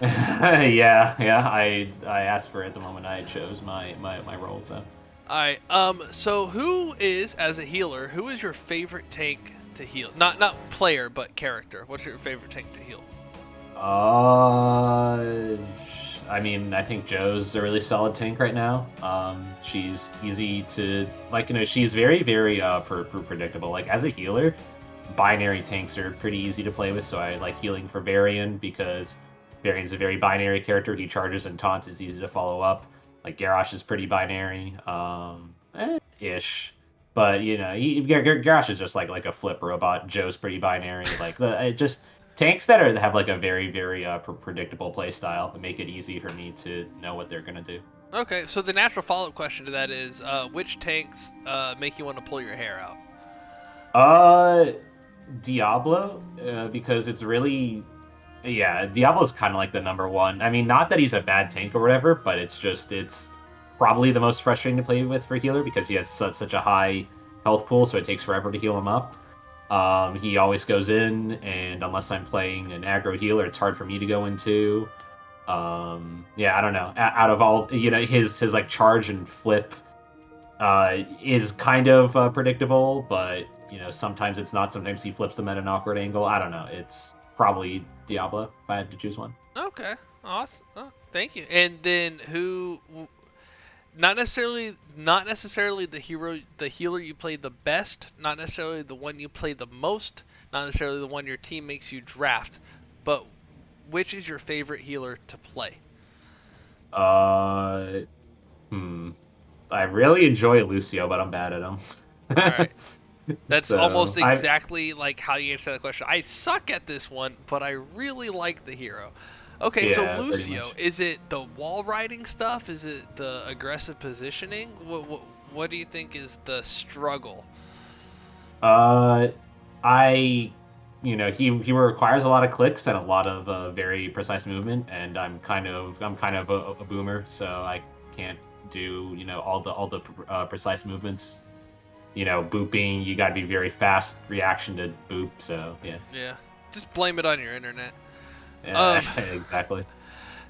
yeah. I asked for it the moment I chose my role. So. Alright, so who is, as a healer, who is your favorite tank to heal? Not player, but character. What's your favorite tank to heal? I mean, I think Joe's a really solid tank right now. She's easy to, like, you know, she's very predictable. Like, as a healer, binary tanks are pretty easy to play with, so I like healing for Varian, because Varian's a very binary character. He charges and taunts, it's easy to follow up. Like, Garrosh is pretty binary, ish. But, you know, Garrosh is just like a flip robot. Joe's pretty binary. Like, just tanks that have like a very predictable play style that make it easy for me to know what they're gonna do. Okay, so the natural follow-up question to that is, which tanks make you want to pull your hair out? Diablo, because it's really... Yeah, Diablo's kind of like the number one. I mean, not that he's a bad tank or whatever, but it's probably the most frustrating to play with for healer, because he has such a high health pool, so it takes forever to heal him up. He always goes in, and unless I'm playing an aggro healer, it's hard for me to go into. Yeah, I don't know. Out of all, you know, his like charge and flip is kind of predictable, but you know, sometimes it's not. Sometimes he flips them at an awkward angle. I don't know. It's probably Diablo if I had to choose one. Okay, awesome. Oh, thank you. And then who? Not necessarily the healer you play the best, not necessarily the one you play the most, not necessarily the one your team makes you draft, but which is your favorite healer to play? I really enjoy Lucio, but I'm bad at him. Alright. That's So, almost exactly like how you answer that question. I suck at this one, but I really like the hero. Okay, Yeah, so pretty Lucio, much. is it the wall riding stuff? Is it the aggressive positioning? What do you think is the struggle? You know, he requires a lot of clicks and a lot of very precise movement, and I'm kind of a boomer, so I can't do, you know, all the precise movements. You know, booping, you got to be very fast reaction to boop. So yeah. Yeah, just blame it on your internet. Yeah, exactly.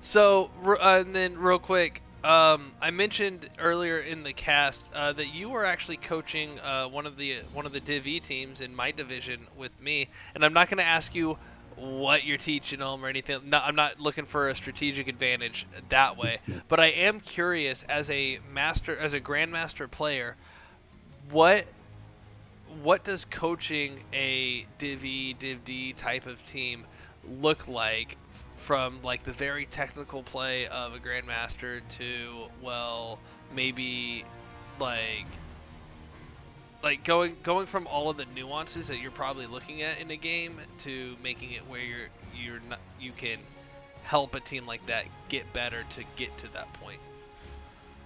So, and then real quick, I mentioned earlier in the cast that you were actually coaching one of the Div E teams in my division with me, and I'm not going to ask you what you're teaching them or anything. No, I'm not looking for a strategic advantage that way, but I am curious as a grandmaster player, what does coaching a Div E, Div D type of team look like, from like the very technical play of a grandmaster to, well, maybe like going from all of the nuances that you're probably looking at in a game to making it where you can help a team like that get better to get to that point?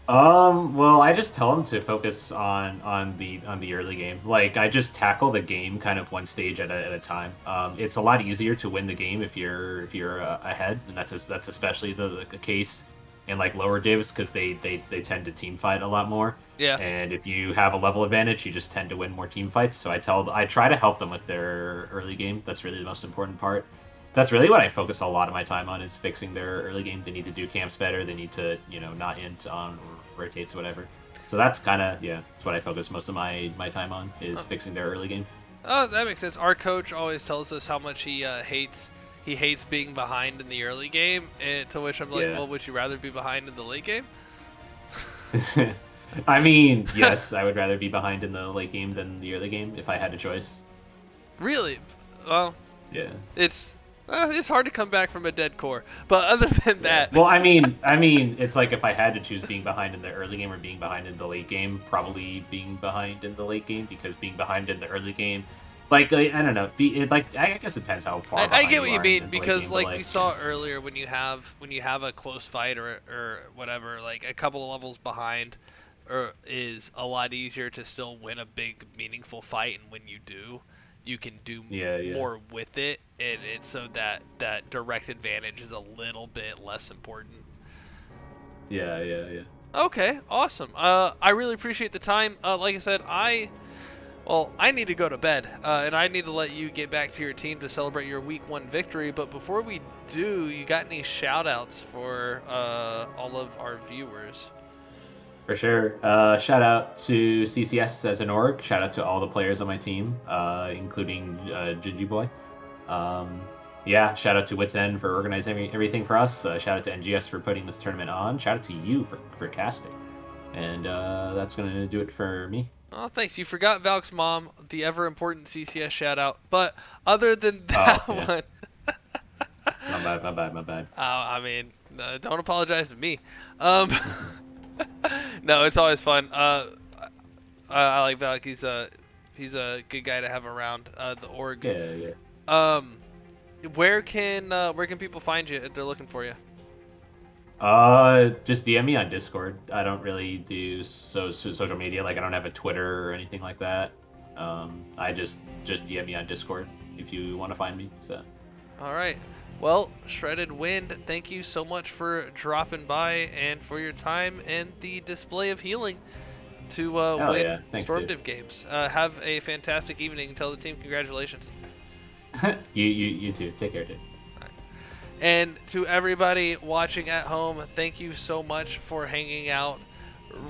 Well, I just tell them to focus on the early game. Like, I just tackle the game kind of one stage at a time. It's a lot easier to win the game if you're ahead, and that's especially the case in like lower divs because they tend to team fight a lot more. Yeah. And if you have a level advantage, you just tend to win more team fights. So I try to help them with their early game. That's really the most important part. That's really what I focus a lot of my time on, is fixing their early game. They need to do camps better. They need to, not int on rotates, whatever. So that's kind of, that's what I focus most of my time on, is fixing their early game. Oh, that makes sense. Our coach always tells us how much he hates being behind in the early game, and to which I'm like, well, would you rather be behind in the late game? I mean, yes, I would rather be behind in the late game than the early game if I had a choice. Really? Well, yeah. It's hard to come back from a dead core, but other than that. Well, I mean, it's like if I had to choose being behind in the early game or being behind in the late game, probably being behind in the late game, because being behind in the early game, like I don't know, I guess it depends how far. I get what you mean, because game, like we saw earlier, when you have a close fight or whatever, like a couple of levels behind, is a lot easier to still win a big meaningful fight, and when you do, you can do more with it, and it's so that direct advantage is a little bit less important. Yeah. Okay, awesome. I really appreciate the time. Like I said, I need to go to bed, and I need to let you get back to your team to celebrate your week 1 victory. But before we do, you got any shout outs for all of our viewers? For sure. Shout out to CCS as an org. Shout out to all the players on my team, including Gigi Boy. Shout out to Wits End for organizing everything for us. Shout out to NGS for putting this tournament on. Shout out to you for casting. And that's going to do it for me. Oh, thanks. You forgot Valk's mom, the ever important CCS shout out. But other than that one. My bad. I mean, don't apologize to me. No, it's always fun. I like Valk. He's a good guy to have around the orgs. Yeah. Where can people find you if they're looking for you? Just DM me on Discord. I don't really do social media. Like, I don't have a Twitter or anything like that. I just DM me on Discord if you want to find me. So. All right. Well, Shredded Wind, thank you so much for dropping by and for your time and the display of healing to win Storm Div games. Have a fantastic evening. Tell the team congratulations. you too. Take care, dude. And to everybody watching at home, thank you so much for hanging out.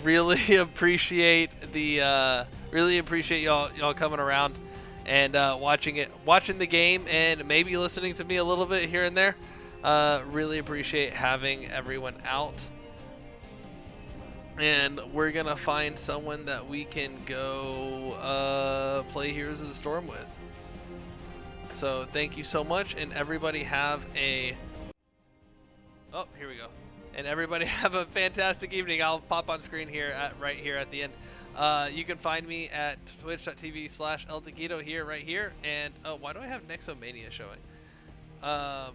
Really appreciate y'all coming around and watching the game, and maybe listening to me a little bit here and there. Really appreciate having everyone out. And we're gonna find someone that we can go play Heroes of the Storm with. So thank you so much, and everybody have a... Oh, here we go. And everybody have a fantastic evening. I'll pop on screen here right here at the end. You can find me at twitch.tv/eltaquito right here. And why do I have Nexomania showing? I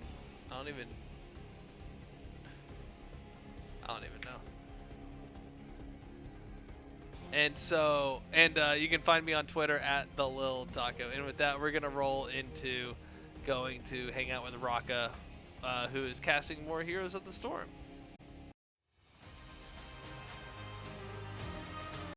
don't even know. And you can find me on Twitter at the Lil Taco. And with that, we're gonna roll into going to hang out with Raka, who is casting more Heroes of the Storm.